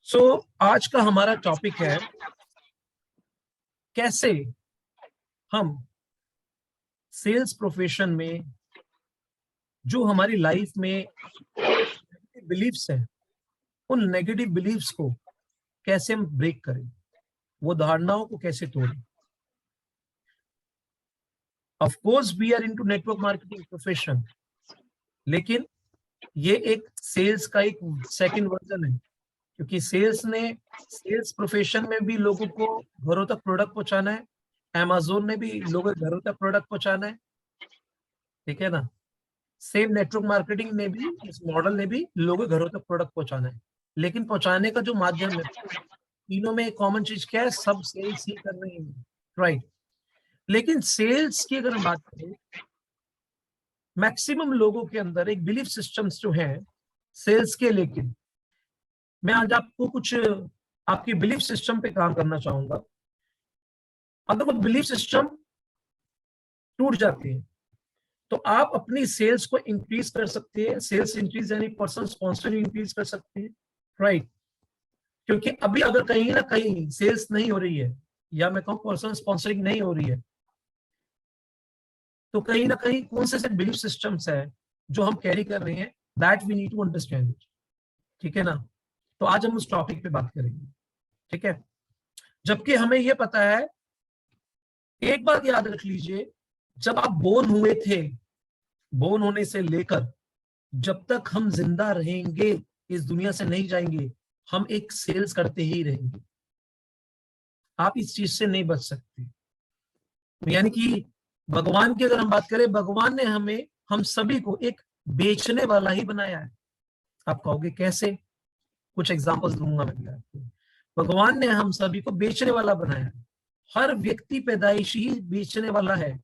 सो आज का हमारा टॉपिक है कैसे हम सेल्स प्रोफेशन में जो हमारी लाइफ में बिलीव्स हैं, उन नेगेटिव बिलीव्स को कैसे हम ब्रेक करें, वो धारणाओं को कैसे तोड़ें। Of course we are into network marketing profession, लेकिन ये एक सेल्स का एक सेकंड वर्जन है, क्योंकि सेल्स प्रोफेशन में भी लोगों को घरों तक प्रोडक्ट पहुंचाना है। अमेज़न ने भी लोगों के घरों तक प्रोडक्ट पहुंचाना है, ठीक है ना। सेम नेटवर्क मार्केटिंग ने भी, इस मॉडल ने भी लोगों के घरों तक प्रोडक्ट पहुंचाना है, लेकिन पहुंचाने का जो माध्यम है, तीनों में एक कॉमन चीज क्या है, सब सेल्स ही कर रहे हैं, राइट। लेकिन सेल्स की अगर हम बात करें, मैक्सिमम लोगों के अंदर एक बिलीफ सिस्टम्स जो है सेल्स के लेके, मैं आज आपको कुछ आपकी बिलीफ सिस्टम पे काम करना चाहूंगा। अगर वो बिलीफ सिस्टम टूट जाती है तो आप अपनी सेल्स को इंक्रीज कर सकते हैं। सेल्स इंक्रीज यानी पर्सन स्पॉन्सर इंक्रीज कर सकते हैं, राइट। क्योंकि अभी अगर कहीं ना कहीं सेल्स नहीं हो रही है, या मैं कहूँ पर्सन स्पॉन्सरिंग नहीं हो रही है, तो कहीं ना कहीं कौन से बिलीफ सिस्टम्स है जो हम कैरी कर रहे हैं, that we need to understand, ठीक है ना। तो आज हम उस टॉपिक पे बात करेंगे, ठीक है। जबकि हमें यह पता है, एक बात याद रख लीजिए, जब आप बोर्न हुए थे, बोर्न होने से लेकर जब तक हम जिंदा रहेंगे, इस दुनिया से नहीं जाएंगे, हम एक सेल्स करते ही रहेंगे। आप इस चीज से नहीं बच सकते। यानी कि भगवान की अगर हम बात करें, भगवान ने हमें, हम सभी को एक बेचने वाला ही बनाया है। आप कहोगे कैसे? कुछ एग्जांपल्स दूंगा मैं आपको। भगवान ने हम सभी को बेचने वाला बनाया है। हर व्यक्ति पैदाइशी ही बेचने वाला है।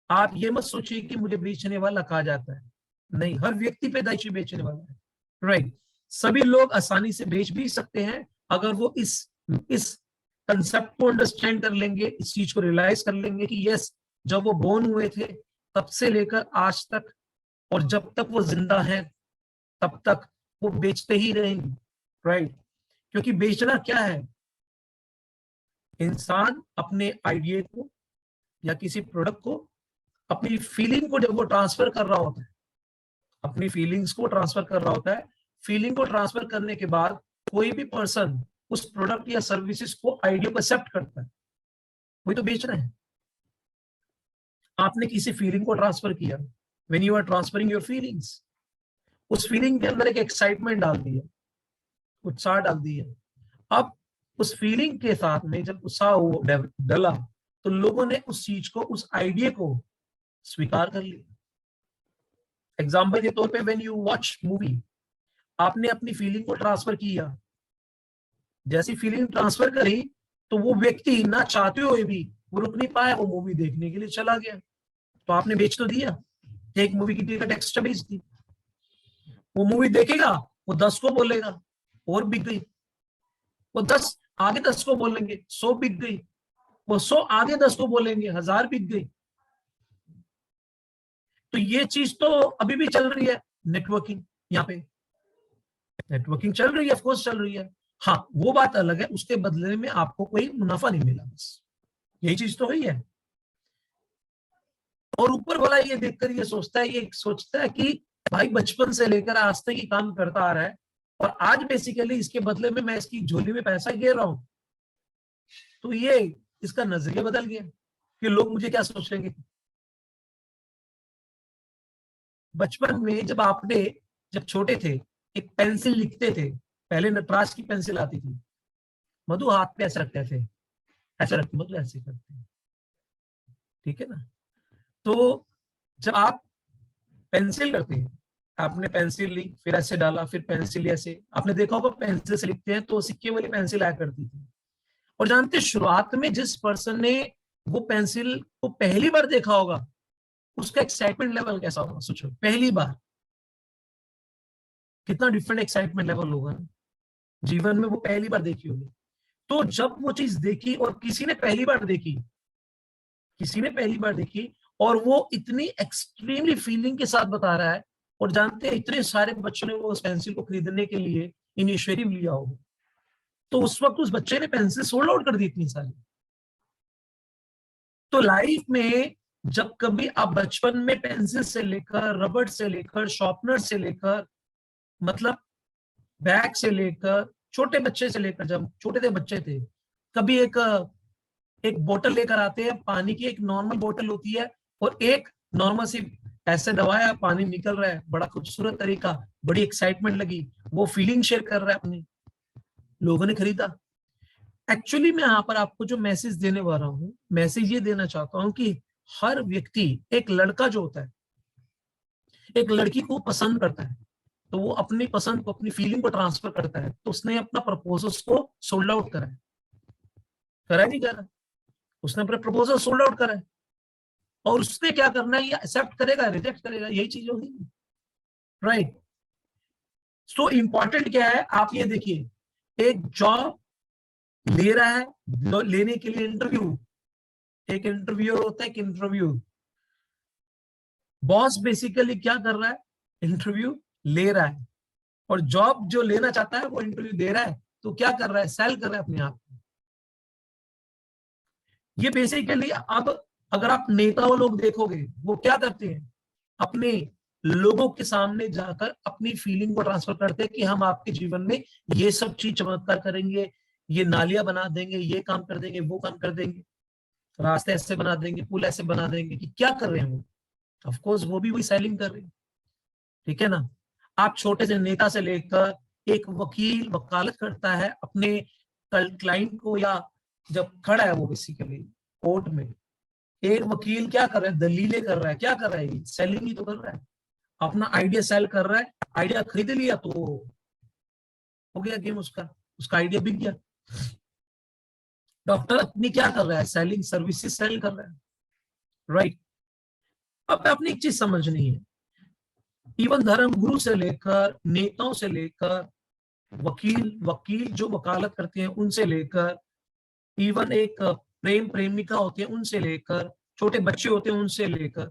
आप ये मत सोचिए कि मुझे बेचने वाला कहा जाता है, नहीं, हर व्यक्ति पैदाइशी बेचने वाला है, राइट। सभी लोग आसानी से बेच भी सकते हैं अगर वो इस कंसेप्ट को अंडरस्टैंड कर लेंगे, इस चीज को रियलाइज कर लेंगे कि यस, जब वो बोर्न हुए थे तब से लेकर आज तक, और जब तक वो जिंदा है तब तक वो बेचते ही रहेंगे, राइट। क्योंकि बेचना क्या है, इंसान अपने आइडिया को या किसी प्रोडक्ट को, अपनी फीलिंग को जब वो ट्रांसफर कर रहा होता है, अपनी फीलिंग्स को ट्रांसफर कर रहा होता है, फीलिंग को ट्रांसफर करने के बाद कोई भी पर्सन उस प्रोडक्ट या सर्विसेज को, आइडिया को एक्सेप्ट करता है, वही तो बेचना है। आपने किसी फीलिंग को ट्रांसफर किया, when you are transferring your feelings, उस फीलिंग के अंदर एक एक्साइटमेंट डाल दिया, उत्साह डाल दिया। अब उस फीलिंग के साथ में जब उत्साह डला, तो लोगों ने उस चीज को, उस आइडिया को स्वीकार कर लिया। एग्जाम्पल के तौर पे, व्हेन यू वॉच मूवी, आपने अपनी फीलिंग को ट्रांसफर किया, जैसी फीलिंग ट्रांसफर करी तो वो व्यक्ति ना चाहते हुए भी वो रुक नहीं पाया, वो मूवी देखने के लिए चला गया। तो आपने बेच तो दिया, एक मूवी की टिकट एक्स्ट्रा बेच दी। वो मूवी देखेगा, वो 10 को बोलेगा और बिक गई, वो 10 आगे 10 को बोलेंगे 100 बिक गई, वो 100 आगे 10 को बोलेंगे 1000 बिक गई। तो ये चीज तो अभी भी चल रही है, नेटवर्किंग, यहाँ पे नेटवर्किंग चल रही है, ऑफकोर्स चल रही है। हाँ, वो बात अलग है, उसके बदले में आपको कोई मुनाफा नहीं मिला, बस यही चीज तो हुई है। और ऊपर वाला ये देखकर ये सोचता है कि भाई बचपन से लेकर आज तक ही काम करता आ रहा है, और आज बेसिकली इसके बदले में मैं इसकी झोली में पैसा गिर रहा हूं। तो ये इसका नजरिया बदल गया कि लोग मुझे क्या सोचेंगे। बचपन में जब छोटे थे, एक पेंसिल लिखते थे, पहले नटराज की पेंसिल आती थी, मधु हाथ पे ऐसे रखते थे, ऐसे रखते, मधु ऐसे करते, ठीक है ना। तो जब आप पेंसिल करते हैं, आपने पेंसिल ली, फिर ऐसे डाला, फिर पेंसिल ऐसे, आपने देखा होगा पेंसिल से लिखते हैं तो सिक्के वाली पेंसिल आया करती थी। और जानते, शुरुआत में जिस पर्सन ने वो पेंसिल को पहली बार देखा होगा, उसका एक्साइटमेंट लेवल कैसा होगा, सोचो, पहली बार कितना डिफरेंट एक्साइटमेंट लेवल होगा जीवन में, वो पहली बार देखी होगी। तो जब वो चीज देखी, और किसी ने पहली बार देखी, और वो इतनी एक्सट्रीमली फीलिंग के साथ बता रहा है और जानते हैं इतने सारे बच्चों ने वो उस पेंसिल को खरीदने के लिए इनिशिएटिव लिया होगा, तो उस वक्त उस बच्चे ने पेंसिल सोल्ड आउट कर दी इतनी सारी। तो लाइफ में जब कभी आप बचपन में पेंसिल से लेकर, रबड़ से लेकर, शॉर्पनर से लेकर, मतलब बैग से लेकर, छोटे बच्चे से लेकर, जब छोटे थे बच्चे थे, कभी एक बोतल लेकर आते हैं पानी की, एक नॉर्मल बोतल होती है और एक नॉर्मल सी ऐसे दबाया पानी निकल रहा है, बड़ा खूबसूरत तरीका, बड़ी एक्साइटमेंट लगी, वो फीलिंग शेयर कर रहा है अपनी, लोगों ने खरीदा। एक्चुअली मैं यहाँ पर आपको जो मैसेज देने वाला हूँ, मैसेज ये देना चाहता हूँ कि हर व्यक्ति, एक लड़का जो होता है एक लड़की को पसंद करता है, तो वो अपनी पसंद को, अपनी फीलिंग को ट्रांसफर करता है, तो उसने अपना प्रपोजल को सोल्ड आउट करा है नहीं करा, उसने अपने प्रपोजल सोल्ड आउट करा है, और उसने क्या करना है, ये एक्सेप्ट करेगा रिजेक्ट करेगा, यही चीज होगी, राइट। सो इंपॉर्टेंट क्या है, आप ये देखिए, एक जॉब ले रहा है, लेने के लिए इंटरव्यू, एक इंटरव्यूअर होता है, एक इंटरव्यू, बॉस बेसिकली क्या कर रहा है, इंटरव्यू ले रहा है, और जॉब जो लेना चाहता है वो इंटरव्यू दे रहा है, तो क्या कर रहा है, सेल कर रहा है अपने आप को। ये बेसिकली, अब अगर आप नेताओं लोग देखोगे, वो क्या करते हैं, अपने लोगों के सामने जाकर अपनी फीलिंग को ट्रांसफर करते हैं कि हम आपके जीवन में ये सब चीज चमत्कार करेंगे, ये नालियां बना देंगे, ये काम कर देंगे, वो काम कर देंगे, रास्ते ऐसे बना देंगे, पुल ऐसे बना देंगे, कि क्या कर रहे हैं वो, ऑफ कोर्स वो भी वही सेलिंग कर रहे हैं, ठीक है ना। आप छोटे से नेता से लेकर एक वकील वकालत करता है अपने क्लाइंट को, या जब खड़ा है वो बेसिकली कोर्ट में, एक वकील क्या कर रहा है, दलीलें कर रहा है, क्या कर रहा है, सेलिंग ही तो कर रहा है, अपना आइडिया सेल कर रहा है, आइडिया खरीद लिया तो हो गया गेम, उसका उसका आइडिया बिक गया। डॉक्टर अपनी क्या कर रहा है, सेलिंग, सर्विसेज सेल कर रहा है, राइट। अब अपनी एक चीज समझनी है, इवन धर्मगुरु से लेकर, नेताओं से लेकर, वकील वकील जो वकालत करते हैं उनसे लेकर, इवन एक प्रेम प्रेमिका होती है उनसे लेकर, छोटे बच्चे होते हैं उनसे लेकर,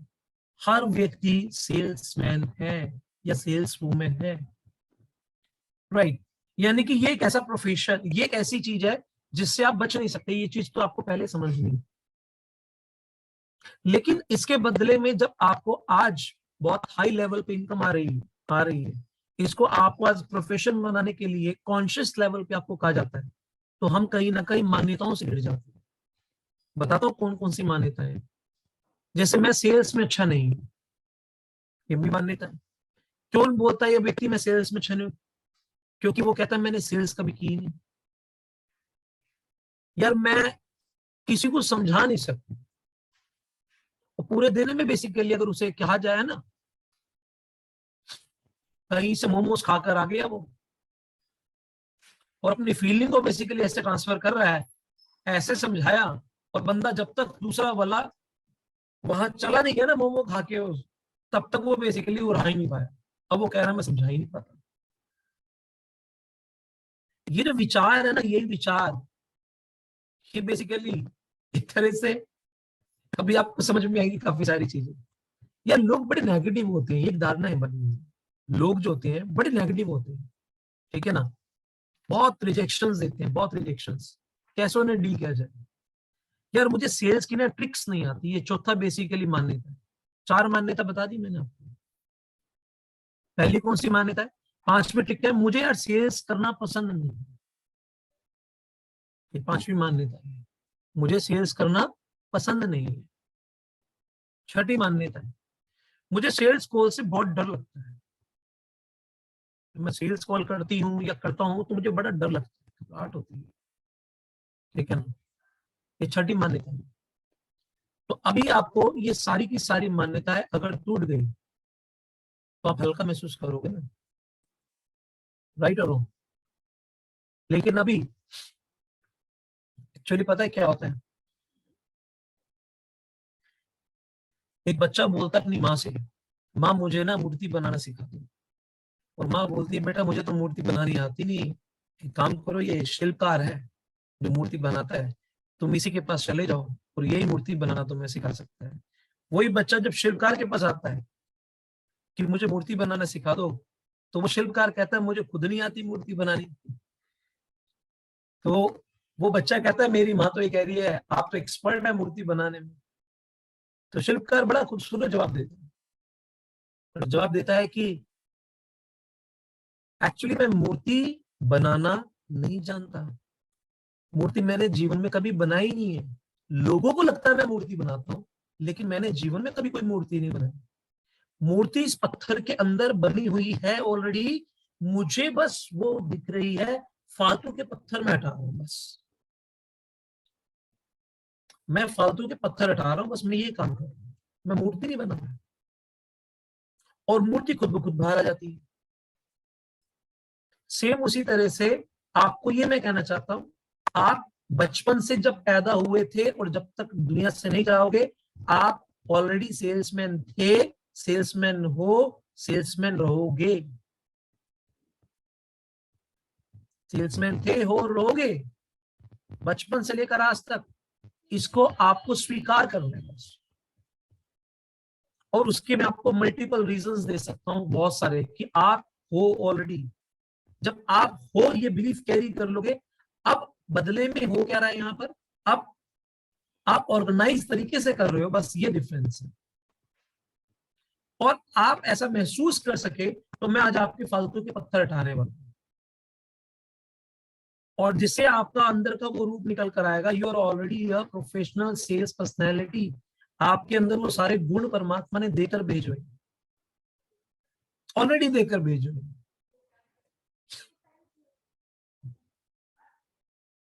हर व्यक्ति सेल्समैन है या सेल्स वूमेन है, राइट। यानी कि ये एक ऐसा प्रोफेशन, ये एक ऐसी चीज है जिससे आप बच नहीं सकते, ये चीज तो आपको पहले समझनी है। लेकिन इसके बदले में जब आपको आज बहुत हाई लेवल पे इनकम आ रही है, इसको आपको आज प्रोफेशन बनाने के लिए कॉन्शियस लेवल पे आपको कहा जाता है, तो हम कहीं ना कहीं मान्यताओं से गिर जाते हैं। बताता हूँ कौन कौन सी मान्यताएं, जैसे मैं सेल्स में अच्छा नहीं हूँ, ये भी मान्यता है। क्यों बोलता है ये व्यक्ति मैं सेल्स में अच्छा नहीं हूँ, क्योंकि वो कहता है मैंने सेल्स कभी की नहीं, यार मैं किसी को समझा नहीं सकता, और पूरे दिन में बेसिकली अगर उसे कहा जाए ना, कहीं से मोमोज खाकर आ गया वो, और अपनी फीलिंग को बेसिकली ऐसे ट्रांसफर कर रहा है, ऐसे समझाया, और बंदा जब तक दूसरा वाला वहां चला नहीं गया ना मोमो खा के, तब तक वो बेसिकली वो रहा ही नहीं पाया, अब वो कह रहा है मैं समझा ही नहीं पाता। ये जो विचार है ना, यही विचार, ये बेसिकली एक तरह से कभी आपको समझ में आएगी काफी सारी चीजें। यार लोग बड़े नेगेटिव होते हैं, एक धारणा है बनी हुई है, लोग जो होते हैं बड़े नेगेटिव होते हैं, ठीक है ना, बहुत रिजेक्शंस देते हैं, बहुत रिजेक्शंस, कैसे उन्हें डील किया जाए। यार मुझे सेल्स की ना ट्रिक्स नहीं आती, ये चौथा बेसिकली मान्यता है। 4 मान्यता बता दी मैंने आपको, पहली कौन सी मान्यता है, 5वीं ट्रिक है, मुझे यार सेल्स करना पसंद नहीं, ये 5वीं मान्यता है, मुझे सेल्स करना पसंद नहीं है। 6ठी मान्यता है, मुझे सेल्स कॉल से बहुत डर लगता है, मैं सेल्स कॉल करती हूँ या करता हूँ तो मुझे बड़ा डर लगता है, घबराहट होती है, ठीक है ना, ये 6ठी मान्यता है। तो अभी आपको ये सारी की सारी मान्यताएं अगर टूट गई तो आप हल्का महसूस करोगे ना, राइट और रॉन्ग। लेकिन अभी एक्चुअली पता है क्या होता है, एक बच्चा बोलता है अपनी माँ से, माँ मुझे ना मूर्ति बनाना सिखा दो, और माँ बोलती है बेटा मुझे तो मूर्ति बनानी आती नहीं, एक काम करो ये शिल्पकार है जो मूर्ति बनाता है, तुम इसी के पास चले जाओ और यही मूर्ति बनाना तुम्हें सिखा सकता है। वही बच्चा जब शिल्पकार के पास आता है, कि मुझे मूर्ति बनाना सिखा दो, तो वो शिल्पकार कहता है मुझे खुद नहीं आती मूर्ति बनानी। तो वो बच्चा कहता है मेरी माँ तो ये कह रही है आप तो एक्सपर्ट है मूर्ति बनाने में। तो शिल्पकार बड़ा खूबसूरत जवाब देता है, और जवाब देता है कि एक्चुअली मैं मूर्ति बनाना नहीं जानता, मूर्ति मैंने जीवन में कभी बनाई नहीं है। लोगों को लगता है मैं मूर्ति बनाता हूँ, लेकिन मैंने जीवन में कभी कोई मूर्ति नहीं बनाई। मूर्ति इस पत्थर के अंदर बनी हुई है ऑलरेडी, मुझे बस वो दिख रही है, फालतू के पत्थर में हटा रहा हूं बस। मैं फालतू के पत्थर हटा रहा हूं बस, मैं ये काम कर रहा हूं, मैं मूर्ति नहीं बना रहा। और मूर्ति खुद ब खुद बाहर आ जाती है। सेम उसी तरह से आपको ये मैं कहना चाहता हूं, आप बचपन से जब पैदा हुए थे और जब तक दुनिया से नहीं जाओगे, आप ऑलरेडी सेल्समैन थे, सेल्समैन हो, सेल्समैन रहोगे। सेल्समैन थे, हो, रहोगे, बचपन से लेकर आज तक। इसको आपको स्वीकार करना है बस। और उसके मैं आपको मल्टीपल रीजंस दे सकता हूं, बहुत सारे, कि आप हो ऑलरेडी। जब आप हो ये बिलीफ कैरी कर लोगे, अब बदले में हो क्या रहा है यहां पर, अब आप ऑर्गेनाइज तरीके से कर रहे हो, बस ये डिफरेंस है। और आप ऐसा महसूस कर सके तो मैं आज आपके फालतू के पत्थर हटाने वाला हूं, और जिससे आपका अंदर का वो रूप निकल कर आएगा। You are already a professional sales personality. आपके अंदर वो सारे गुण परमात्मा ने देकर भेजे, ऑलरेडी देकर भेजे।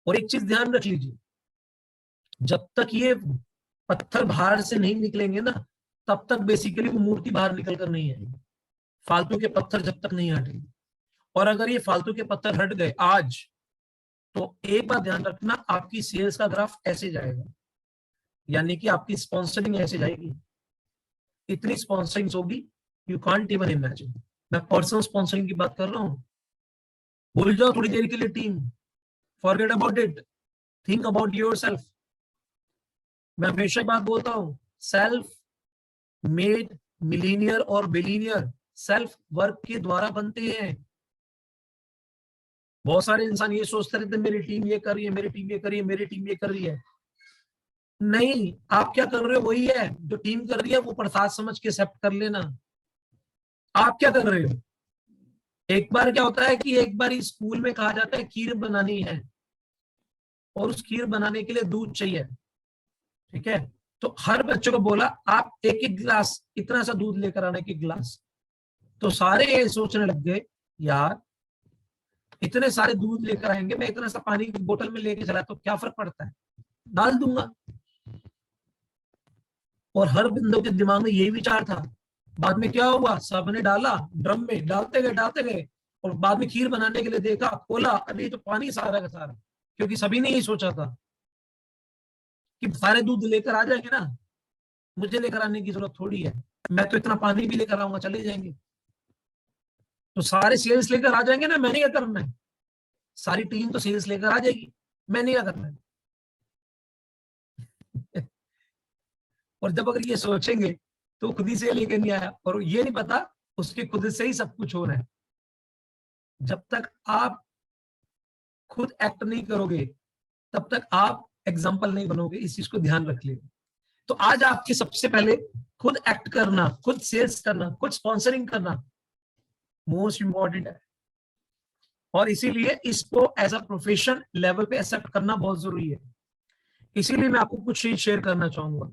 और एक चीज ध्यान रख लीजिए, जब तक ये पत्थर बाहर से नहीं निकलेंगे ना, तब तक बेसिकली वो मूर्ति बाहर निकल कर नहीं आएगी। फालतू के पत्थर जब तक नहीं हटेंगे। और अगर ये फालतू के पत्थर हट गए आज, तो एक बात ध्यान रखना, आपकी सेल्स का ग्राफ ऐसे जाएगा, यानी कि आपकी स्पॉन्सरिंग ऐसे जाएगी। इतनी स्पॉन्सरिंग होगी, यू कांट इवन इमेजिन। मैं पर्सनल स्पॉन्सरिंग की बात कर रहा हूं। भूल जाओ थोड़ी देर के लिए team, forget about it, think about yourself. मैं हमेशा बात बोलता हूं, सेल्फ मेड मिलीनियर और बिलीनियर सेल्फ वर्क के द्वारा बनते हैं। बहुत सारे इंसान ये सोचते रहते मेरी टीम ये कर रही है, मेरी टीम ये कर रही है, मेरी टीम ये कर रही है। नहीं, आप क्या कर रहे हो वही है जो टीम कर रही है, वो प्रसाद समझ के एक्सेप्ट कर लेना। आप क्या कर रहे हो? एक बार क्या होता है कि एक बार स्कूल में कहा जाता है खीर बनानी है, और उस खीर बनाने के लिए दूध चाहिए, ठीक है। तो हर बच्चों को बोला आप एक एक गिलास, इतना सा दूध लेकर आने के गिलास। तो सारे ये सोचने लग गए, यार इतने सारे दूध लेकर आएंगे, मैं इतना सा पानी की बोतल में लेके चला तो क्या फर्क पड़ता है, डाल दूंगा। और हर बंदों के दिमाग में यही विचार था। बाद में क्या हुआ, सबने डाला, ड्रम में डालते गए, और बाद में खीर बनाने के लिए देखा, खोला, अरे तो पानी सारा का सारा। क्योंकि सभी ने यही सोचा था कि सारे दूध लेकर आ जाएंगे ना, मुझे लेकर आने की जरूरत थोड़ी है, मैं तो इतना पानी भी लेकर आऊंगा, चले जाएंगे। तो सारे सेल्स लेकर आ जाएंगे ना, मैंने क्या करना है, सारी टीम तो सेल्स लेकर आ जाएगी, मैंने क्या करना है। और जब अगर ये सोचेंगे तो खुद ही से लेकर नहीं आया, और ये नहीं पता उसके खुद से ही सब कुछ हो रहा है। जब तक आप खुद एक्ट नहीं करोगे, तब तक आप एग्जाम्पल नहीं बनोगे, इस चीज को ध्यान रख लीजिए। तो आज आपके सबसे पहले खुद एक्ट करना, खुद सेल्स करना, खुद स्पॉन्सरिंग करना मोस्ट इंपॉर्टेंट है। और इसीलिए इसको एज अ प्रोफेशन लेवल पे एक्सेप्ट करना बहुत जरूरी है। इसीलिए मैं आपको कुछ चीज शेयर करना चाहूंगा।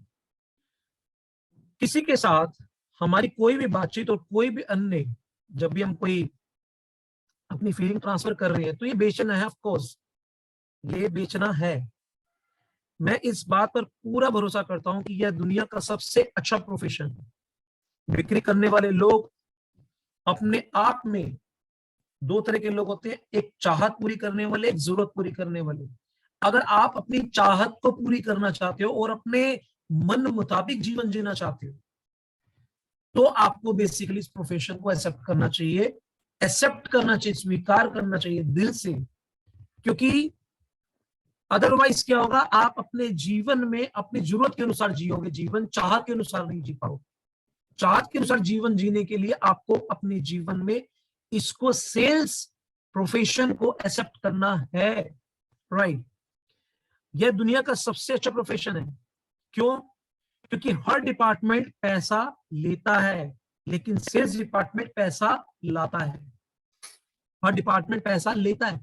किसी के साथ हमारी कोई भी बातचीत और कोई भी अन्य, जब भी हम कोई अपनी फीलिंग ट्रांसफर कर रहे हैं, तो ये बेचना है, ऑफ कोर्स ये बेचना है। मैं इस बात पर पूरा भरोसा करता हूं कि यह दुनिया का सबसे अच्छा प्रोफेशन है। बिक्री करने वाले लोग अपने आप में दो तरह के लोग होते हैं, एक चाहत पूरी करने वाले, एक जरूरत पूरी करने वाले। अगर आप अपनी चाहत को पूरी करना चाहते हो और अपने मन मुताबिक जीवन जीना चाहते हो, तो आपको बेसिकली इस प्रोफेशन को एक्सेप्ट करना चाहिए, स्वीकार करना चाहिए दिल से। क्योंकि अदरवाइज क्या होगा, आप अपने जीवन में अपनी जरूरत के अनुसार जियोगे जीवन, चाहत के अनुसार नहीं जी पाओगे। चार्ट के अनुसार जीवन जीने के लिए आपको अपने जीवन में इसको सेल्स प्रोफेशन को एक्सेप्ट करना है, राइट। यह दुनिया का सबसे अच्छा प्रोफेशन है। क्यों? क्योंकि हर डिपार्टमेंट पैसा लेता है, लेकिन सेल्स डिपार्टमेंट पैसा लाता है। हर डिपार्टमेंट पैसा लेता है।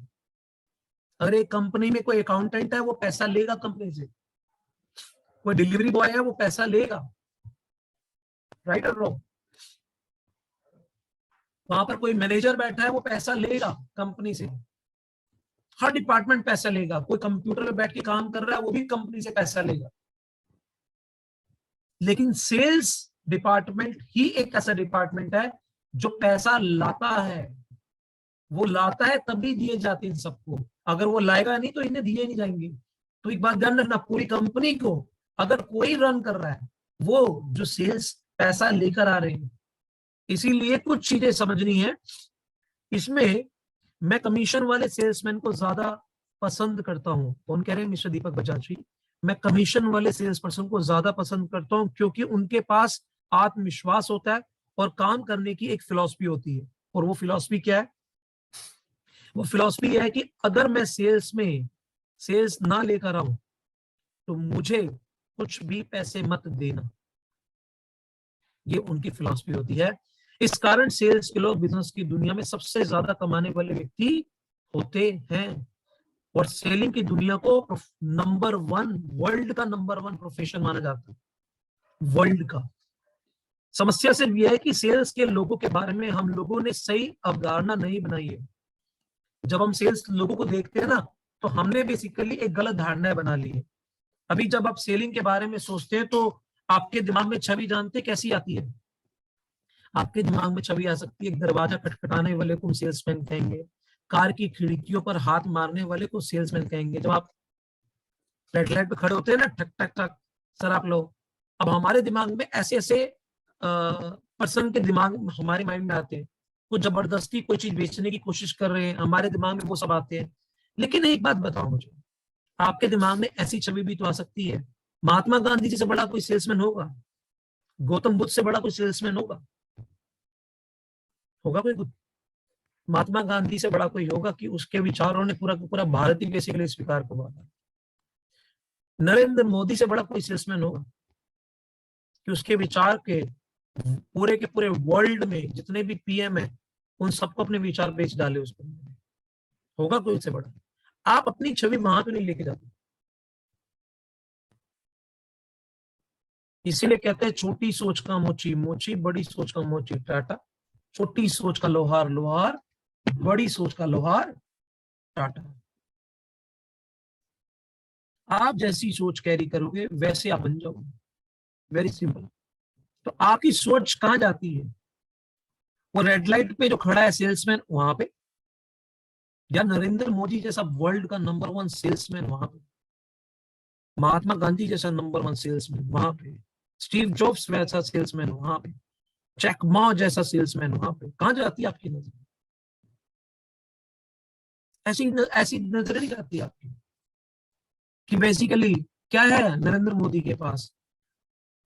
अगर एक कंपनी में कोई अकाउंटेंट है, वो पैसा लेगा कंपनी से। कोई डिलीवरी बॉय है, वो पैसा लेगा, राइट और रॉन्ग। वहां पर कोई मैनेजर बैठा है, वो पैसा लेगा कंपनी से। हर डिपार्टमेंट पैसा लेगा। कोई कंप्यूटर पे बैठ के काम कर रहा है, वो भी कंपनी से पैसा लेगा। लेकिन सेल्स डिपार्टमेंट ही एक ऐसा डिपार्टमेंट है जो पैसा लाता है। वो लाता है तभी दिए जाते हैं सबको। अगर वो लाएगा नहीं तो इन्हें दिए नहीं जाएंगे। तो एक बात ध्यान रखना, पूरी कंपनी को अगर कोई रन कर रहा है, वो जो सेल्स पैसा लेकर आ रहे हैं। इसीलिए कुछ चीजें समझनी है इसमें। मैं कमीशन वाले सेल्समैन को ज्यादा पसंद करता हूं। कौन कह रहे हैं? मिस्टर दीपक बजाज जी। मैं कमीशन वाले सेल्स पर्सन को ज्यादा पसंद करता हूं, क्योंकि उनके पास आत्मविश्वास होता है और काम करने की एक फिलॉसफी होती है। और वो फिलॉसफी क्या है? वो फिलॉसफी यह है कि अगर मैं सेल्स में सेल्स ना लेकर आऊं तो मुझे कुछ भी पैसे मत देना। ये उनकी फिलॉसफी होती है। इस कारण सेल्स के लोग बिजनेस की दुनिया में सबसे ज्यादा कमाने वाले व्यक्ति होते हैं। और सेलिंग की दुनिया को नंबर वन, वर्ल्ड का नंबर वन प्रोफेशन माना जाता है, वर्ल्ड का। समस्या सिर्फ यह है कि सेल्स के लोगों के बारे में हम लोगों ने सही अवधारणा नहीं बनाई है। जब हम सेल्स लोगों को देखते हैं ना, तो हमने बेसिकली एक गलत धारणा बना ली है। अभी जब आप सेलिंग के बारे में सोचते हैं, तो आपके दिमाग में छवि जानते कैसी आती है? आपके दिमाग में छवि आ सकती है, एक दरवाजा खटखटाने वाले को सेल्समैन कहेंगे, कार की खिड़कियों पर हाथ मारने वाले को सेल्समैन कहेंगे। जब आप रेड लाइट पे खड़े होते हैं ना, ठक ठक ठक, सर आप लोग। अब हमारे दिमाग में ऐसे ऐसे पर्सन के दिमाग हमारे माइंड में आते हैं। कुछ जबरदस्ती कोई चीज बेचने की कोशिश कर रहे हैं, हमारे दिमाग में वो सब आते हैं। लेकिन एक बात बताओ मुझे, आपके दिमाग में ऐसी छवि भी तो आ सकती है, महात्मा गांधी जी से बड़ा कोई सेल्समैन होगा? गौतम बुद्ध से बड़ा कोई सेल्समैन होगा? होगा कोई? महात्मा गांधी से बड़ा कोई होगा कि उसके विचारों ने पूरा पूरा भारत ही बेसिकली स्वीकार को बांधा? नरेंद्र मोदी से बड़ा कोई सेल्समैन होगा कि उसके विचार के पूरे वर्ल्ड में जितने भी पीएम है, उन सबको अपने विचार बेच डाले उसको? होगा कोई उससे बड़ा? आप अपनी छवि वहां तो नहीं लेके जाते। इसीलिए कहते हैं छोटी सोच का मोची, मोची बड़ी सोच का मोची। टाटा। छोटी सोच का लोहार, लोहार बड़ी सोच का लोहार टाटा। आप जैसी सोच कैरी करोगे वैसे आप बन जाओगे। Very simple. तो आपकी सोच कहां जाती है? वो रेड लाइट पे जो खड़ा है सेल्समैन, वहां पे? या नरेंद्र मोदी जैसा वर्ल्ड का नंबर वन सेल्समैन, वहां पे? महात्मा गांधी जैसा नंबर वन सेल्समैन, वहां पे? स्टीव जॉब्स वैसा सेल्समैन, वहां पे? जैक मा जैसा सेल्समैन, वहां पे? कहां जाती है आपकी नजर? ऐसी नजर नहीं जाती आपकी कि बेसिकली क्या है नरेंद्र मोदी के पास?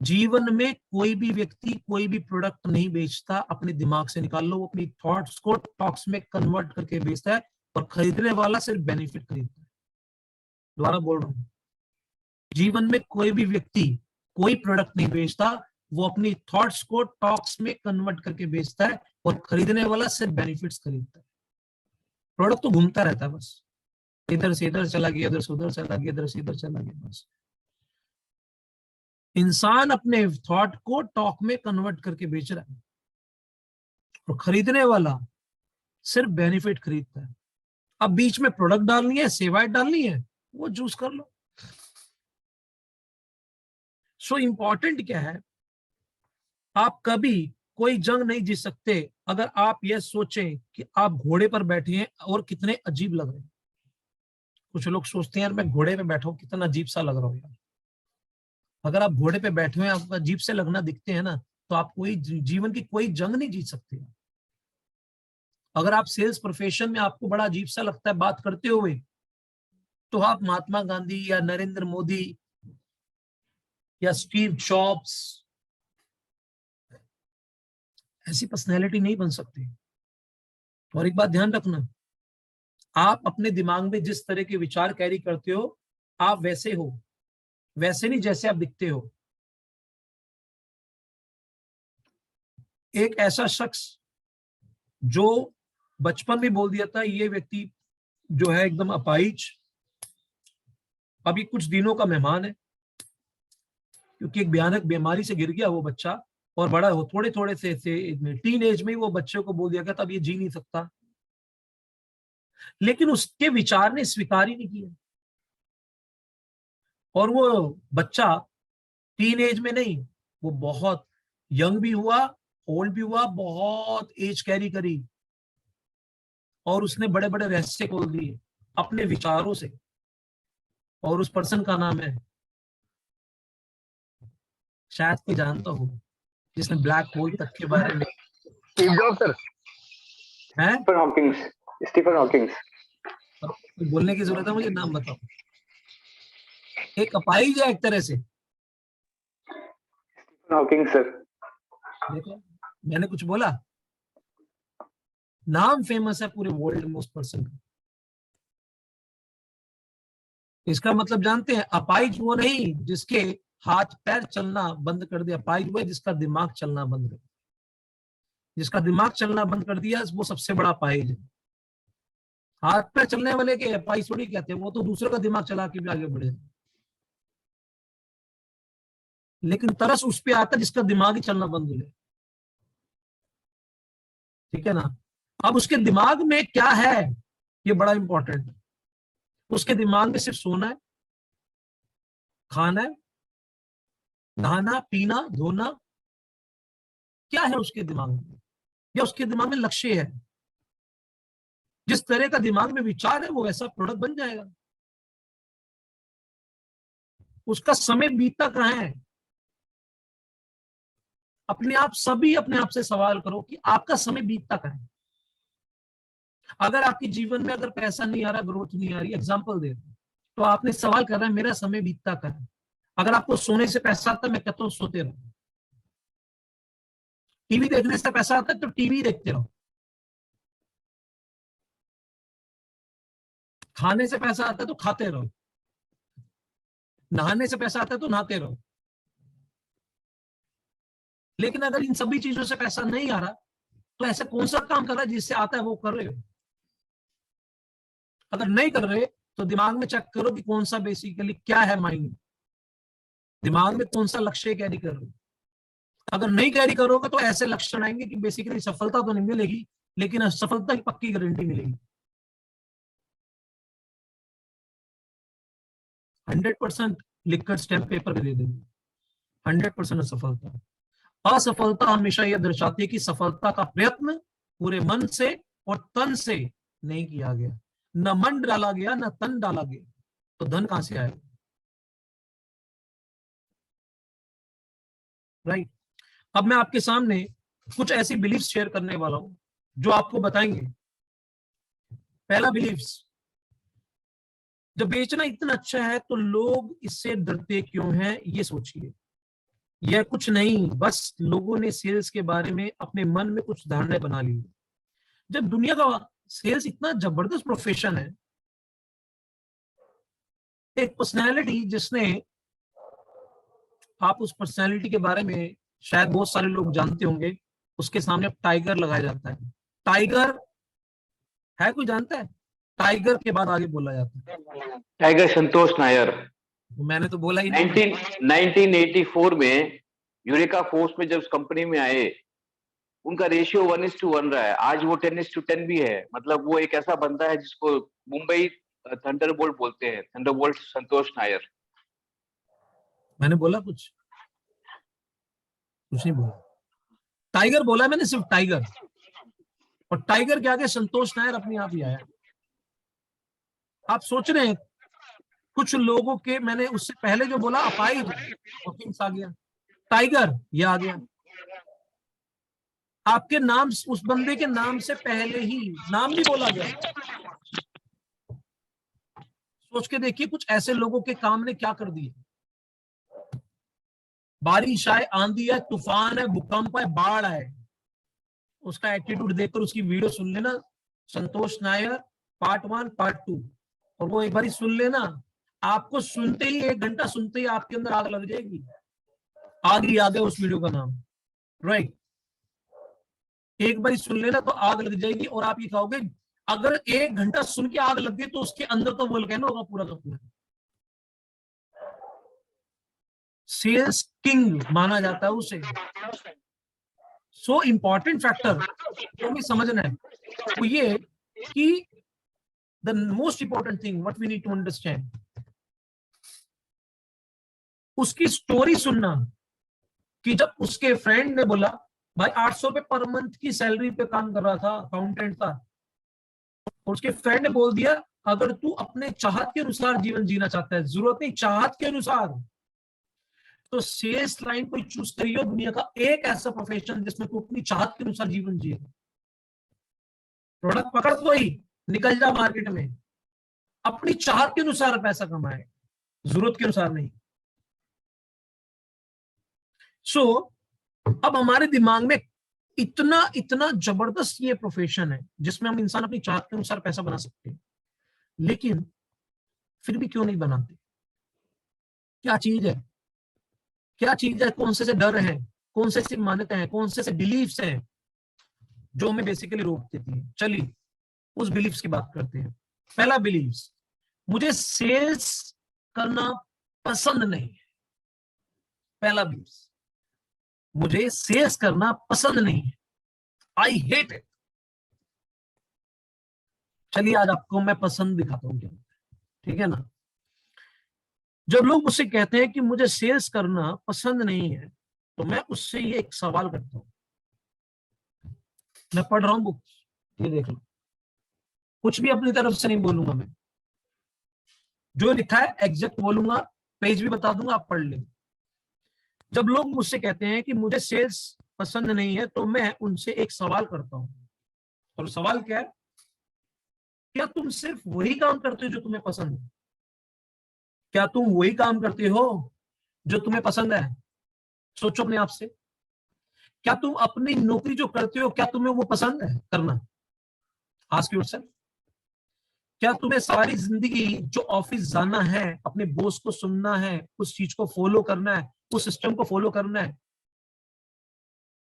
जीवन में कोई भी व्यक्ति कोई भी प्रोडक्ट नहीं बेचता अपने दिमाग से। निकाल लो, वो अपनी थॉट्स को टॉक्स में कन्वर्ट करके बेचता है, और खरीदने वाला सिर्फ बेनिफिट खरीदता है। दोबारा बोल रहा हूं, जीवन में कोई भी व्यक्ति कोई प्रोडक्ट नहीं बेचता, वो अपनी थॉट्स को टॉक्स में कन्वर्ट करके बेचता है, और खरीदने वाला सिर्फ बेनिफिट्स खरीदता है। प्रोडक्ट तो घूमता रहता है बस, इधर से इधर चला गया, इधर से उधर चला गया, इधर से इधर चला गया, बस। इंसान अपने थॉट को टॉक में कन्वर्ट करके बेच रहा है, और खरीदने वाला सिर्फ बेनिफिट खरीदता है। अब बीच में प्रोडक्ट डालनी है, सेवाएं डालनी है, वो चूज कर लो। सो इंपॉर्टेंट क्या है, आप कभी कोई जंग नहीं जीत सकते अगर आप यह सोचें कि आप घोड़े पर बैठे हैं और कितने अजीब लग रहे हैं। कुछ लोग सोचते हैं यार मैं घोड़े पे बैठा हूं, कितना अजीब सा लग रहा हूं यार। अगर आप घोड़े पे बैठे हुए आपको अजीब से लगना दिखते हैं ना, तो आप कोई जीवन की कोई जंग नहीं जीत सकते। अगर आप सेल्स प्रोफेशन में आपको बड़ा अजीब सा लगता है बात करते हुए, तो आप महात्मा गांधी या नरेंद्र मोदी या स्टीव जॉब्स ऐसी पर्सनैलिटी नहीं बन सकती। और एक बात ध्यान रखना, आप अपने दिमाग में जिस तरह के विचार कैरी करते हो, आप वैसे हो, वैसे नहीं जैसे आप दिखते हो। एक ऐसा शख्स जो बचपन में बोल दिया था ये व्यक्ति जो है एकदम अपाहिज, अभी कुछ दिनों का मेहमान है, क्योंकि एक भयानक बीमारी से गिर गया वो बच्चा, और बड़ा हो थोड़े थोड़े से टीन एज में ही वो बच्चे को बोल दिया गया था अब ये जी नहीं सकता, लेकिन उसके विचार ने स्वीकार ही नहीं किया। और वो बच्चा टीन एज में नहीं, वो बहुत यंग भी हुआ, ओल्ड भी हुआ, बहुत एज कैरी करी, और उसने बड़े बड़े रहस्य खोल दिए अपने विचारों से। और उस पर्सन का नाम है, शायद कोई जानता हो, जिसने ब्लैक होल तक के बारे में स्टीव जॉब्स सर, है। Stephen Hawkings. बोलने की जरूरत है मुझे, नाम बताओ। एक अपाहिज है एक तरह से। Stephen Hawkings sir. देखो मैंने कुछ बोला, नाम फेमस है पूरे वर्ल्ड में उस पर्सन का। इसका मतलब जानते हैं, अपाहिज वो नहीं जिसके हाथ पैर चलना बंद कर दिया, अपाहिज वो है जिसका दिमाग चलना बंद कर दिया। जिसका दिमाग चलना बंद कर दिया वो सबसे बड़ा अपाहिज है। हाथ पैर चलने वाले के अपाहिज थोड़ी कहते हैं, वो तो दूसरे का दिमाग चला के भी आगे बढ़े। लेकिन तरस उस पे आता है जिसका दिमाग ही चलना बंद हो जाए। ठीक है ना। अब उसके दिमाग में क्या है, ये बड़ा इंपॉर्टेंट है। उसके दिमाग में सिर्फ सोना है, खाना है, नहाना पीना धोना, क्या है उसके दिमाग में, या उसके दिमाग में लक्ष्य है। जिस तरह का दिमाग में विचार है वो वैसा प्रोडक्ट बन जाएगा। उसका समय बीतता कहाँ है। अपने आप सभी अपने आप से सवाल करो कि आपका समय बीतता कहाँ है। अगर आपके जीवन में अगर पैसा नहीं आ रहा, ग्रोथ नहीं आ रही, एग्जाम्पल दे रहा, तो आपने सवाल कर रहा है मेरा समय बीतता कहाँ है। अगर आपको सोने से पैसा आता है, मैं कहता हूँ सोते रहो। टीवी देखने से पैसा आता है तो टीवी देखते रहो। खाने से पैसा आता है तो खाते रहो। नहाने से पैसा आता है तो नहाते रहो। लेकिन अगर इन सभी चीजों से पैसा नहीं आ रहा, तो ऐसा कौन सा काम कर रहा है जिससे आता है वो कर रहे हो। अगर नहीं कर रहे तो दिमाग में चेक करो कि कौन सा बेसिकली क्या है माइंड, दिमाग में कौन सा लक्ष्य कैरी कर रहे हो। अगर नहीं कैरी करोगे तो ऐसे लक्षण आएंगे कि बेसिकली सफलता तो नहीं मिलेगी, लेकिन असफलता की पक्की गारंटी मिलेगी। 100% लिखकर स्टैम्प पेपर पे दे देंगे। 100% असफलता। असफलता हमेशा यह दर्शाती है कि सफलता का प्रयत्न पूरे मन से और तन से नहीं किया गया। न मन डाला गया न तन डाला गया, तो धन कहां से आएगा। राइट। अब मैं आपके सामने कुछ ऐसी बिलीफ शेयर करने वाला हूं जो आपको बताएंगे। पहला बिलीफ्स, जब बेचना इतना अच्छा है तो लोग इससे डरते क्यों हैं, ये सोचिए। यह कुछ नहीं, बस लोगों ने सेल्स के बारे में अपने मन में कुछ धारणाएं बना ली। जब दुनिया का सेल्स इतना जबरदस्त प्रोफेशन है, एक पर्सनैलिटी जिसने, आप उस पर्सनैलिटी के बारे में शायद बहुत सारे लोग जानते होंगे, उसके सामने टाइगर लगाया जाता है। टाइगर है, कोई जानता है। टाइगर के बाद आगे बोला जाता है टाइगर संतोष नायर। तो मैंने तो बोला ही नहीं। 1984 में यूरेका फोर्स में जब कंपनी में आए, उनका रेशियो 1:1 रहा है। आज वो 10:10 भी है। मतलब वो एक ऐसा बंदा है जिसको मुंबई थंडरबोल्ट बोलते हैं। थंडरबोल्ट संतोष नायर। मैंने बोला कुछ नहीं बोला। टाइगर बोला मैंने, सिर्फ टाइगर। और टाइगर के आगे संतोष नायर अपने आप ही आया। आप सोच रहे हैं कुछ लोगों के, मैंने उससे पहले जो बोला अपाहिज हॉकिंग्स आ गया, टाइगर ये आ गया। आपके नाम, उस बंदे के नाम से पहले ही नाम नहीं बोला गया। सोच के देखिए कुछ ऐसे लोगों के काम ने क्या कर दिया। बारिश आए, आंधी है, तूफान है, भूकंप है, बाढ़ है, उसका एटीट्यूड देखकर उसकी वीडियो सुन लेना, संतोष नायर पार्ट 1 पार्ट 2, और वो एक बार सुन लेना, आपको सुनते ही 1 घंटा सुनते ही आपके अंदर आग लग जाएगी। आग ही आग है उस वीडियो का नाम, राइट। एक बार सुन लेना तो आग लग जाएगी, और आप ये कहोगे अगर 1 घंटा सुन के आग लग गई तो उसके अंदर तो वोल्केनो होगा पूरा का पूरा। सेल्स किंग माना जाता है उसे। सो इंपॉर्टेंट फैक्टर जो हमें समझना है वो ये कि the most important thing what we need to understand, उसकी स्टोरी सुनना कि जब उसके फ्रेंड ने बोला भाई 800 रुपए पर मंथ की सैलरी पे काम कर रहा था, अकाउंटेंट था, और उसके फ्रेंड ने बोल दिया अगर तू अपने चाहत के अनुसार जीवन जीना चाहता है, जरूरत नहीं चाहत के अनुसार, तो सेल्स लाइन को चूज करियो, दुनिया का एक ऐसा प्रोफेशन जिसमें तू अपनी चाहत के अनुसार जीवन जिए। प्रोडक्ट पकड़ तो ही निकल जा मार्केट में, अपनी चाहत के अनुसार पैसा कमाए, जरूरत के अनुसार नहीं। सो अब हमारे दिमाग में इतना इतना जबरदस्त ये प्रोफेशन है जिसमें हम इंसान अपनी चाहत के अनुसार पैसा बना सकते हैं, लेकिन फिर भी क्यों नहीं बनाते? क्या चीज है, क्या चीज है, कौन से डर है, कौन से मान्यता है, कौन से बिलीफ्स हैं जो हमें बेसिकली रोक देती है? चलिए उस बिलीफ्स की बात करते हैं। पहला बिलीफ्स, मुझे सेल्स करना पसंद नहीं है। पहला बिलीफ्स, मुझे सेल्स करना पसंद नहीं है, आई हेट इट। चलिए आज आपको मैं पसंद दिखाता हूं क्या, ठीक है ना। जब लोग मुझसे कहते हैं कि मुझे सेल्स करना पसंद नहीं है, तो मैं उससे ये एक सवाल करता हूं। मैं पढ़ रहा हूं बुक, ये देख लो, कुछ भी अपनी तरफ से नहीं बोलूंगा मैं, जो लिखा है एग्जैक्ट बोलूंगा, पेज भी बता दूंगा, आप पढ़ लें। जब लोग मुझसे कहते हैं कि मुझे सेल्स पसंद नहीं है, तो मैं उनसे एक सवाल करता हूं, और सवाल क्या है, क्या तुम सिर्फ वही काम करते हो जो तुम्हें पसंद है? क्या तुम वही काम करते हो जो तुम्हें पसंद है? सोचो अपने आप से, क्या तुम अपनी नौकरी जो करते हो क्या तुम्हें वो पसंद है करना? Ask yourself. क्या तुम्हें सारी जिंदगी जो ऑफिस जाना है, अपने बॉस को सुनना है, उस चीज को फॉलो करना है, उस सिस्टम को फॉलो करना है,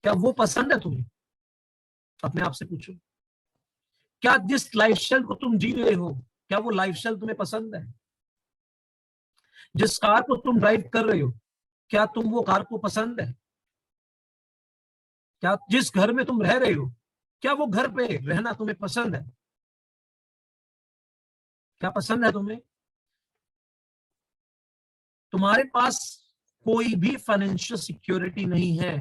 क्या वो पसंद है तुम्हें? अपने आप से पूछो। क्या जिस लाइफस्टाइल को तुम जी रहे हो, क्या वो लाइफस्टाइल तुम्हें पसंद है? जिस कार को तुम ड्राइव कर रहे हो, क्या तुम वो कार को पसंद है? क्या जिस घर में तुम रह रहे हो, क्या वो घर पे रहना तुम्हें पसंद है? क्या पसंद है तुम्हें? तुम्हारे पास कोई भी फाइनेंशियल सिक्योरिटी नहीं है।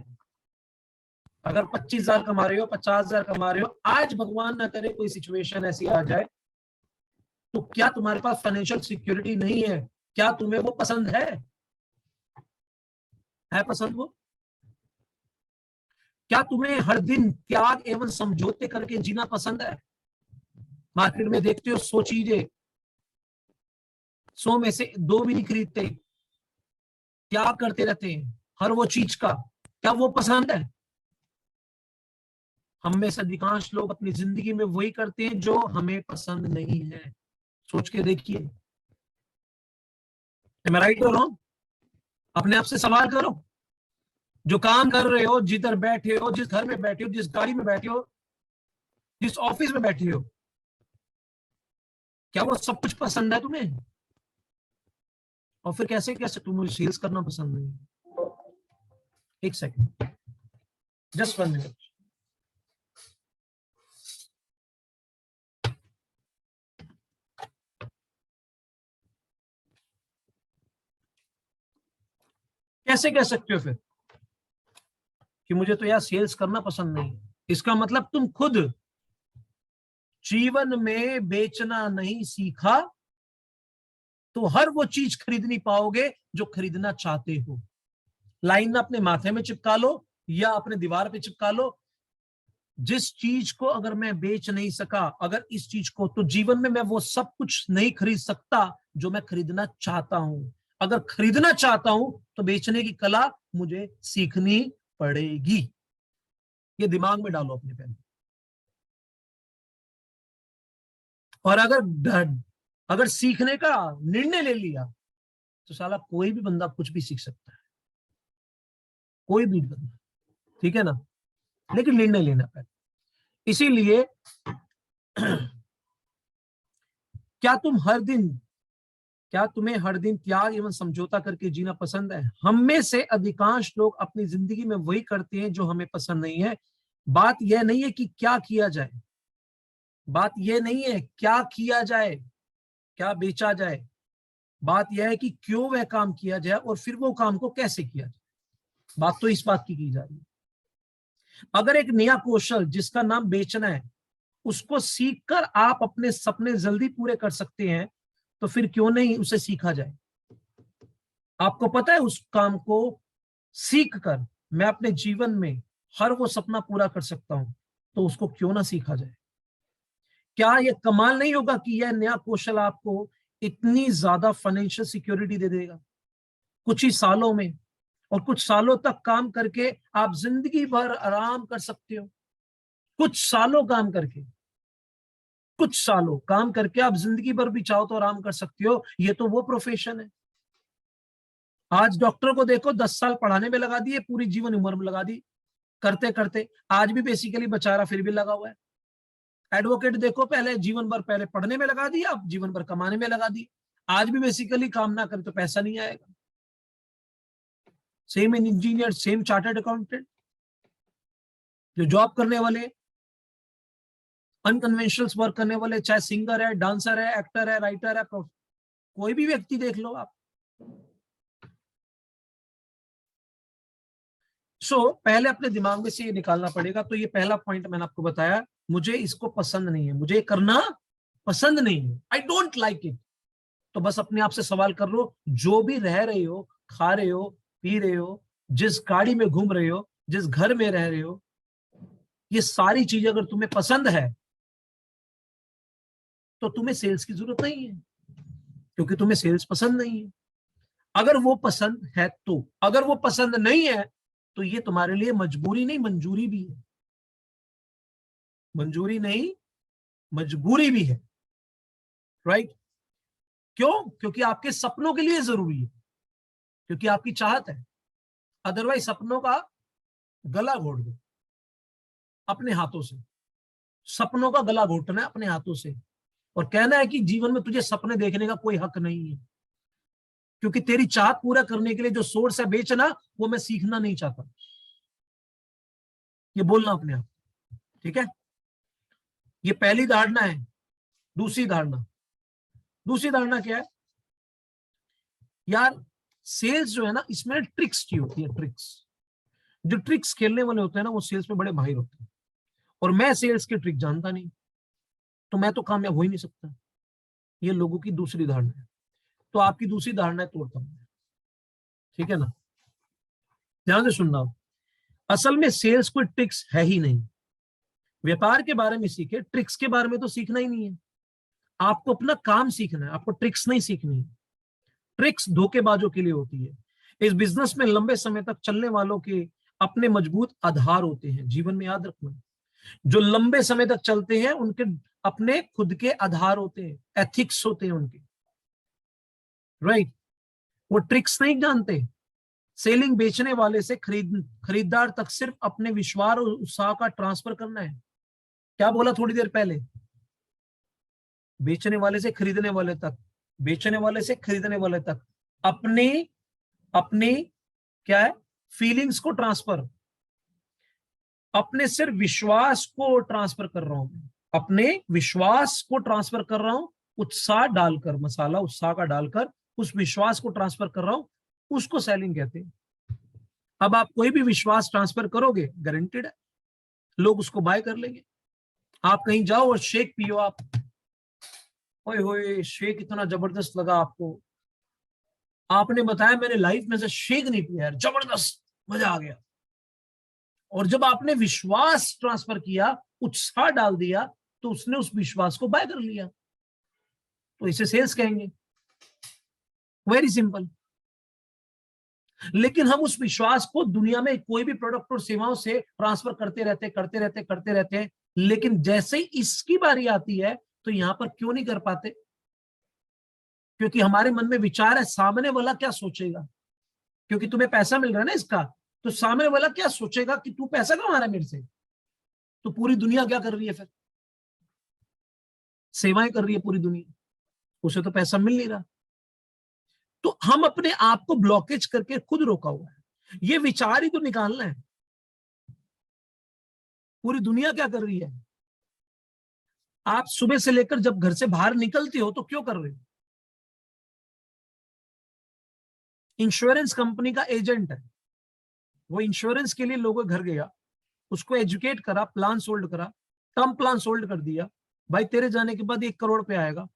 अगर 25,000 कमा रहे हो, 50,000 कमा रहे हो, आज भगवान ना करे कोई सिचुएशन ऐसी आ जाए, तो क्या तुम्हारे पास फाइनेंशियल सिक्योरिटी नहीं है? क्या तुम्हें वो पसंद है? पसंद वो? क्या तुम्हें हर दिन त्याग एवं समझौते करके जीना पसंद है? मार्केट में देखते हो 100 चीजें, 100 में से 2 भी नहीं खरीदते, त्याग करते रहते हैं हर वो चीज का, क्या वो पसंद है? हम में से अधिकांश लोग अपनी जिंदगी में वही करते हैं जो हमें पसंद नहीं है। सोच के देखिए, मैं राइट हो रहा हूं? अपने आप से सवाल करो, जो काम कर रहे हो, जिधर बैठे हो, जिस घर में बैठे हो, जिस गाड़ी में बैठे हो, जिस ऑफिस में बैठे हो, क्या वो सब कुछ पसंद है तुम्हें? और फिर कैसे कैसे तुम्हें सेल्स करना पसंद नहीं? एक सेकंड, जस्ट 1 मिनट। कैसे कह सकते हो फिर कि मुझे तो यार सेल्स करना पसंद नहीं? इसका मतलब तुम खुद जीवन में बेचना नहीं सीखा, तो हर वो चीज खरीद नहीं पाओगे जो खरीदना चाहते हो। लाइन अपने माथे में चिपका लो या अपने दीवार पे चिपका लो, जिस चीज को अगर मैं बेच नहीं सका, अगर इस चीज को, तो जीवन में मैं वो सब कुछ नहीं खरीद सकता जो मैं खरीदना चाहता हूं। अगर खरीदना चाहता हूं तो बेचने की कला मुझे सीखनी पड़ेगी। ये दिमाग में डालो अपने पहले। और अगर सीखने का निर्णय ले लिया तो साला कोई भी बंदा कुछ भी सीख सकता है, कोई भी बंदा, ठीक है ना, लेकिन निर्णय लेना पहले। इसीलिए क्या तुम्हें हर दिन त्याग एवं समझौता करके जीना पसंद है? हम में से अधिकांश लोग अपनी जिंदगी में वही करते हैं जो हमें पसंद नहीं है। बात यह नहीं है कि क्या किया जाए, बात यह नहीं है क्या किया जाए, क्या बेचा जाए, बात यह है कि क्यों वह काम किया जाए और फिर वो काम को कैसे किया जाए। बात तो इस बात की जा रही है। अगर एक नया कौशल जिसका नाम बेचना है, उसको सीखकर आप अपने सपने जल्दी पूरे कर सकते हैं, तो फिर क्यों नहीं उसे सीखा जाए। आपको पता है उस काम को सीख कर मैं अपने जीवन में हर वो सपना पूरा कर सकता हूं, तो उसको क्यों ना सीखा जाए। क्या यह कमाल नहीं होगा कि यह नया कौशल आपको इतनी ज्यादा फाइनेंशियल सिक्योरिटी दे देगा कुछ ही सालों में, और कुछ सालों तक काम करके आप जिंदगी भर आराम कर सकते हो। कुछ सालों काम करके, कुछ सालों काम करके आप जिंदगी भर भी चाहो तो आराम कर सकते हो। ये तो वो प्रोफेशन है। आज डॉक्टर को देखो, 10 साल पढ़ाने में लगा दिए, पूरी जीवन उम्र में लगा दी करते करते, आज भी बेसिकली बेचारा फिर भी लगा हुआ है। एडवोकेट देखो, पहले जीवन भर पहले पढ़ने में लगा दिया, अब जीवन भर कमाने में लगा दी, आज भी बेसिकली काम ना करे तो पैसा नहीं आएगा। Same engineer, same chartered accountant, जो जॉब करने वाले, अनकन्वेंशनल वर्क करने वाले, चाहे सिंगर है, डांसर है, एक्टर है, राइटर है, कोई भी व्यक्ति देख लो आप। पहले अपने दिमाग में से ये निकालना पड़ेगा। तो ये पहला पॉइंट मैंने आपको बताया, मुझे इसको पसंद नहीं है, मुझे करना पसंद नहीं है, आई डोंट लाइक इट। तो बस अपने आप से सवाल कर लो, जो भी रह रहे हो, खा रहे हो, पी रहे हो, जिस गाड़ी में घूम रहे हो, जिस घर में रह रहे हो, ये सारी चीजें अगर तुम्हें पसंद है तो तुम्हें सेल्स की जरूरत नहीं है, क्योंकि तुम्हें सेल्स पसंद नहीं है। अगर वो पसंद है तो, अगर वो पसंद नहीं है तो ये तुम्हारे लिए मजबूरी नहीं, मंजूरी भी है। मंजूरी नहीं, मजबूरी भी है, राइट? क्यों? क्योंकि आपके सपनों के लिए जरूरी है, क्योंकि आपकी चाहत है। अदरवाइज सपनों का गला घोट दो अपने हाथों से। सपनों का गला घोटना है अपने हाथों से, और कहना है कि जीवन में तुझे सपने देखने का कोई हक नहीं है, क्योंकि तेरी चाहत पूरा करने के लिए जो सोर्स है बेचना, वो मैं सीखना नहीं चाहता। ये बोलना अपने आप, ठीक है? ये पहली धारणा है। दूसरी धारणा क्या है यार? सेल्स जो है ना, इसमें ट्रिक्स की होती है, ट्रिक्स। जो ट्रिक्स खेलने वाले होते हैं ना, वो सेल्स में बड़े माहिर होते हैं, और मैं सेल्स के ट्रिक जानता नहीं, तो मैं तो कामयाब हो ही नहीं सकता। ये लोगों की दूसरी धारणा है। तो आपकी दूसरी धारणा तोड़ता हूं, ठीक है ना? ध्यान से सुनना। असल में सेल्स कोई ट्रिक्स है ही नहीं। व्यापार के बारे में सीखे, ट्रिक्स के बारे में तो सीखना ही नहीं है। आपको अपना काम सीखना है, आपको ट्रिक्स नहीं सीखनी है। ट्रिक्स धोखेबाजों के लिए होती है। इस बिजनेस में लंबे समय तक चलने वालों के अपने मजबूत आधार होते हैं। जीवन में याद रखना, जो लंबे समय तक चलते हैं उनके अपने खुद के आधार होते हैं, एथिक्स होते हैं उनके, राइट? वो ट्रिक्स नहीं जानते। सेलिंग बेचने वाले से खरीदार तक सिर्फ अपने विश्वास और उत्साह का ट्रांसफर करना है। क्या बोला थोड़ी देर पहले? बेचने वाले से खरीदने वाले तक, बेचने वाले से खरीदने वाले तक अपने अपनी क्या है, फीलिंग्स को ट्रांसफर, अपने सिर्फ विश्वास को ट्रांसफर कर रहा हूं मैं, अपने विश्वास को ट्रांसफर कर रहा हूं, उत्साह डालकर, मसाला उत्साह का डालकर उस विश्वास को ट्रांसफर कर रहा हूं, उसको सेलिंग कहते हैं। अब आप कोई भी विश्वास ट्रांसफर करोगे, गारंटेड है लोग उसको बाय कर लेंगे। आप कहीं जाओ और शेक पियो, आप ओए होए शेक इतना जबरदस्त लगा आपको, आपने बताया मैंने लाइफ में से शेक नहीं पिया यार, जबरदस्त मजा आ गया, और जब आपने विश्वास ट्रांसफर किया, उत्साह डाल दिया, तो उसने उस विश्वास को बाय कर लिया। तो इसे सेल्स कहेंगे। Very simple. लेकिन हम उस विश्वास को दुनिया में कोई भी प्रोडक्ट और सेवाओं से ट्रांसफर करते रहते हैं, लेकिन जैसे ही इसकी बारी आती है तो यहां पर क्यों नहीं कर पाते? क्योंकि हमारे मन में विचार है सामने वाला क्या सोचेगा, क्योंकि तुम्हें पैसा मिल रहा है ना इसका, तो सामने वाला क्या सोचेगा कि तू पैसा कमा रहा है मेरे से, तो पूरी दुनिया क्या कर रही है फिर? सेवाएं कर रही है पूरी दुनिया, उसे तो पैसा मिल नहीं रहा। तो हम अपने आप को ब्लॉकेज करके खुद रोका हुआ है। ये विचार ही तो निकालना है। पूरी दुनिया क्या कर रही है? आप सुबह से लेकर जब घर से बाहर निकलते हो तो क्यों कर रहे हो? इंश्योरेंस कंपनी का एजेंट है, वो इंश्योरेंस के लिए लोगों के घर गया, उसको एजुकेट करा, प्लान सोल्ड करा, टर्म प्लान सोल्ड कर दिया, भाई तेरे जाने के बाद 1 करोड़ पे आएगा,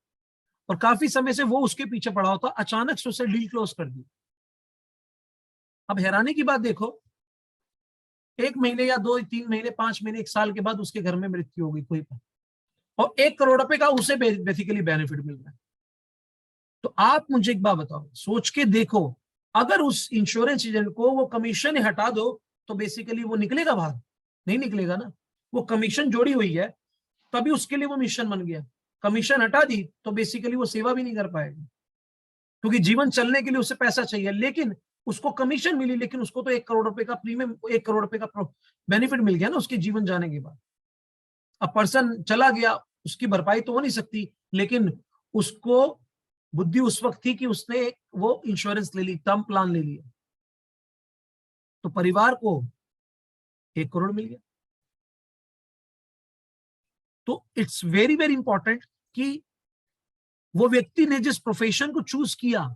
और काफी समय से वो उसके पीछे पड़ा होता, अचानक से उसे डील क्लोज कर दी। अब हैरानी की बात देखो, 1 महीने या 2-3 महीने, 5 महीने, 1 साल के बाद उसके घर में मृत्यु होगी कोई पर, और 1 करोड़ रुपए का उसे बेसिकली बेनिफिट मिल रहा है। तो आप मुझे एक बात बताओ, सोच के देखो, अगर उस इंश्योरेंस एजेंट को वो कमीशन हटा दो तो बेसिकली वो निकलेगा बाहर? नहीं निकलेगा ना। वो कमीशन जोड़ी हुई है, तभी उसके लिए वो मिशन बन गया। कमीशन हटा दी तो बेसिकली वो सेवा भी नहीं कर पाएगा, क्योंकि जीवन चलने के लिए उसे पैसा चाहिए। लेकिन उसको कमीशन मिली, लेकिन उसको तो 1 करोड़ रुपए का प्रीमियम, 1 करोड़ रुपए का बेनिफिट मिल गया ना उसके जीवन जाने के बाद। अब पर्सन चला गया, उसकी भरपाई तो हो नहीं सकती, लेकिन उसको बुद्धि उस वक्त थी कि उसने वो इंश्योरेंस ले ली, टर्म प्लान ले लिया, तो परिवार को 1 करोड़ मिल गया। तो इट्स वेरी वेरी इंपॉर्टेंट कि वो व्यक्ति ने जिस प्रोफेशन को चूज किया,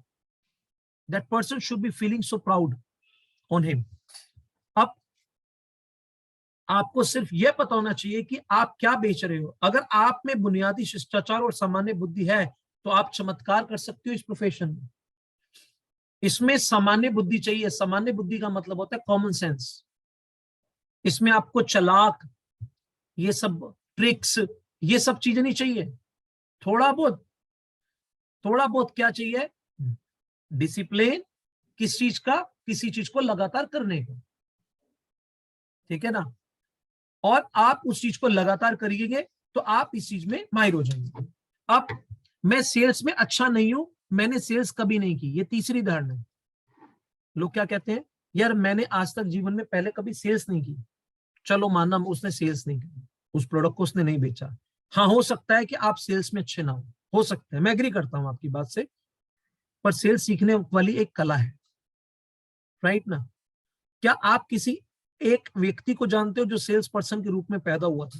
that person should be feeling so proud on him. अब आपको सिर्फ यह पता होना चाहिए कि आप क्या बेच रहे हो। अगर आप में बुनियादी शिष्टाचार और सामान्य बुद्धि है तो आप चमत्कार कर सकते हो इस प्रोफेशन में। इसमें सामान्य बुद्धि चाहिए। सामान्य बुद्धि का मतलब होता है कॉमन सेंस। इसमें आपको चालाक, ये सब ट्रिक्स, ये सब चीजें नहीं चाहिए। थोड़ा बहुत क्या चाहिए? डिसिप्लिन। किस चीज का? किसी चीज को लगातार करने का, ठीक है ना। और आप उस चीज को लगातार करिएंगे तो आप इस चीज में माहिर हो जाएंगे। अब मैं सेल्स में अच्छा नहीं हूं, मैंने सेल्स कभी नहीं की, ये तीसरी धारणा है। लोग क्या कहते हैं, यार मैंने आज तक जीवन में पहले कभी सेल्स नहीं की। चलो माना उसने सेल्स नहीं की, उस प्रोडक्ट को उसने नहीं बेचा। हाँ, हो सकता है कि आप सेल्स में अच्छे ना हो सकता है, मैं एग्री करता हूं आपकी बात से, पर सेल्स सीखने वाली एक कला है, राइट ना। क्या आप किसी एक व्यक्ति को जानते हो जो सेल्स पर्सन के रूप में पैदा हुआ था?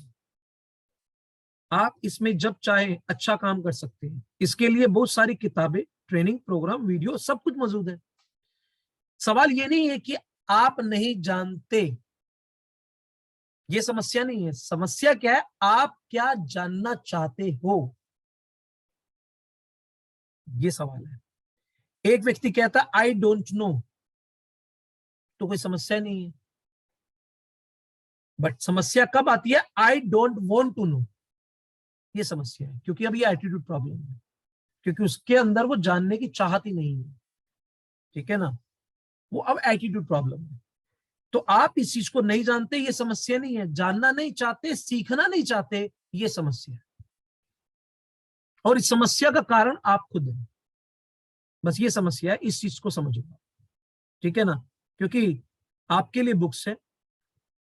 आप इसमें जब चाहे अच्छा काम कर सकते हैं। इसके लिए बहुत सारी किताबें, ट्रेनिंग प्रोग्राम, वीडियो, सब कुछ मौजूद है। सवाल ये नहीं है कि आप नहीं जानते, ये समस्या नहीं है। समस्या क्या है? आप क्या जानना चाहते हो, ये सवाल है। एक व्यक्ति कहता है आई डोंट नो, तो कोई समस्या नहीं है। बट समस्या कब आती है? I don't want to know, ये समस्या है। क्योंकि अब ये एटीट्यूड प्रॉब्लम है, क्योंकि उसके अंदर वो जानने की चाहत ही नहीं है, ठीक है ना। वो अब एटीट्यूड प्रॉब्लम है। तो आप इस चीज को नहीं जानते, ये समस्या नहीं है। जानना नहीं चाहते, सीखना नहीं चाहते, ये समस्या है। और इस समस्या का कारण आप खुद हैं। बस ये समस्या है, इस चीज को समझो, ठीक है ना। क्योंकि आपके लिए बुक्स है,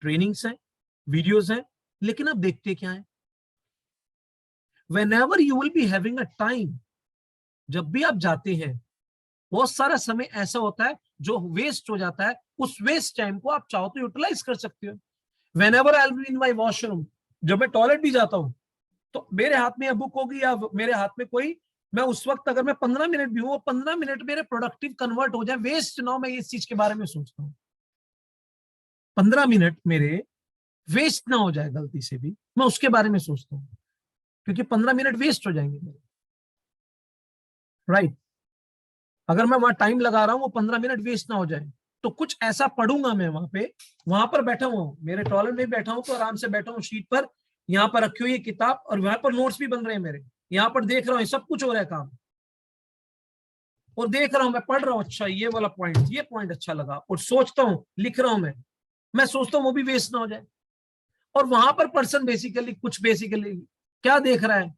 ट्रेनिंग्स हैं, वीडियोस हैं, लेकिन आप देखते क्या है? whenever you will be having a time, जब भी आप जाते हैं, बहुत सारा समय ऐसा होता है जो वेस्ट हो जाता है। उस वेस्ट टाइम को आप चाहो तो यूटिलाइज कर सकते हो। whenever I'll be in my washroom, जब मैं टॉयलेट भी जाता हूं तो मेरे हाथ में बुक होगी या मेरे हाथ में कोई, मैं उस वक्त अगर मैं 15 मिनट भी हूं, वो 15 मिनट मेरे प्रोडक्टिव कन्वर्ट हो जाए, वेस्ट ना हो, मैं इस चीज के बारे में सोचता हूँ। 15 मिनट मेरे वेस्ट ना हो जाए गलती से भी, मैं उसके बारे में सोचता हूँ, क्योंकि 15 मिनट वेस्ट हो जाएंगे मेरे, राइट। अगर मैं वहां टाइम लगा रहा हूं, वो 15 मिनट वेस्ट ना हो जाए, तो कुछ ऐसा पढ़ूंगा मैं वहां पर बैठा हुआ, मेरे टॉयलेट में बैठा हूं, तो आराम से बैठा हूं शीट पर, यहाँ पर रखी हुई किताब, और वहां पर नोट्स भी बन रहे हैं मेरे, यहाँ पर देख रहा हूँ, सब कुछ हो रहा है काम। और देख रहा हूं, मैं पढ़ रहा हूं, अच्छा ये वाला पॉइंट, ये पॉइंट अच्छा लगा, और सोचता हूं, लिख रहा हूं मैं सोचता हूं वो भी वेस्ट ना हो जाए। और वहां पर पर्सन बेसिकली क्या देख रहा है,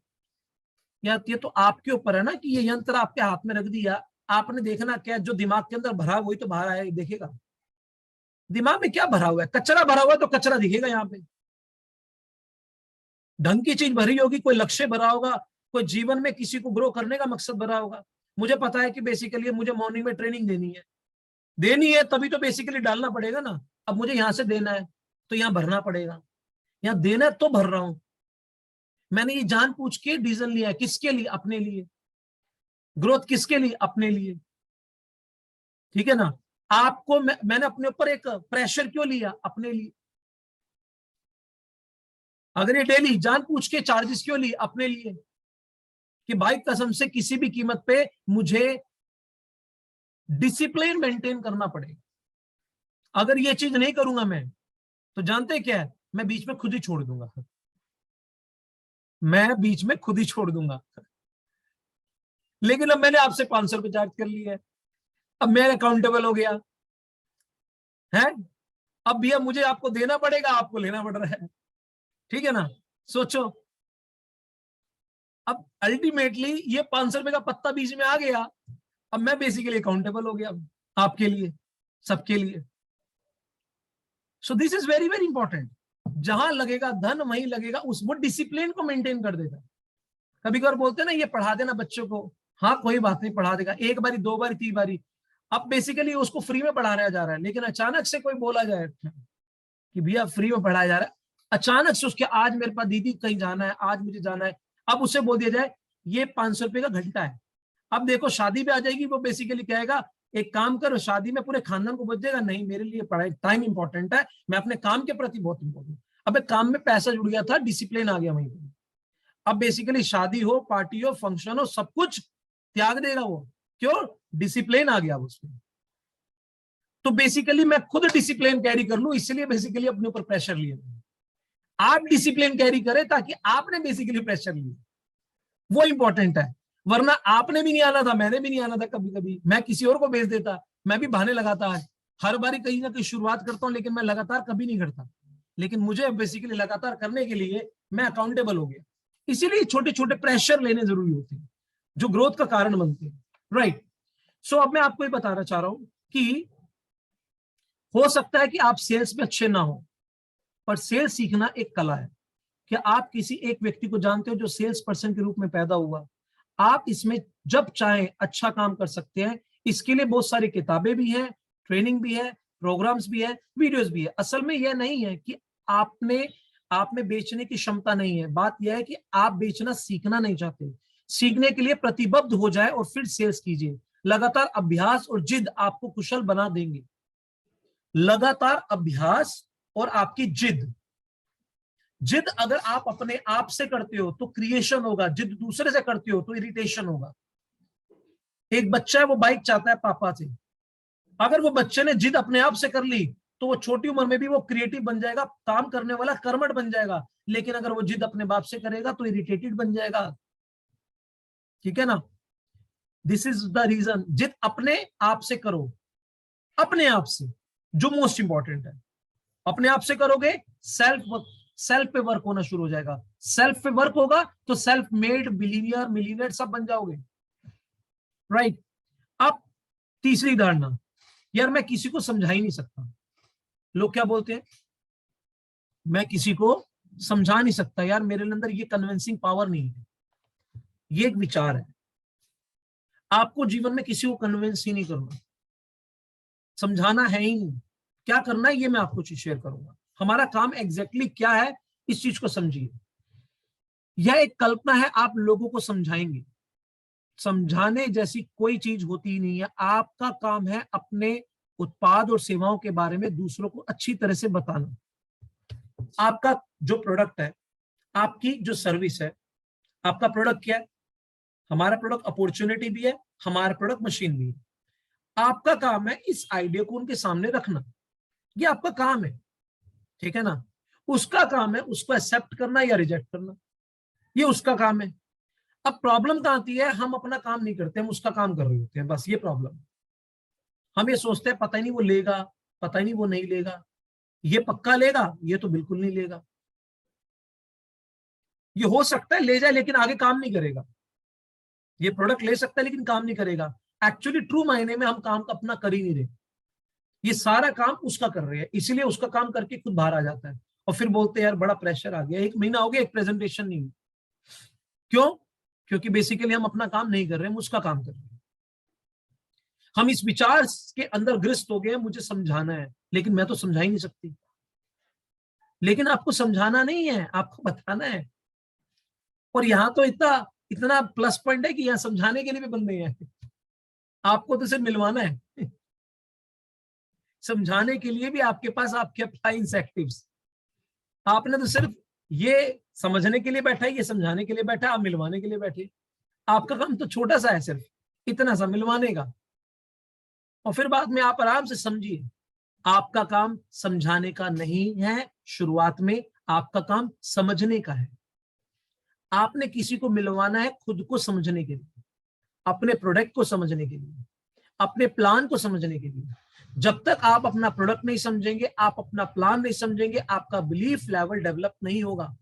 या ये तो आपके ऊपर है ना कि ये यंत्र आपके हाथ में रख दिया, आपने देखना क्या, जो दिमाग के अंदर भरा वही तो बाहर आया, देखेगा। दिमाग में क्या भरा हुआ है, कचरा भरा हुआ है तो कचरा दिखेगा। यहाँ पे ढंग की चीज भरी होगी, कोई लक्ष्य भरा होगा, कोई जीवन में किसी को ग्रो करने का मकसद भरा होगा। मुझे पता है कि बेसिकली मुझे मॉर्निंग में ट्रेनिंग देनी है तभी तो बेसिकली डालना पड़ेगा ना। अब मुझे यहां से देना है तो यहाँ भरना पड़ेगा, यहाँ देना है तो भर रहा हूं। मैंने ये जान पूछ के डिसीजन लिया है, किसके लिए, अपने लिए। ग्रोथ किसके लिए, अपने लिए, ठीक है ना। आपको मैंने अपने ऊपर एक प्रेशर क्यों लिया, अपने लिए। अगर ये डेली जान पूछ के चार्जेस क्यों लिए, अपने लिए, कि भाई कसम से किसी भी कीमत पे मुझे डिसिप्लिन मेंटेन करना पड़ेगा। अगर ये चीज नहीं करूंगा मैं, तो जानते क्या है, मैं बीच में खुद ही छोड़ दूंगा, मैं बीच में खुद ही छोड़ दूंगा। लेकिन अब मैंने आपसे 500 रुपये चार्ज कर लिया है, अब मैं अकाउंटेबल हो गया है। अब भैया मुझे आपको देना पड़ेगा, आपको लेना पड़ रहा है, ठीक है ना। सोचो, अब अल्टीमेटली ये 500 रुपए का पत्ता बीच में आ गया, अब मैं बेसिकली अकाउंटेबल हो गया आपके लिए, सबके लिए। So this is very very important. जहां लगेगा धन वहीं लगेगा, उस वो डिसिप्लिन को मेंटेन कर देगा। कभी कभार बोलते हैं ना, ये पढ़ा देना बच्चों को, हाँ कोई बात नहीं, पढ़ा देगा, एक बारी, दो बारी, 3 बारी। अब बेसिकली उसको फ्री में पढ़ाया जा रहा है, लेकिन अचानक से कोई बोला जाए कि भैया फ्री में पढ़ाया जा रहा है, अचानक से उसके, आज मेरे पास दीदी कहीं जाना है, आज मुझे जाना है, अब उसे बोल दिया जाए ये 500 रुपए का घंटा है। अब देखो शादी पे आ जाएगी, वो बेसिकली कहेगा एक काम करो, शादी में पूरे खानदान को बच जाएगा, नहीं मेरे लिए पढ़ाई टाइम इंपॉर्टेंट है, मैं अपने काम के प्रति बहुत इंपॉर्टेंट। अब काम में पैसा जुड़ गया था, डिसिप्लिन आ गया वहीं पर। अब बेसिकली शादी हो, पार्टी हो, फंक्शन हो, सब कुछ त्याग देगा वो, क्यों, डिसिप्लिन आ गया उसमें। तो बेसिकली मैं खुद डिसिप्लिन कैरी कर लूं, इसलिए बेसिकली अपने ऊपर प्रेशर लिया। आप डिसिप्लिन कैरी करें ताकि आपने बेसिकली प्रेशर लिया, वो इंपॉर्टेंट है। वरना आपने भी नहीं आना था, मैंने भी नहीं आना था, कभी कभी मैं किसी और को भेज देता, मैं भी बहाने लगाता है, हर बारी कहीं ना कहीं शुरुआत करता हूं, लेकिन मैं लगातार कभी नहीं करता। लेकिन मुझे बेसिकली लगातार करने के लिए मैं अकाउंटेबल हो गया। इसीलिए छोटे छोटे प्रेशर लेने जरूरी होते हैं, जो ग्रोथ का कारण बनते हैं, राइट। सो अब मैं आपको ये बताना चाह रहा हूं कि हो सकता है कि आप सेल्स में अच्छे ना हो, पर सेल्स सीखना एक कला है। क्या आप किसी एक व्यक्ति को जानते हो जो सेल्स पर्सन के रूप में पैदा हुआ? आप इसमें जब चाहे अच्छा काम कर सकते हैं। इसके लिए बहुत सारी किताबें भी हैं, ट्रेनिंग भी है, प्रोग्राम्स भी है, वीडियोस भी है। असल में यह नहीं है कि आप में बेचने की क्षमता नहीं है, बात यह है कि आप बेचना सीखना नहीं चाहते। सीखने के लिए प्रतिबद्ध हो जाए और फिर सेल्स कीजिए। लगातार अभ्यास और जिद आपको कुशल बना देंगे। लगातार अभ्यास और आपकी जिद अगर आप अपने आप से करते हो तो क्रिएशन होगा, जिद दूसरे से करते हो तो इरिटेशन होगा। एक बच्चा है, वो बाइक चाहता है पापा से, अगर वो बच्चे ने जिद अपने आप से कर ली तो वो छोटी उम्र में भी वो क्रिएटिव बन जाएगा, काम करने वाला, कर्मठ बन जाएगा। लेकिन अगर वो जिद अपने बाप से करेगा तो इरिटेटेड बन जाएगा, ठीक है ना। दिस इज द रीजन, जिद अपने आप से करो, अपने आप से, जो मोस्ट इंपॉर्टेंट है। अपने आप से करोगे, सेल्फ पे वर्क होना शुरू हो जाएगा। सेल्फ पे वर्क होगा तो सेल्फ मेड बिलीनियर, मिलीनियर सब बन जाओगे, राइट। अब तीसरी धारणा, यार मैं किसी को समझा ही नहीं सकता। लोग क्या बोलते हैं, मैं किसी को समझा नहीं सकता, यार मेरे अंदर ये कन्विंसिंग पावर नहीं है। ये एक विचार है। आपको जीवन में किसी को कन्विंस ही नहीं करना, समझाना है ही नहीं। क्या करना है ये मैं आपको चीज शेयर करूंगा। हमारा काम एग्जैक्टली क्या है, इस चीज को समझिए। यह एक कल्पना है, आप लोगों को समझाएंगे। समझाने जैसी कोई चीज होती ही नहीं है। आपका काम है अपने उत्पाद और सेवाओं के बारे में दूसरों को अच्छी तरह से बताना। आपका जो प्रोडक्ट है, आपकी जो सर्विस है, आपका प्रोडक्ट क्या है? हमारा प्रोडक्ट अपॉर्चुनिटी भी है, हमारा प्रोडक्ट मशीन भी है। आपका काम है इस आइडिया को उनके सामने रखना, ये आपका काम है, ठीक है ना। उसका काम है उसको एक्सेप्ट करना या रिजेक्ट करना, ये उसका काम है। अब प्रॉब्लम कहाँ आती है, हम अपना काम नहीं करते, हम उसका काम कर रहे होते हैं, बस ये प्रॉब्लम। हम ये सोचते हैं पता ही नहीं वो लेगा, पता ही नहीं वो नहीं लेगा, ये पक्का लेगा, ये तो बिल्कुल नहीं लेगा, ये हो सकता है ले जाए लेकिन आगे काम नहीं करेगा, ये प्रोडक्ट ले सकता है लेकिन काम नहीं करेगा। एक्चुअली ट्रू मायने में हम काम का अपना कर ही नहीं रहे, ये सारा काम उसका कर रहे हैं, इसीलिए उसका काम करके खुद बाहर आ जाता है और फिर बोलते हैं यार बड़ा प्रेशर आ गया, 1 महीना हो गया एक प्रेजेंटेशन नहीं हुई। क्यों? क्योंकि बेसिकली हम अपना काम नहीं कर रहे, हम उसका काम कर रहे हैं। हम इस विचार के अंदर ग्रस्त हो गए, मुझे समझाना है, लेकिन मैं तो समझा ही नहीं सकती। लेकिन आपको समझाना नहीं है, आपको बताना है। और यहाँ तो इतना इतना प्लस पॉइंट है कि यहाँ समझाने के लिए भी बंदे हैं, आपको तो सिर्फ मिलवाना है। समझाने के लिए भी आपके पास आपके अप्लायंस एक्टिव्स, आपने तो सिर्फ ये समझने के लिए बैठा है, ये समझाने के लिए बैठा है, आप मिलवाने के लिए बैठे। आपका काम तो छोटा सा है, सिर्फ इतना सा मिलवाने का, और फिर बाद में आप आराम से समझिए। आपका काम समझाने का नहीं है, शुरुआत में आपका काम समझने का है। आपने किसी को मिलवाना है खुद को समझने के लिए, अपने प्रोडक्ट को समझने के लिए, अपने प्लान को समझने के लिए। जब तक आप अपना प्रोडक्ट नहीं समझेंगे, आप अपना प्लान नहीं समझेंगे, आपका बिलीफ लेवल डेवलप नहीं होगा।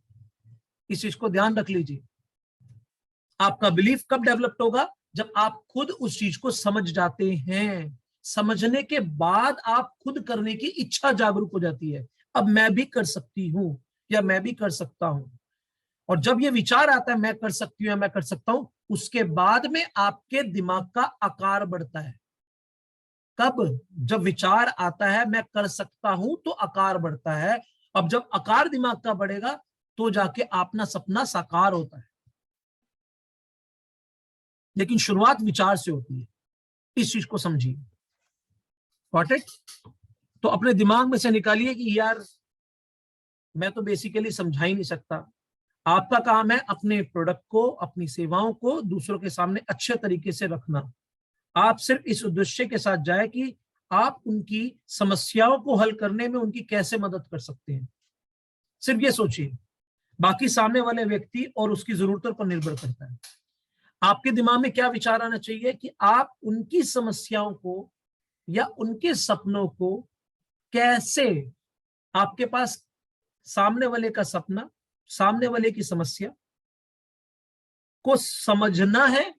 इस चीज को ध्यान रख लीजिए। आपका बिलीफ कब डेवलप होगा? जब आप खुद उस चीज को समझ जाते हैं। समझने के बाद आप खुद करने की इच्छा जागरूक हो जाती है, अब मैं भी कर सकती हूं या मैं भी कर सकता हूं। और जब ये विचार आता है मैं कर सकती हूँ या मैं कर सकता हूं, उसके बाद में आपके दिमाग का आकार बढ़ता है। कब? जब विचार आता है मैं कर सकता हूं तो आकार बढ़ता है। अब जब आकार दिमाग का बढ़ेगा तो जाके अपना सपना साकार होता है। लेकिन शुरुआत विचार से होती है, इस चीज को समझिए। Got it? तो अपने दिमाग में से निकालिए कि यार मैं तो बेसिकली समझा ही नहीं सकता। आपका काम है अपने प्रोडक्ट को, अपनी सेवाओं को दूसरों के सामने अच्छे तरीके से रखना। आप सिर्फ इस उद्देश्य के साथ जाए कि आप उनकी समस्याओं को हल करने में उनकी कैसे मदद कर सकते हैं, सिर्फ ये सोचिए। बाकी सामने वाले व्यक्ति और उसकी जरूरतों पर निर्भर करता है। आपके दिमाग में क्या विचार आना चाहिए कि आप उनकी समस्याओं को या उनके सपनों को कैसे, आपके पास सामने वाले का सपना, सामने वाले की समस्या को समझना है,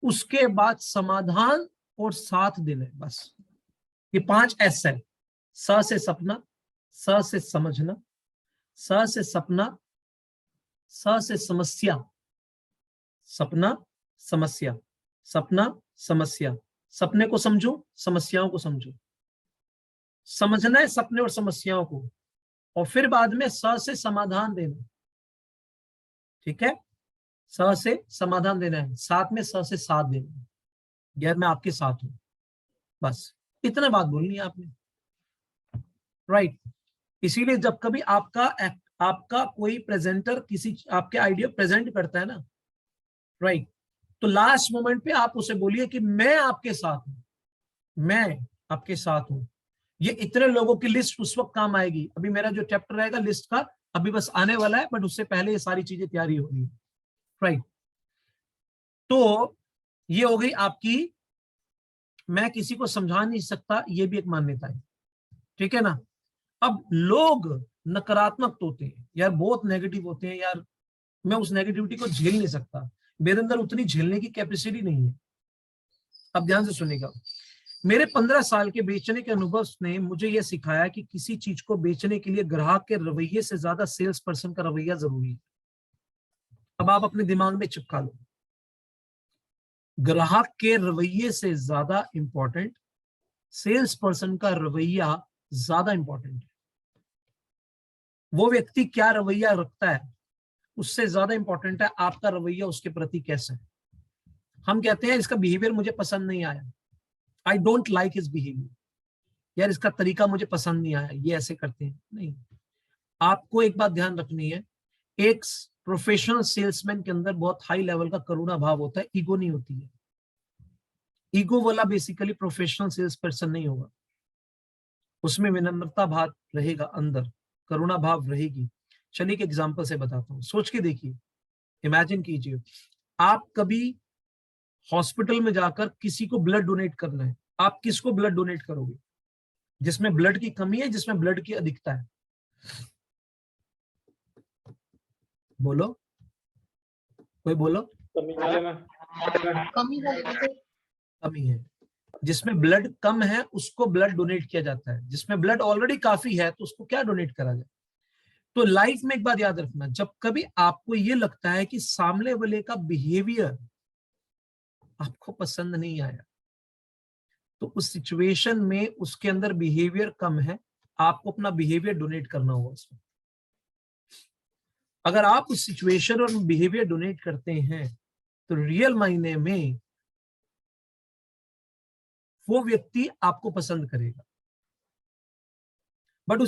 उसके बाद समाधान और साथ देना है, बस। ये 5 एस है। स से सपना, स से समझना, स से सपना, स से समस्या, सपना समस्या, सपना समस्या। सपने को समझो, समस्याओं को समझो। समझना है सपने और समस्याओं को, और फिर बाद में स से समाधान देना। ठीक है? स से समाधान देना है, साथ में स से साथ देना है। यार मैं आपके साथ हूं, बस इतना बात बोलनी है आपने। राइट? इसीलिए जब कभी आपका कोई प्रेजेंटर किसी आपके आइडिया प्रेजेंट करता है ना, राइट, तो लास्ट मोमेंट पे आप उसे बोलिए कि मैं आपके साथ हूं, मैं आपके साथ हूं। ये इतने लोगों की लिस्ट उस वक्त काम आएगी। अभी मेरा जो चैप्टर रहेगा लिस्ट का अभी बस आने वाला है, बट उससे पहले ये सारी चीजें तैयारी हो रही है। राइट? तो ये हो गई आपकी, मैं किसी को समझा नहीं सकता, ये भी एक मान्यता है। ठीक है ना? अब लोग नकारात्मक तो होते हैं यार, बहुत नेगेटिव होते हैं यार, मैं उस नेगेटिविटी को झेल नहीं सकता, मेरे अंदर उतनी झेलने की कैपेसिटी नहीं है। अब ध्यान से सुनिएगा। मेरे 15 साल के बेचने के अनुभव ने मुझे यह सिखाया कि किसी चीज को बेचने के लिए ग्राहक के रवैये से ज्यादा सेल्स पर्सन का रवैया जरूरी है। अब आप अपने दिमाग में चिपका लो, ग्राहक के रवैये से ज्यादा इंपॉर्टेंट सेल्स पर्सन का रवैया ज्यादा इंपॉर्टेंट है। वो व्यक्ति क्या रवैया रखता है उससे ज्यादा इंपॉर्टेंट है आपका रवैया उसके प्रति कैसा है। हम कहते हैं इसका बिहेवियर मुझे पसंद नहीं आया, I don't like his behaviour, यार इसका तरीका मुझे पसंद नहीं आया, ये ऐसे करते हैं। नहीं, आपको एक बात ध्यान रखनी है, एक प्रोफेशनल सेल्समैन के अंदर बहुत हाई लेवल का करुणा भाव होता है, ईगो नहीं होती है। ईगो वाला बेसिकली प्रोफेशनल सेल्स पर्सन नहीं होगा, उसमें विनम्रता भाव रहेगा, अंदर करुणा भाव रहेगी। चलिए एक एग्जांपल से बताता हूं, सोच के देखिए, इमेजिन कीजिए। आप कभी हॉस्पिटल में जाकर किसी को ब्लड डोनेट करना है, आप किसको ब्लड डोनेट करोगे? जिसमें ब्लड की कमी है, जिसमें ब्लड की अधिकता है? बोलो, कोई बोलो। कमी वाले में कमी है, जिसमें ब्लड कम है उसको ब्लड डोनेट किया जाता है, जिसमें ब्लड ऑलरेडी काफी है तो उसको क्या डोनेट करा जाए। तो लाइफ में एक बात याद रखना, जब कभी आपको ये लगता है कि सामने वाले का बिहेवियर आपको पसंद नहीं आया, तो उस सिचुएशन में उसके अंदर बिहेवियर कम है, आपको अपना बिहेवियर डोनेट करना होगा उसमें। अगर आप उस सिचुएशन और बिहेवियर डोनेट करते हैं तो रियल मायने में वो व्यक्ति आपको पसंद करेगा। बट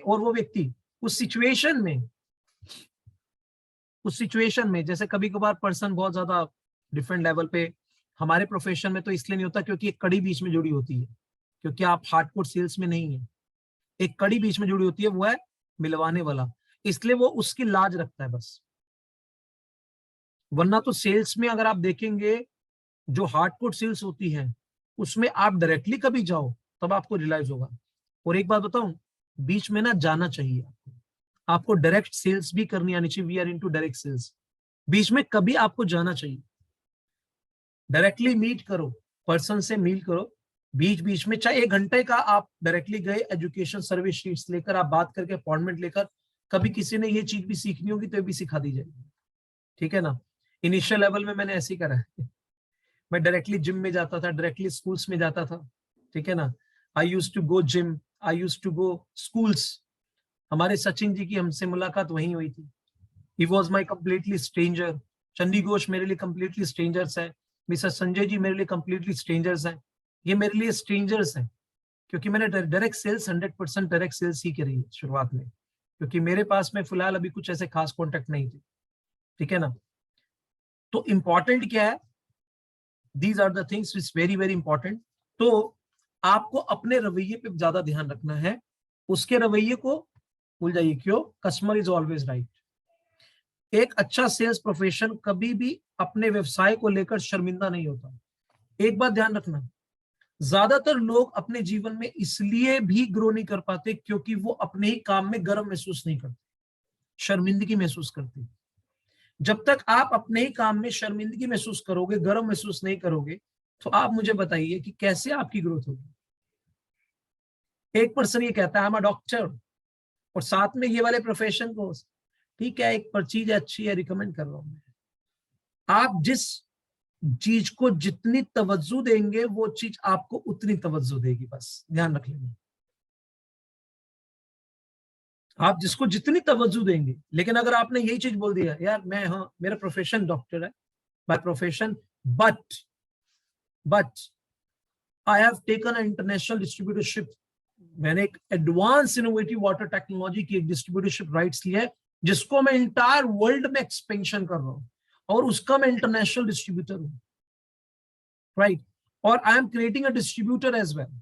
वो व्यक्ति उस सिचुएशन में जैसे कभी कभार पर्सन बहुत ज्यादा डिफरेंट लेवल पे, हमारे प्रोफेशन में तो इसलिए नहीं होता क्योंकि एक कड़ी बीच में जुड़ी होती है, क्योंकि आप हार्डकोर सेल्स में नहीं है, एक कड़ी बीच में जुड़ी होती है, वो है मिलवाने वाला, इसलिए वो उसकी लाज रखता है बस। वरना तो सेल्स में अगर आप देखेंगे जो हार्डकोर सेल्स होती है उसमें आप डायरेक्टली कभी जाओ तब आपको रियलाइज होगा। और एक बात बताऊं, बीच में ना जाना चाहिए आपको डायरेक्ट सेल्स भी करनी आनी चाहिए। We are into direct sales. बीच में कभी आपको जाना चाहिए, डायरेक्टली मीट करो, पर्सन से मील करो, बीच बीच में चाहे 1 घंटे का आप डायरेक्टली गए, एजुकेशन सर्विस शीट्स लेकर आप बात करके अपॉइंटमेंट लेकर, कभी किसी ने ये चीज भी सीखनी होगी तो ये भी सिखा दी जाएगी, ठीक है ना। इनिशियल लेवल में मैंने ऐसे ही करा है मैं डायरेक्टली जिम में जाता था, डायरेक्टली स्कूल्स में जाता था, ठीक है ना। I used to go gym, I used to go schools. हमारे सचिन जी की हमसे मुलाकात वहीं हुई थी। He was my completely stranger. Chandi Ghosh मेरे लिए कंप्लीटली स्ट्रेंजर्स है, मिस्टर संजय जी मेरे लिए कंप्लीटली स्ट्रेंजर्स हैं। ये मेरे लिए स्ट्रेंजर्स हैं क्योंकि मैंने डायरेक्ट सेल्स 100% डायरेक्ट सेल्स ही करी है शुरुआत में, क्योंकि मेरे पास में फिलहाल अभी कुछ ऐसे खास कॉन्टेक्ट नहीं थे, ठीक है ना। तो इंपॉर्टेंट क्या है, these are the things is very very important. तो आपको अपने रवैये पे ज्यादा ध्यान रखना है, उसके रवैये को भूल जाइए। क्यों? Customer is always right. एक अच्छा सेल्स प्रोफेशन कभी भी अपने व्यवसाय को लेकर शर्मिंदा नहीं होता। एक बात ध्यान रखना, ज्यादातर लोग अपने जीवन में इसलिए भी ग्रो नहीं कर पाते क्योंकि वो अपने ही काम में गर्व महसूस नहीं करते, शर्मिंदगी महसूस करते। जब तक आप अपने ही काम में शर्मिंदगी महसूस करोगे, गर्व महसूस नहीं करोगे, तो आप मुझे बताइए कि कैसे आपकी ग्रोथ होगी। एक पर्सन ये कहता है आई एम अ डॉक्टर, और साथ में ये वाले प्रोफेशन को, ठीक है, एक पर चीज अच्छी है, रिकमेंड कर रहा हूं मैं। आप जिस चीज को जितनी तवज्जो देंगे वो चीज आपको उतनी तवज्जो देगी, बस ध्यान रख लेना। आप जिसको जितनी तवज्जो देंगे, लेकिन अगर आपने यही चीज बोल दिया, यार मैं, हाँ मेरा प्रोफेशन डॉक्टर है by profession, but I have taken international distributorship, मैंने एक एडवांस इनोवेटिव वाटर टेक्नोलॉजी की एक डिस्ट्रीब्यूटरशिप राइट्स ली है जिसको मैं इंटायर वर्ल्ड में एक्सपेंशन कर रहा हूं, और उसका मैं इंटरनेशनल डिस्ट्रीब्यूटर हूं, राइट। और I am creating a distributor as well.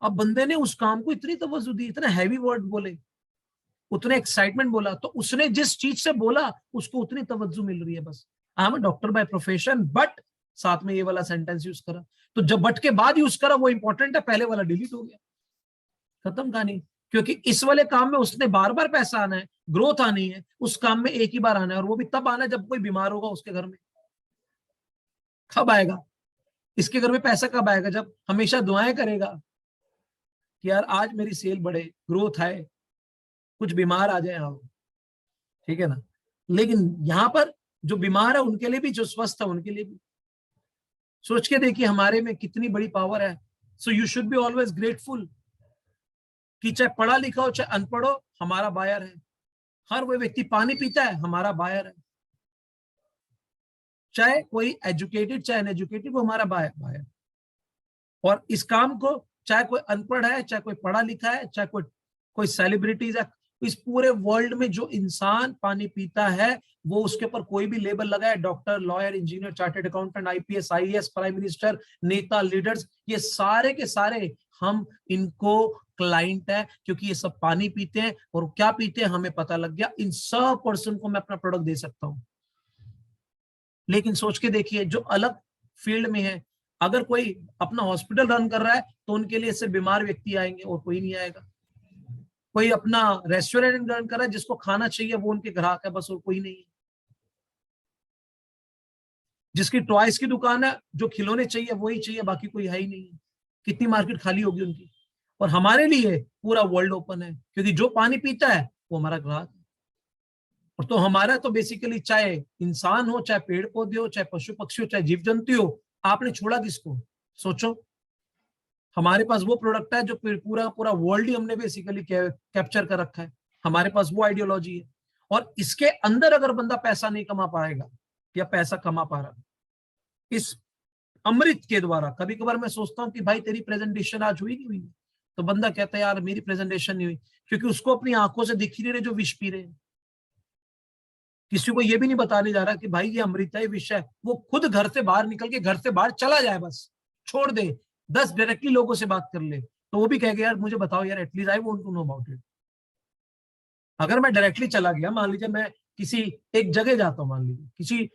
अब बंदे ने उस काम को इतनी तवज्जो दी, इतने हैवी वर्ड बोले, उतने एक्साइटमेंट बोला, तो उसने जिस चीज से बोला उसको उतनी तवज्जो मिल रही है। बस I am a doctor by profession, but साथ में ये वाला सेंटेंस यूज करा, तो जब बट के बाद यूज करा वो इंपॉर्टेंट है, पहले वाला डिलीट हो गया, खत्म कहानी। क्योंकि इस वाले काम में उसने बार बार पैसा आना है, ग्रोथ आनी है, उस काम में एक ही बार आना है, और वो भी तब आना है जब कोई बीमार होगा उसके घर में। कब आएगा इसके घर में पैसा? कब आएगा? जब हमेशा दुआएं करेगा कि यार आज मेरी सेल बढ़े, ग्रोथ है, कुछ बीमार आ जाए, हाँ, ठीक है ना। लेकिन यहां पर जो बीमार है उनके लिए भी, जो स्वस्थ है उनके लिए भी। सोच के देखिए हमारे में कितनी बड़ी पावर है। So you should be always grateful कि चाहे पढ़ा लिखा हो चाहे अनपढ़ हो, हमारा बायर है। हर वो व्यक्ति पानी पीता है, हमारा बायर है। चाहे कोई एजुकेटेड चाहे अनएजुकेटेड, वो हमारा बायर। और इस काम को चाहे कोई अनपढ़ है, चाहे कोई पढ़ा लिखा है, चाहे कोई सेलिब्रिटीज है, इस पूरे वर्ल्ड में जो इंसान पानी पीता है वो उसके ऊपर कोई भी लेबल लगाए, doctor, lawyer, engineer, chartered accountant, IPS, IAS, prime minister, नेता, लीडर्स, ये सारे के सारे हम इनको क्लाइंट है, क्योंकि ये सब पानी पीते हैं। और क्या पीते हैं हमें पता लग गया, इन सब पर्सन को मैं अपना प्रोडक्ट दे सकता हूं। लेकिन सोच के देखिए जो अलग फील्ड में है, अगर कोई अपना हॉस्पिटल रन कर रहा है तो उनके लिए सिर्फ बीमार व्यक्ति आएंगे और कोई नहीं आएगा। कोई अपना रेस्टोरेंट रन कर रहा है, जिसको खाना चाहिए वो उनके ग्राहक है बस, और कोई नहीं है। जिसकी टॉयज की दुकान है, जो खिलौने चाहिए वही चाहिए, बाकी कोई है ही नहीं है। कितनी मार्केट खाली होगी उनकी। और हमारे लिए पूरा वर्ल्ड ओपन है, क्योंकि जो पानी पीता है वो हमारा ग्राहक है। और तो हमारा तो बेसिकली चाहे इंसान हो, चाहे पेड़ पौधे हो, चाहे पशु पक्षी हो, चाहे जीव जंतु हो, आपने छोड़ा किसको? सोचो। हमारे पास वो प्रोडक्ट है जो पूरा पूरा वर्ल्ड ही हमने बेसिकली कैप्चर कर रखा है। हमारे पास वो आइडियोलॉजी है। और इसके अंदर अगर बंदा पैसा नहीं कमा पाएगा या पैसा कमा पा रहा इस अमृत के द्वारा, कभी कभार मैं सोचता हूँ कि भाई तेरी प्रेजेंटेशन आज हुई नहीं हुई, तो बंदा कहता है यार मेरी प्रेजेंटेशन नहीं हुई, क्योंकि उसको अपनी आंखों से दिख ही नहीं रहे जो विष पी रहे हैं। किसी को ये भी नहीं बताने जा रहा कि भाई ये अमृत है, विष है। वो खुद घर से बाहर निकल के घर से बाहर चला जाए, बस छोड़ दे, 10 डायरेक्टली लोगों से बात कर ले, तो वो भी कहेगा यार मुझे बताओ यार, at least I want to know about it. अगर मैं डायरेक्टली चला गया, मान लीजिए मैं किसी एक जगह जाता हूँ, मान लीजिए किसी,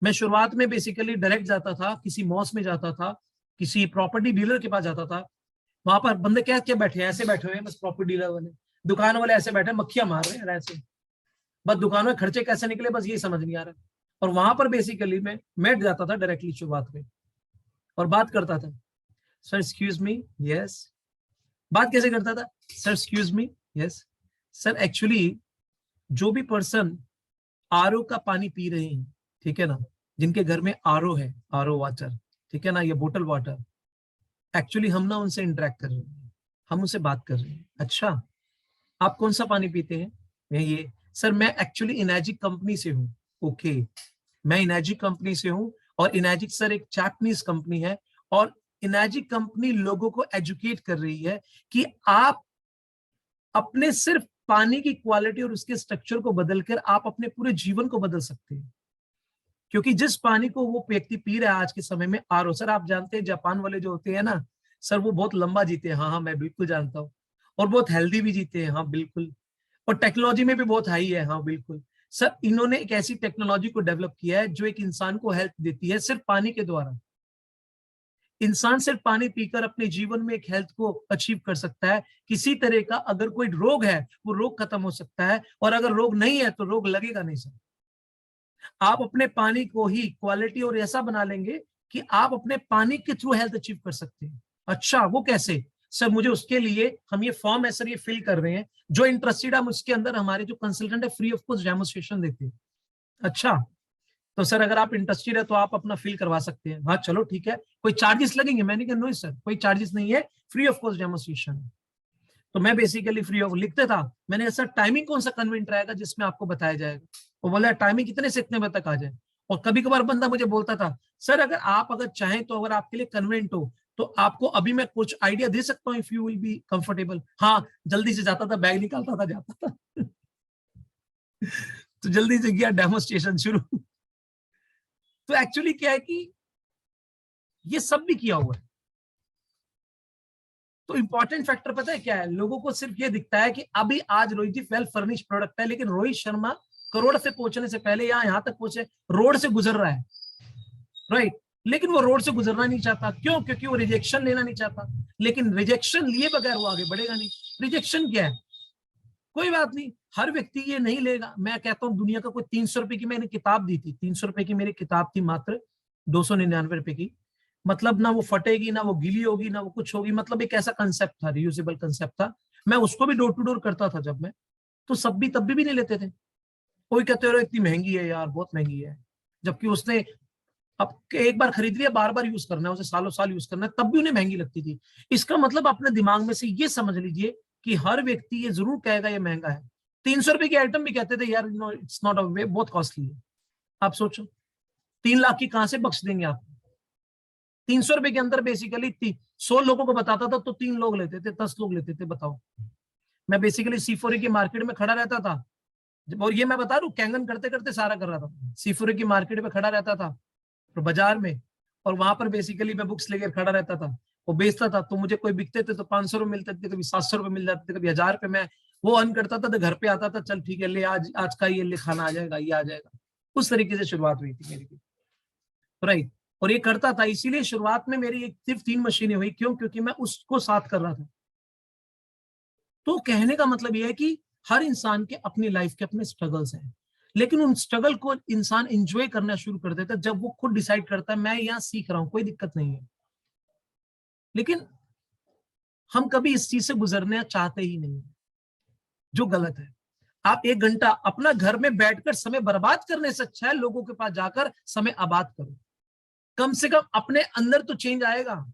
मैं शुरुआत में बेसिकली डायरेक्ट जाता था, किसी मॉस में जाता था, किसी प्रॉपर्टी डीलर के पास जाता था। वहां पर बंदे क्या क्या बैठे हैं, ऐसे बैठे हुए हैं बस, प्रॉपर्टी डीलर वाले, दुकान वाले ऐसे बैठे, मक्खियां मार रहे हैं ऐसे, बस दुकान में खर्चे कैसे निकले बस ये समझ नहीं आ रहा। और वहां पर बेसिकली मैं बैठ जाता था डायरेक्टली शुरुआत में और बात करता था, सर एक्सक्यूज मी, यस। बात कैसे करता था? Sir excuse me, yes sir, actually जो भी पर्सन आरओ का पानी पी रहे हैं, ठीक है ना, जिनके घर में आरओ है, आरओ वाटर, ठीक है ना, ये बोतल वाटर, एक्चुअली हम ना उनसे इंटरेक्ट कर रहे हैं, हम उनसे बात कर रहे हैं। अच्छा, आप कौन सा पानी पीते हैं? मैं ये, सर मैं एक्चुअली इनर्जिक कंपनी से हूँ। ओके, मैं इनर्जिक कंपनी से हूँ, और इनर्जिक सर एक जापानीज कंपनी है, और इनर्जिक कंपनी लोगों को एजुकेट कर रही है कि आप अपने सिर्फ पानी की क्वालिटी और उसके स्ट्रक्चर को बदलकर आप अपने पूरे जीवन को बदल सकते हैं। क्योंकि जिस पानी को वो व्यक्ति पी रहा है आज के समय में, आरओ, सर आप जानते हैं जापान वाले जो होते हैं ना सर, वो बहुत लंबा जीते हैं। हाँ हाँ, मैं बिल्कुल जानता हूँ। और बहुत हेल्दी भी जीते हैं, हाँ बिल्कुल। और टेक्नोलॉजी में भी बहुत हाई है, हाँ बिल्कुल। सर इन्होंने एक ऐसी टेक्नोलॉजी को डेवलप किया है जो एक इंसान को हेल्थ देती है सिर्फ पानी के द्वारा। इंसान सिर्फ पानी पीकर अपने जीवन में एक हेल्थ को अचीव कर सकता है। किसी तरह का अगर कोई रोग है वो रोग खत्म हो सकता है, और अगर रोग नहीं है तो रोग लगेगा नहीं सर। आप अपने पानी को ही क्वालिटी और ऐसा बना लेंगे कि आप अपने पानी के थ्रू हेल्थ अचीव कर सकते हैं। अच्छा, वो कैसे? सर मुझे उसके लिए हम ये फॉर्म है सर, ये फिल कर रहे हैं, जो इंटरेस्टेड हम उसके अंदर हमारे जो कंसल्टेंट है फ्री ऑफ कॉस्ट डेमोन्स्ट्रेशन देते हैं। अच्छा, तो सर अगर आप इंटरेस्टेड है तो आप अपना फिल करवा सकते हैं। हाँ चलो ठीक है, कोई चार्जेस लगेंगे? मैंने कहा नो सर, कोई चार्जेस नहीं है, फ्री ऑफ कॉस्ट डेमोन्स्ट्रेशन है। तो मैं बेसिकली फ्री ऑफ लिखते था। मैंने सर टाइमिंग कौन सा कन्वेंट रहेगा जिसमें आपको बताया जाएगा? वो बोला टाइमिंग कितने से इतने बजे तक आ जाए। और कभी कभार बंदा मुझे बोलता था, सर अगर आप अगर चाहें तो अगर आपके लिए कन्वेंट हो तो आपको अभी मैं कुछ आइडिया दे सकता हूँ, if you will be comfortable. हाँ, जल्दी से जाता था, बैग निकालता था, जाता था। तो जल्दी से किया डेमोन्स्ट्रेशन शुरू। तो एक्चुअली क्या है कि ये सब भी किया हुआ है। तो इंपॉर्टेंट फैक्टर पता है क्या है? लोगों को सिर्फ ये दिखता है कि अभी आज रोहित जी वेल फर्निश प्रोडक्ट है, लेकिन रोहित शर्मा करोड़ से पहुंचने से पहले यहां तक पहुंचे, रोड से गुजर रहा है, राइट। लेकिन वो रोड से गुजरना नहीं चाहता, क्यों? क्योंकि वो रिजेक्शन लेना नहीं चाहता। लेकिन रिजेक्शन लिए बगैर वो आगे बढ़ेगा नहीं। रिजेक्शन क्या है? कोई बात नहीं, हर व्यक्ति ये नहीं लेगा। मैं कहता हूँ दुनिया का कोई 300 रुपए की मैंने किताब दी थी, 300 रुपए की मेरी किताब थी, मात्र 299 रुपए की। मतलब ना वो फटेगी, ना वो गीली होगी, ना वो कुछ होगी। मतलब एक ऐसा कंसेप्ट था, रियूजेबल कंसेप्ट था। मैं उसको भी डोर टू डोर करता था जब मैं, तो सब भी तब भी नहीं लेते थे। कोई कहते रहे इतनी महंगी है यार, बहुत महंगी है, जबकि उसने अब एक बार खरीद लिया, बार बार यूज करना है उसे, सालों साल यूज करना है, तब भी उन्हें महंगी लगती थी। इसका मतलब अपने दिमाग में से ये समझ लीजिए कि हर व्यक्ति ये जरूर कहेगा ये महंगा है। 300 रुपए की आइटम भी कहते थे यार नो इट्स नॉट अ वे, बहुत कॉस्टली है। आप सोचो 3 लाख की कहां से बख्श देंगे आप? 300 रुपए के अंदर बेसिकली 100 लोगों को बताता था तो 3 लोग लेते थे, 10 लोग लेते थे, बताओ। मैं बेसिकली C4A की मार्केट में खड़ा रहता था, और ये मैं बता रहा हूँ कैंगन करते करते सारा कर रहा था। C4A की मार्केट में खड़ा रहता था तो बाजार में, और वहां पर बेसिकली मैं बुक्स लेकर खड़ा रहता था, वो बेचता था। तो मुझे कोई बिकते थे तो 500 रुपए मिलते थे, कभी 700 रुपए मिल जाते थे, कभी 1000 रुपए। मैं वो अर्न करता था तो घर पे आता था, चल ठीक है ले आज का ये ले खाना आ जाएगा, ये आ जाएगा। उस तरीके से शुरुआत हुई थी मेरी भी, राइट। और ये करता था, इसीलिए शुरुआत में मेरी सिर्फ 3 मशीनें हुई। क्यों? क्योंकि मैं उसको साथ कर रहा था। तो कहने का मतलब ये है कि हर इंसान के अपनी लाइफ के अपने स्ट्रगल्स हैं, लेकिन उन स्ट्रगल को इंसान एंजॉय करना शुरू कर देता है जब वो खुद डिसाइड करता है मैं यहाँ सीख रहा हूँ, कोई दिक्कत नहीं है। लेकिन हम कभी इस चीज से गुजरना चाहते ही नहीं, जो गलत है। आप 1 घंटा अपना घर में बैठकर समय बर्बाद करने से अच्छा है लोगों के पास जाकर समय आबाद करो। कम से कम अपने अंदर तो चेंज आएगा।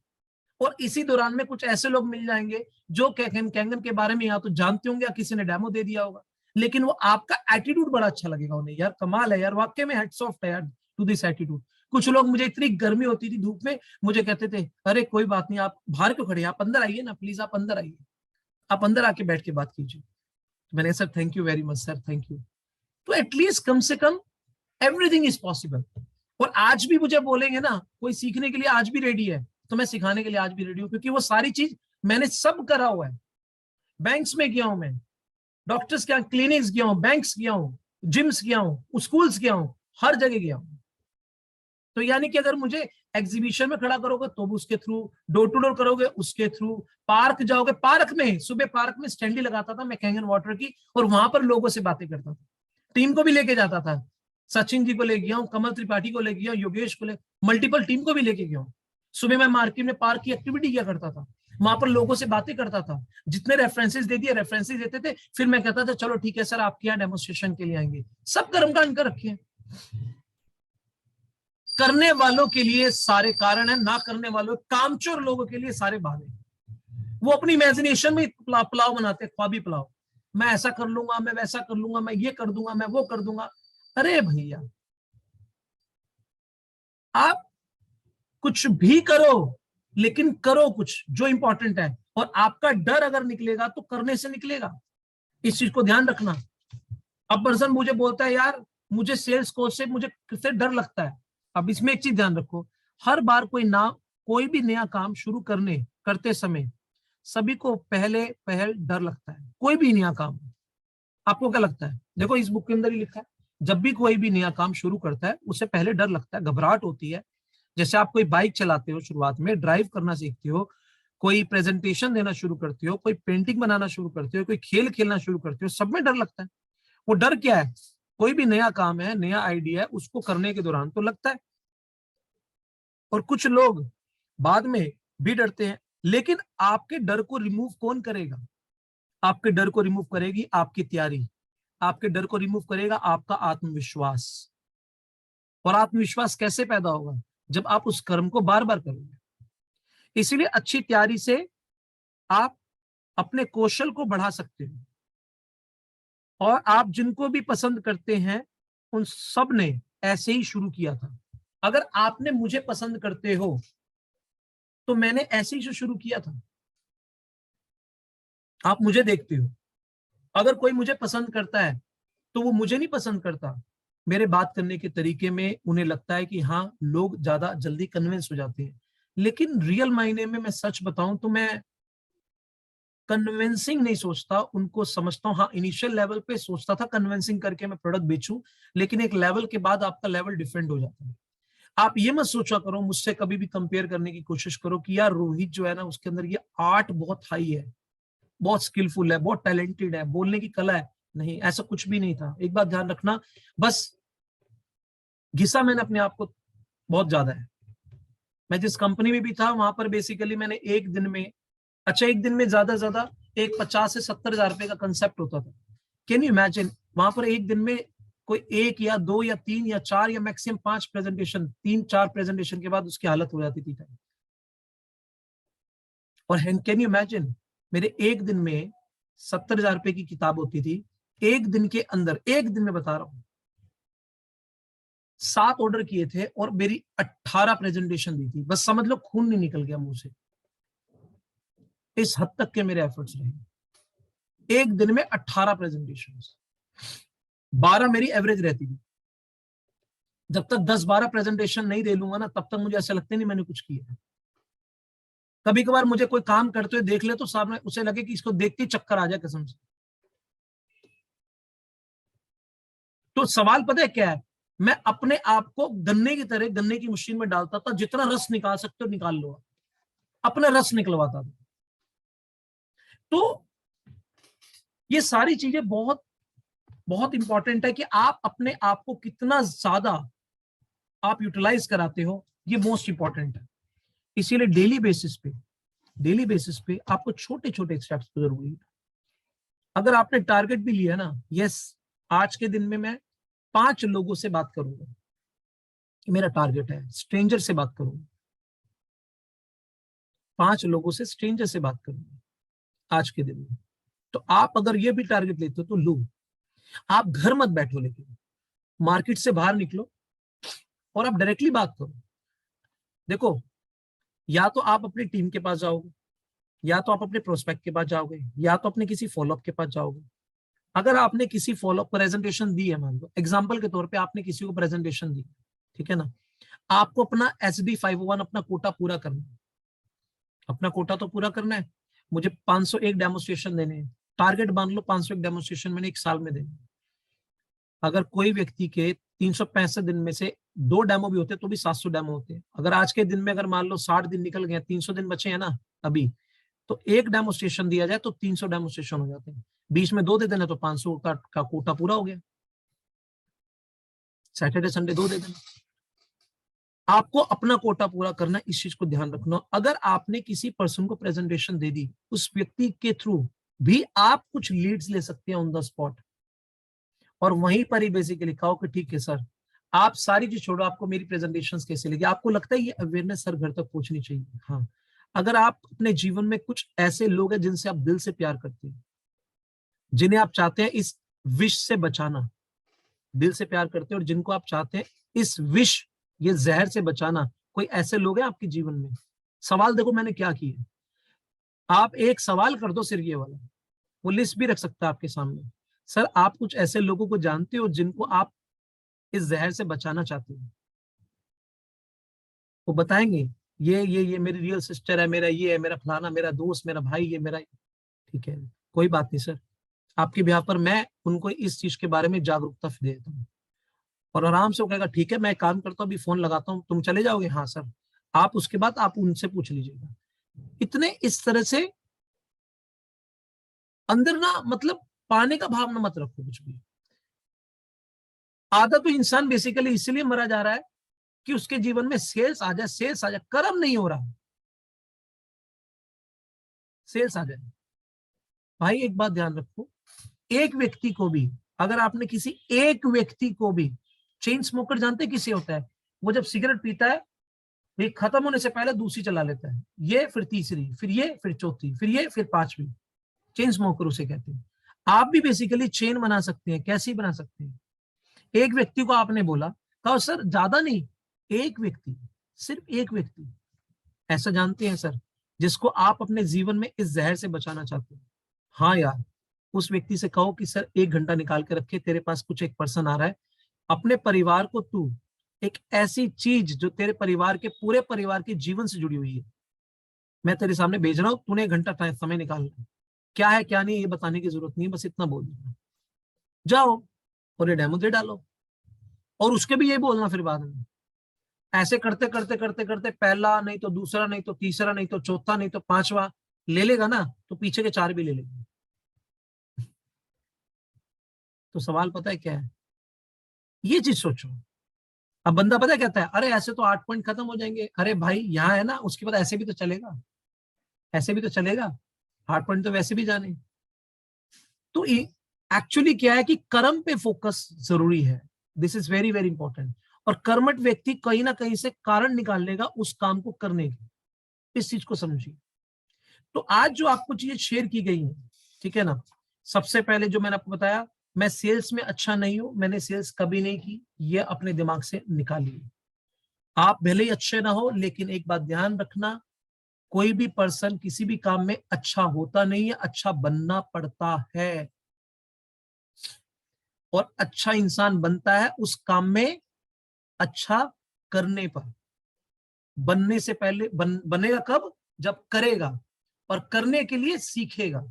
और इसी दौरान में कुछ ऐसे लोग मिल जाएंगे जो कैंगन के बारे में या तो जानते होंगे या किसी ने डेमो दे दिया होगा, लेकिन वो आपका एटीट्यूड बड़ा अच्छा लगेगा उन्हें, यार कमाल है यार, वाकई में हेड्स ऑफ है यार टू दिस एटीट्यूड। कुछ लोग, मुझे इतनी गर्मी होती थी धूप में, मुझे कहते थे अरे कोई बात नहीं, आप बाहर क्यों खड़े हैं, आप अंदर आइए ना प्लीज, आप अंदर आइए, आप अंदर आके बैठ के बात कीजिए। मैंने sir thank you very much sir, thank you. तो एटलीस्ट कम से कम एवरीथिंग इज पॉसिबल। और आज भी मुझे बोलेंगे ना कोई सीखने के लिए आज भी रेडी है, तो मैं सिखाने के लिए आज भी रेडी हूं, क्योंकि वो सारी चीज मैंने सब करा हुआ है। बैंक्स में गया हूं मैं, डॉक्टर्स के यहाँ, क्लिनिक्स गया हूं, बैंक्स गया हूं, जिम्स गया हूं, स्कूल्स गया हूं, हर जगह गया हूं। तो यानी कि अगर मुझे एग्जीबिशन में खड़ा करोगे तो भी उसके थ्रू, डोर टू डोर करोगे उसके थ्रू, पार्क जाओगे, पार्क में सुबह पार्क में स्टैंडी लगाता था मैं कैंगन वाटर की, और वहां पर लोगों से बातें करता था, टीम को भी लेके जाता था। सचिन जी को ले गया हूँ, कमल त्रिपाठी को ले गया हूँ, योगेश को ले, मल्टीपल टीम को भी लेके गया हूँ। सुबह मैं मार्केट में पार्क की एक्टिविटी किया करता था, वहां पर लोगों से बातें करता था, जितने रेफरेंसेस दे दिए रेफरेंसेस देते थे, फिर मैं कहता था चलो ठीक है सर आपके यहाँ डेमोन्स्ट्रेशन के लिए आएंगे। सब कर्मकांड कर रखे हैं। करने वालों के लिए सारे कारण है, ना करने वालों, कामचोर लोगों के लिए सारे बहाने। वो अपनी इमेजिनेशन में पुलाव बनाते, ख्वाबी पुलाव, मैं ऐसा कर लूंगा, मैं वैसा कर लूंगा, मैं ये कर दूंगा, मैं वो कर दूंगा। अरे भैया आप कुछ भी करो, लेकिन करो कुछ जो इंपॉर्टेंट है। और आपका डर अगर निकलेगा तो करने से निकलेगा, इस चीज को ध्यान रखना। अब पर्सन मुझे बोलता है यार मुझे सेल्स कोच से मुझे किससे डर लगता है। अब इसमें एक चीज ध्यान रखो, हर बार कोई भी नया काम शुरू करते समय सभी को पहल डर लगता है। कोई भी नया काम, आपको क्या लगता है? देखो इस बुक के अंदर ही लिखा है, जब भी कोई भी नया काम शुरू करता है उससे पहले डर लगता है, घबराहट होती है। जैसे आप कोई बाइक चलाते हो, शुरुआत में ड्राइव करना सीखते हो, कोई प्रेजेंटेशन देना शुरू करते हो, कोई पेंटिंग बनाना शुरू करते हो, कोई खेल खेलना शुरू करते हो, सब में डर लगता है। वो डर क्या है? कोई भी नया काम है, नया आइडिया है, उसको करने के दौरान तो लगता है। और कुछ लोग बाद में भी डरते हैं, लेकिन आपके डर को रिमूव कौन करेगा? आपके डर को रिमूव करेगी आपकी तैयारी, आपके डर को रिमूव करेगा आपका आत्मविश्वास। और आत्मविश्वास कैसे पैदा होगा? जब आप उस कर्म को बार बार करोगे। इसीलिए अच्छी तैयारी से आप अपने कौशल को बढ़ा सकते हो। और आप जिनको भी पसंद करते हैं उन सब ने ऐसे ही शुरू किया था। अगर आपने मुझे पसंद करते हो तो मैंने ऐसे ही शुरू किया था। आप मुझे देखते हो, अगर कोई मुझे पसंद करता है तो वो मुझे नहीं पसंद करता, मेरे बात करने के तरीके में उन्हें लगता है कि हाँ लोग ज्यादा जल्दी कन्विंस हो जाते हैं। लेकिन रियल मायने में मैं सच बताऊं तो मैं कन्विंसिंग नहीं सोचता, उनको समझता हूँ। हाँ इनिशियल लेवल पे सोचता था कन्विंसिंग करके मैं प्रोडक्ट बेचूं, लेकिन एक लेवल के बाद आपका लेवल डिफरेंट हो जाता है। आप ये मत सोचा करो, मुझसे कभी भी कंपेयर करने की कोशिश करो कि यार रोहित जो है ना उसके अंदर ये आर्ट बहुत हाई है, बहुत स्किलफुल है, बहुत टैलेंटेड है, बोलने की कला है। नहीं, ऐसा कुछ भी नहीं था। एक बात ध्यान रखना, बस घिसा मैंने अपने आप को बहुत ज्यादा है। मैं जिस कंपनी में भी था वहां पर बेसिकली मैंने एक दिन में, अच्छा एक दिन में ज्यादा से ज्यादा एक 50 से 70 हजार रुपए का कंसेप्ट होता था। Can you imagine? वहां पर एक दिन में कोई एक या दो या तीन या चार या मैक्सिमम 5 प्रेजेंटेशन, 3-4 प्रेजेंटेशन के बाद उसकी हालत हो जाती थी। और कैन यू इमेजिन, मेरे एक दिन में 70 हजार रुपए की किताब होती थी, एक दिन के अंदर, एक दिन में बता रहा हूं, 7 ऑर्डर किए थे और मेरी 18 प्रेजेंटेशन दी थी। बस समझ लो खून नहीं निकल गया मुंह से, इस हद तक के मेरे एफर्ट्स रहे। एक दिन में 18 प्रेजेंटेशन, 12 मेरी एवरेज रहती थी। जब तक 10-12 प्रेजेंटेशन नहीं दे लूंगा ना तब तक मुझे ऐसा लगता नहीं मैंने कुछ किया है। कभी कभार मुझे कोई काम करते हुए देख ले तो सामने उसे लगे कि इसको देख के चक्कर आ जाए कसम से। तो सवाल पता है क्या है? मैं अपने आप को गन्ने की तरह गन्ने की मशीन में डालता था, जितना रस निकाल सकते हो निकाल लो, अपना रस निकलवाता था। तो ये सारी चीजें बहुत बहुत इंपॉर्टेंट है कि आप अपने आप को कितना ज्यादा आप यूटिलाइज कराते हो, ये मोस्ट इंपॉर्टेंट है। इसीलिए डेली बेसिस पे आपको छोटे छोटे स्टेप्स की जरूरी है। अगर आपने टारगेट भी लिया ना, यस आज के दिन में मैं 5 लोगों से बात करूंगा, कि मेरा टारगेट है स्ट्रेंजर से बात करूंगा, 5 लोगों से स्ट्रेंजर से बात करूंगा आज के दिन में। तो आप अगर ये भी टारगेट लेते हो तो लो, आप घर मत बैठो, लेकिन मार्केट से बाहर निकलो और आप डायरेक्टली बात करो। देखो, या तो आप अपनी टीम के पास जाओगे, या तो आप अपने प्रोस्पेक्ट के पास जाओगे, या तो अपने किसी फॉलोअप के पास जाओगे। अगर आपने किसी फॉलोअप प्रेजेंटेशन दी है, मान लो एग्जाम्पल के तौर पे आपने किसी को प्रेजेंटेशन दी, ठीक है ना, आपको अपना SD501 अपना कोटा पूरा करना है। अपना कोटा तो पूरा करना है, मुझे 501 डेमोस्ट्रेशन देने हैं, टारगेट मान लो 501 डेमोस्ट्रेशन मैंने 1 साल में देने। अगर कोई व्यक्ति के 365 दिन में से 2 डेमो भी होते तो भी 700 डेमो होते हैं। अगर आज के दिन में अगर मान लो 60 दिन निकल गए, 300 दिन बचे हैं ना अभी, तो 1 डेमोस्ट्रेशन दिया जाए तो 300 डेमोस्ट्रेशन हो जाते हैं। बीच में 2 दे देना तो 500 का कोटा पूरा हो गया। सैटरडे संडे 2 दे देना। आपको अपना कोटा पूरा करना, इस चीज को ध्यान रखना। अगर आपने किसी पर्सन को प्रेजेंटेशन दे दी, उस व्यक्ति के थ्रू भी आप कुछ लीड्स ले सकते हैं ऑन द स्पॉट, और वहीं पर ही बेसिकली कहो कि ठीक है सर, आप सारी चीज छोड़ो, आपको मेरी प्रेजेंटेशंस कैसे लगी, आपको लगता है ये अवेयरनेस सर घर तक पहुंचनी चाहिए। हाँ, अगर आप अपने जीवन में कुछ ऐसे लोग हैं जिनसे आप दिल से प्यार करते हैं, जिन्हें आप चाहते हैं इस विष से बचाना, दिल से प्यार करते हैं, और जिनको आप चाहते हैं इस विष, ये जहर से बचाना, कोई ऐसे लोग हैं आपके जीवन में। सवाल देखो मैंने क्या किया, आप एक सवाल कर दो सिर्फ ये वाला, वो लिस्ट भी रख सकता है आपके सामने। सर आप कुछ ऐसे लोगों को जानते हो जिनको आप इस जहर से बचाना चाहते हो? वो बताएंगे ये मेरी रियल सिस्टर है, मेरा ये है, मेरा फलाना, मेरा दोस्त, मेरा भाई, ये मेरा। ठीक है, कोई बात नहीं सर, आपके बिहाफ पर मैं उनको इस चीज के बारे में जागरूकता देता हूँ। और आराम से वो कहेगा ठीक है मैं काम करता हूँ, अभी फोन लगाता हूँ, तुम चले जाओगे? हाँ सर। आप उसके बाद आप उनसे पूछ लीजिएगा। इतने इस तरह से अंदर ना, मतलब पाने का भाव ना मत रखो कुछ भी। आधा तो इंसान बेसिकली इसलिए मरा जा रहा है कि उसके जीवन में सेल्स आ जाए, सेल्स आ जाए, कर्म नहीं हो रहा, सेल्स आ जाए। भाई एक बात ध्यान रखो, एक व्यक्ति को भी, अगर आपने किसी एक व्यक्ति को भी, चेन स्मोकर जानते किसे होता है? वो जब सिगरेट पीता है, ये खत्म होने से पहले दूसरी चला लेता है, ये फिर तीसरी, फिर ये, फिर चौथी, फिर ये, फिर 5वीं। चेन स्मोकर उसे कहते हैं। आप भी बेसिकली चेन बना सकते हैं। कैसी बना सकते हैं? एक व्यक्ति को आपने बोला, कहा सर ज्यादा नहीं, एक व्यक्ति, सिर्फ एक व्यक्ति ऐसा जानते हैं सर जिसको आप अपने जीवन में इस जहर से बचाना चाहते हैं? हाँ यार, उस व्यक्ति से कहो कि सर 1 घंटा निकाल के रखे, तेरे पास कुछ एक पर्सन आ रहा है, अपने परिवार को तू एक ऐसी चीज जो तेरे परिवार के, पूरे परिवार के जीवन से जुड़ी हुई है, मैं तेरे सामने भेज रहा हूं, तूने 1 घंटा समय निकालना। क्या है क्या नहीं ये बताने की जरूरत नहीं, बस इतना बोल देना, जाओ और ये डेमो दे डालो। और उसके भी ये बोलना फिर बाद में, ऐसे करते करते करते करते पहला नहीं तो दूसरा, नहीं तो तीसरा, नहीं तो चौथा, नहीं तो 5वां ले लेगा ना, तो पीछे के 4 भी ले लेगा। तो सवाल पता है क्या है? ये चीज सोचो। अब बंदा पता है कहता है, अरे ऐसे तो 8 पॉइंट खत्म हो जाएंगे। अरे भाई यहाँ है ना, उसके बाद ऐसे भी तो चलेगा, ऐसे भी तो चलेगा, 8 पॉइंट तो वैसे भी जाने। तो एक्चुअली क्या है कि कर्म पे फोकस जरूरी है। This is very very important. और कर्मठ व्यक्ति कहीं ना कहीं से कारण निकाल लेगा उस काम को करने की। इस चीज को समझिए। तो आज जो आपको चीजें शेयर की गई है, ठीक है ना, सबसे पहले जो मैंने आपको बताया, मैं सेल्स में अच्छा नहीं हूं, मैंने सेल्स कभी नहीं की, ये अपने दिमाग से निकालिए। आप भले ही अच्छे ना हो, लेकिन एक बात ध्यान रखना, कोई भी पर्सन किसी भी काम में अच्छा होता नहीं है, अच्छा बनना पड़ता है। और अच्छा इंसान बनता है उस काम में अच्छा करने पर। बनने से पहले बनेगा कब? जब करेगा। और करने के लिए सीखेगा।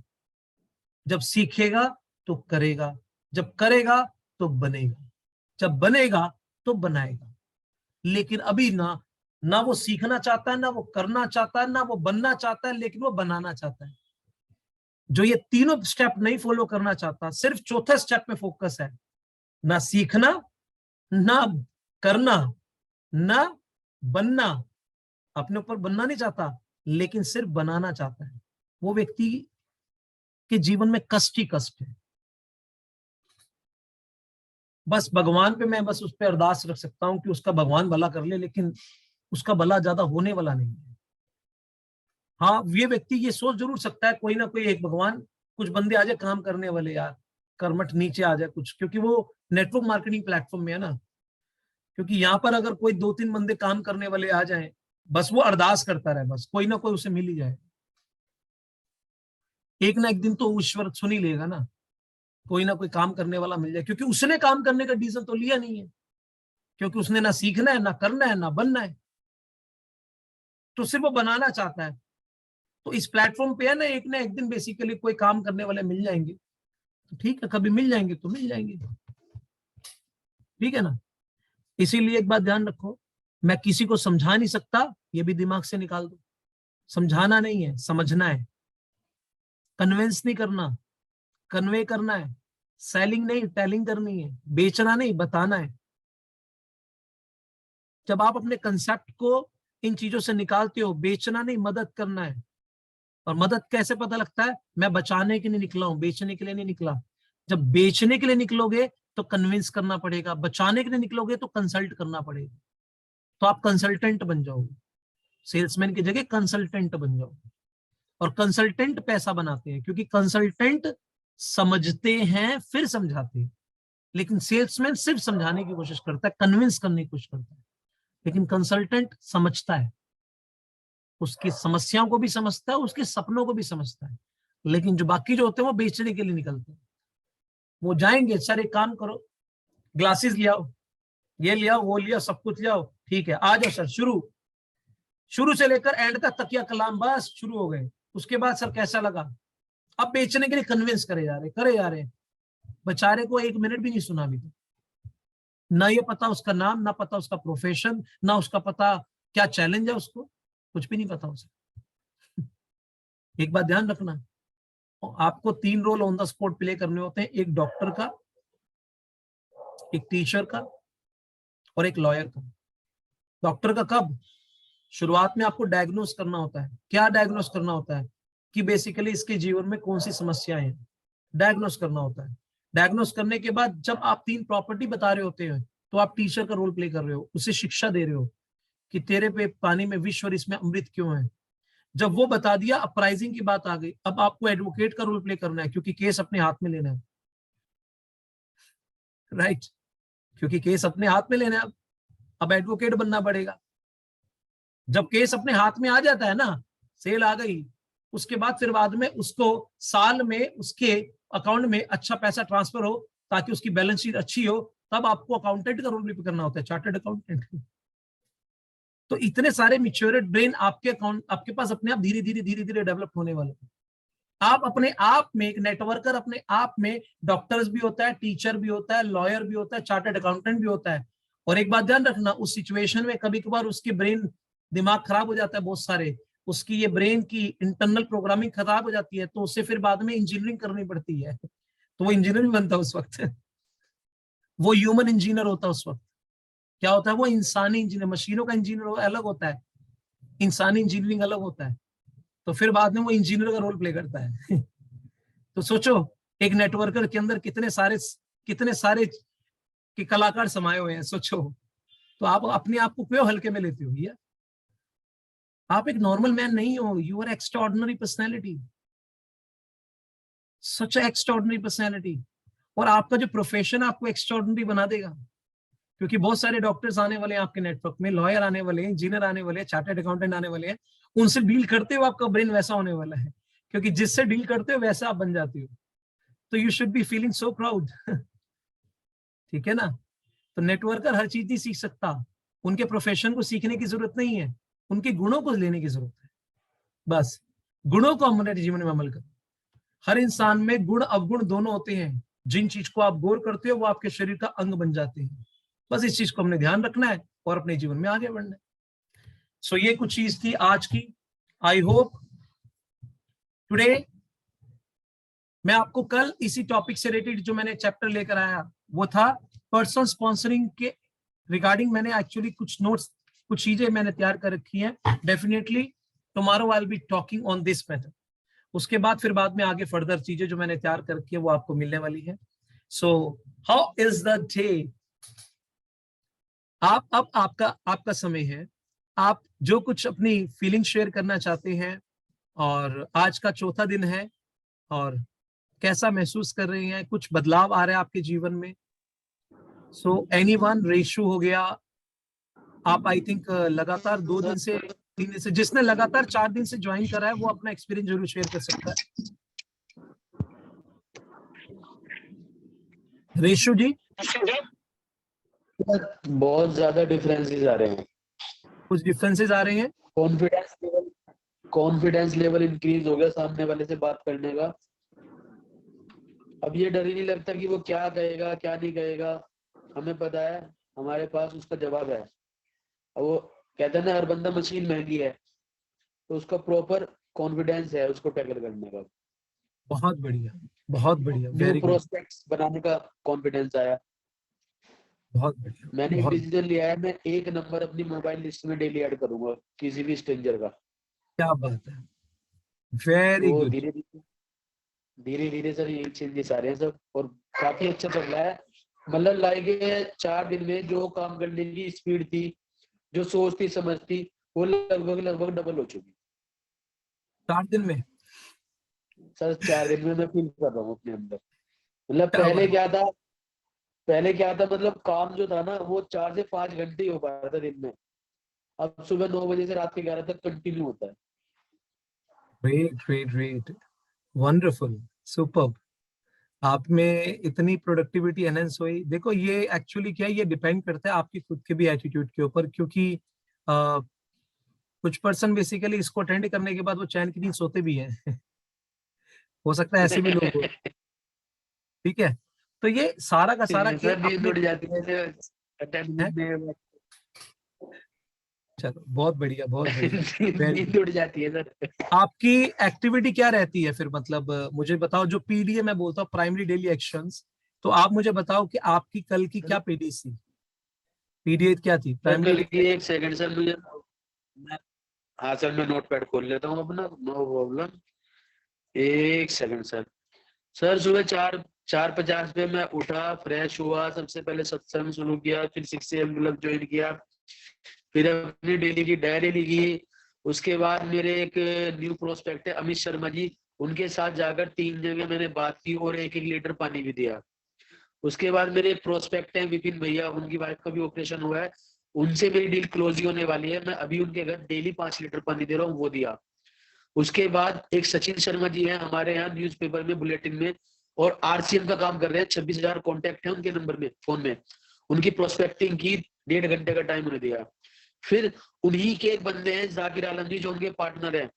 जब सीखेगा तो करेगा, जब करेगा तो बनेगा, जब बनेगा तो बनाएगा। लेकिन अभी ना वो सीखना चाहता है, ना वो करना चाहता है, ना वो बनना चाहता है, लेकिन वो बनाना चाहता है। जो ये तीनों स्टेप नहीं फॉलो करना चाहता, सिर्फ चौथे स्टेप में फोकस है, ना सीखना, ना करना, ना बनना, अपने ऊपर बनना नहीं चाहता, लेकिन सिर्फ बनाना चाहता है, वो व्यक्ति के जीवन में कष्ट ही कष्ट है। बस भगवान पे मैं बस उस पर अरदास रख सकता हूं कि उसका भगवान भला कर ले, लेकिन उसका भला ज्यादा होने वाला नहीं है। हाँ, ये व्यक्ति ये सोच जरूर सकता है कोई ना कोई एक भगवान, कुछ बंदे आ जाए काम करने वाले यार, कर्मठ नीचे आ जाए कुछ, क्योंकि वो नेटवर्क मार्केटिंग प्लेटफॉर्म में है ना। क्योंकि यहाँ पर अगर कोई 2-3 बंदे काम करने वाले आ जाएं, बस वो अरदास करता रहे, बस कोई ना कोई उसे मिल ही जाए। एक ना एक दिन तो ईश्वर सुन ही लेगा ना, कोई ना कोई काम करने वाला मिल जाए, क्योंकि उसने काम करने का डिसीजन तो लिया नहीं है, क्योंकि उसने ना सीखना है, ना करना है, ना बनना है, तो सिर्फ वो बनाना चाहता है। तो इस प्लेटफॉर्म पे है ना एक दिन बेसिकली कोई काम करने वाले मिल जाएंगे, तो ठीक है, कभी मिल जाएंगे तो मिल जाएंगे, ठीक है ना। इसीलिए एक बात ध्यान रखो, मैं किसी को समझा नहीं सकता, ये भी दिमाग से निकाल दो। समझाना नहीं है, समझना है, कन्विंस नहीं करना, कन्वे करना है, सेलिंग नहीं टेलिंग करनी है, बेचना नहीं बताना है। जब आप अपने कंसेप्ट को इन चीजों से निकालते हो, बेचना नहीं मदद करना है। और मदद कैसे पता लगता है, मैं बचाने के लिए निकला हूं, बेचने के लिए नहीं निकला। जब बेचने के लिए निकलोगे तो कन्विंस करना पड़ेगा, बचाने के लिए निकलोगे तो कंसल्ट करना पड़ेगा, तो आप कंसल्टेंट बन जाओगे, सेल्समैन की जगह कंसल्टेंट बन जाओ। और कंसल्टेंट पैसा बनाते हैं, क्योंकि कंसल्टेंट समझते हैं फिर समझाते हैं, लेकिन सेल्समैन सिर्फ समझाने की कोशिश करता है, कन्विंस करने की कोशिश करता है। लेकिन कंसल्टेंट समझता है, उसकी समस्याओं को भी समझता है, उसके सपनों को भी समझता है। लेकिन जो बाकी जो होते हैं वो बेचने के लिए निकलते हैं। वो जाएंगे, सर एक काम करो, ग्लासेस ले आओ, ये ले आओ, वो ले आओ, सब कुछ ले आओ, ठीक है आ जाओ सर, शुरू से लेकर एंड तक तकिया कलाम बस शुरू हो गए। उसके बाद सर कैसा लगा, अब बेचने के लिए कन्विंस करे जा रहे। बेचारे को 1 मिनट भी नहीं सुना अभी तक, ना ये पता उसका नाम, ना पता उसका प्रोफेशन, ना उसका पता क्या चैलेंज है उसको, कुछ भी नहीं पता उसे। एक बात ध्यान रखना, आपको 3 roll on the spot play करने होते हैं, एक डॉक्टर का, एक टीचर का और एक लॉयर का। डॉक्टर का कब, शुरुआत में आपको डायग्नोस करना होता है। क्या डायग्नोस करना होता है कि बेसिकली इसके जीवन में कौन सी समस्याएं हैं, डायग्नोस करना होता है। डायग्नोस करने के बाद जब आप 3 प्रॉपर्टी बता रहे होते हैं, तो आप टीचर का रोल प्ले कर रहे हो, उसे शिक्षा दे रहे हो कि तेरे पे पानी में विष और इसमें अमृत क्यों है। जब वो बता दिया, अब प्राइसिंग की बात आ गई, अब आपको एडवोकेट का रोल प्ले करना है, क्योंकि केस अपने हाथ में लेना है, राइट, क्योंकि केस अपने हाथ में लेना है। अब एडवोकेट बनना पड़ेगा। जब केस अपने हाथ में आ जाता है ना, सेल आ गई, उसके बाद फिर बाद में उसको साल में उसके अकाउंट में अच्छा पैसा ट्रांसफर हो, ताकि उसकी बैलेंस शीट अच्छी हो, तब आपको अकाउंटेंट का रोल भी करना होता है, चार्टर्ड अकाउंटेंट। तो इतने सारे मैच्योर्ड ब्रेन आपके अकाउंट आपके पास अपने आप धीरे धीरे डेवलप होने वाले हैं। आप अपने आप में एक नेटवर्कर, अपने आप में डॉक्टर्स भी होता है, टीचर भी होता है, लॉयर भी होता है, चार्टर्ड अकाउंटेंट भी होता है। और एक बात ध्यान रखना, उस सिचुएशन में कभी कभार उसके ब्रेन दिमाग खराब हो जाता है, बहुत सारे उसकी ये ब्रेन की इंटरनल प्रोग्रामिंग खराब हो जाती है, तो उससे फिर बाद में इंजीनियरिंग करनी पड़ती है, तो वो इंजीनियर भी बनता है उस वक्त। वो ह्यूमन इंजीनियर होता है उस वक्त। क्या होता है, वो इंसानी इंजीनियर, मशीनों का इंजीनियर अलग होता है, इंसानी इंजीनियरिंग अलग होता है। तो फिर बाद में वो इंजीनियर का रोल प्ले करता है। तो सोचो, एक नेटवर्कर के अंदर कितने सारे के कलाकार समाये हुए हैं, सोचो। तो आप अपने आप को क्यों हल्के में लेते हो भैया? आप एक नॉर्मल मैन नहीं हो, you are extraordinary personality, such extraordinary personality. और आपका जो प्रोफेशन आपको एक्स्ट्राऑर्डिनरी बना देगा, क्योंकि बहुत सारे डॉक्टर्स आने वाले हैं आपके नेटवर्क में, लॉयर आने वाले हैं, इंजीनियर आने वाले हैं, चार्टर्ड अकाउंटेंट आने वाले हैं। उनसे डील करते हो आपका ब्रेन वैसा होने वाला है, क्योंकि जिससे डील करते हो वैसा आप बन जाते हो। तो you should be feeling so proud. ठीक है ना। तो नेटवर्कर हर चीज नहीं सीख सकता, उनके प्रोफेशन को सीखने की जरूरत नहीं है, उनके गुणों को लेने की जरूरत है। बस गुणों को हमारे जीवन में अमल करो। हर इंसान में गुण अवगुण दोनों होते हैं। जिन चीज को आप गौर करते हो वो आपके शरीर का अंग बन जाते हैं। बस इस चीज को हमने ध्यान रखना है और अपने जीवन में आगे बढ़ना है। सो ये कुछ चीज थी आज की। आई होप टुडे मैं आपको कल इसी टॉपिक से रिलेटेड जो मैंने चैप्टर लेकर आया वो था पर्सनल स्पॉन्सरिंग के रिगार्डिंग। मैंने एक्चुअली कुछ नोट्स, कुछ चीजें मैंने तैयार कर रखी हैं। Definitely tomorrow I will be talking on this method. उसके बाद फिर बाद में आगे फर्दर चीजें जो मैंने तैयार कर रखी है वो आपको मिलने वाली है। So how is the day? अब आपका समय है। आप जो कुछ अपनी फीलिंग शेयर करना चाहते हैं, और आज का चौथा दिन है, और कैसा महसूस कर रहे हैं, कुछ बदलाव आ रहा है आपके जीवन में? सो एनीवन, रेशु हो गया, आप आई थिंक लगातार 2 दिन से 3 दिन से, जिसने लगातार 4 दिन से ज्वाइन करा है वो अपना एक्सपीरियंस जरूर शेयर कर सकता है। रेशु जी, बहुत ज्यादा डिफरेंसेस आ रहे हैं। कुछ डिफरेंसेस आ रहे हैं। कॉन्फिडेंस लेवल इंक्रीज हो गया सामने वाले से बात करने का। अब ये डर ही नहीं लगता कि वो क्या कहेगा क्या नहीं कहेगा। हमें पता है, हमारे पास उसका जवाब है। अब वो कहते हैं ना, हर बंदा मशीन महंगी है, तो उसका प्रॉपर कॉन्फिडेंस है उसको टैकल करने का। बहुत बढ़िया, बहुत बढ़िया, न्यू वेरी गुड, प्रोस्पेक्ट्स बनाने का कॉन्फिडेंस आया। बहुत बढ़िया, मैंने एक बहुत। डिसीजन लिया है, मैं 1 नंबर अपनी मोबाइल लिस्ट में डेली ऐड करूंगा किसी भी स्ट्रेंजर का। क्या बात है, वेरी तो गुड। धीरे धीरे सर यही चेंजेस आ रहे हैं सब, और काफी अच्छा चल रहा है। मतलब लाइक 4 दिन में जो काम करने की स्पीड थी, जो सोच थी समझ थी, वो लगभग डबल हो चुकी। 4 दिन में? सर 4 दिन में मैं फील कर रहा हूँ अपने अंदर। मतलब क्या बात। पहले क्या था, मतलब काम जो था ना वो 4 से 5 घंटे ही हो पा रहा था दिन में। अब सुबह 9 बजे से रात के 11 तक कंटिन्यू होता है। Great great great, wonderful, superb. आप में इतनी प्रोडक्टिविटी एनहेंस हुई। देखो ये एक्चुअली क्या है, ये डिपेंड करता है आपकी खुद के भी एटीट्यूड के ऊपर, क्योंकि कुछ पर्सन बेसिकली इसको अटेंड करने के बाद वो चैन की नींद सोते भी हैं। हो सकता है ऐसे भी लोग हो। ठीक है, तो ये सारा का सारा के सर नींद अपने। उड़ जाती है ऐसे अटेंड है, करने में। चलो बहुत बढ़िया, बहुत बढ़िया, वेरी नींद गुड। उड़ जाती है सर। आपकी एक्टिविटी क्या रहती है फिर? मतलब मुझे बताओ, जो पीडीए मैं बोलता हूँ, प्राइमरी डेली एक्शंस, तो आप मुझे बताओ कि आपकी कल की क्या पीडी थी, पीडीए क्या थी सर प्राइमरी कल डेली? की 1 सेकंड सर मुझे हाँ सर, मैं नोटपैड खोल लेता हूँ अपना, no problem. 1 second sir. Sir सुबह 4:50 पे मैं उठा, फ्रेश हुआ, सबसे पहले सत्संग शुरू किया, फिर 6 AM क्लब ज्वाइन किया, फिर अपनी डेली की डायरी लिखी। उसके बाद मेरे एक न्यू प्रोस्पेक्ट है अमित शर्मा जी, उनके साथ जाकर 3 जगह मैंने बात की और 1-1 लीटर पानी भी दिया। उसके बाद मेरे एक प्रोस्पेक्ट है विपिन भैया, उनकी वाइफ का भी ऑपरेशन हुआ है, उनसे मेरी डील क्लोज ही होने वाली है। मैं अभी उनके घर डेली 5 लीटर पानी दे रहा हूँ, वो दिया। उसके बाद एक सचिन शर्मा जी हैं हमारे यहाँ न्यूज़पेपर में, बुलेटिन में, और आरसीएम का काम कर रहे हैं। 26,000 कॉन्टेक्ट है उनके नंबर में, फोन में। उनकी प्रोस्पेक्टिंग की, 1.5 घंटे का टाइम उन्हें दिया। फिर उन्हीं के एक बंदे हैं जाकिर आलम जी, जो उनके पार्टनर हैं,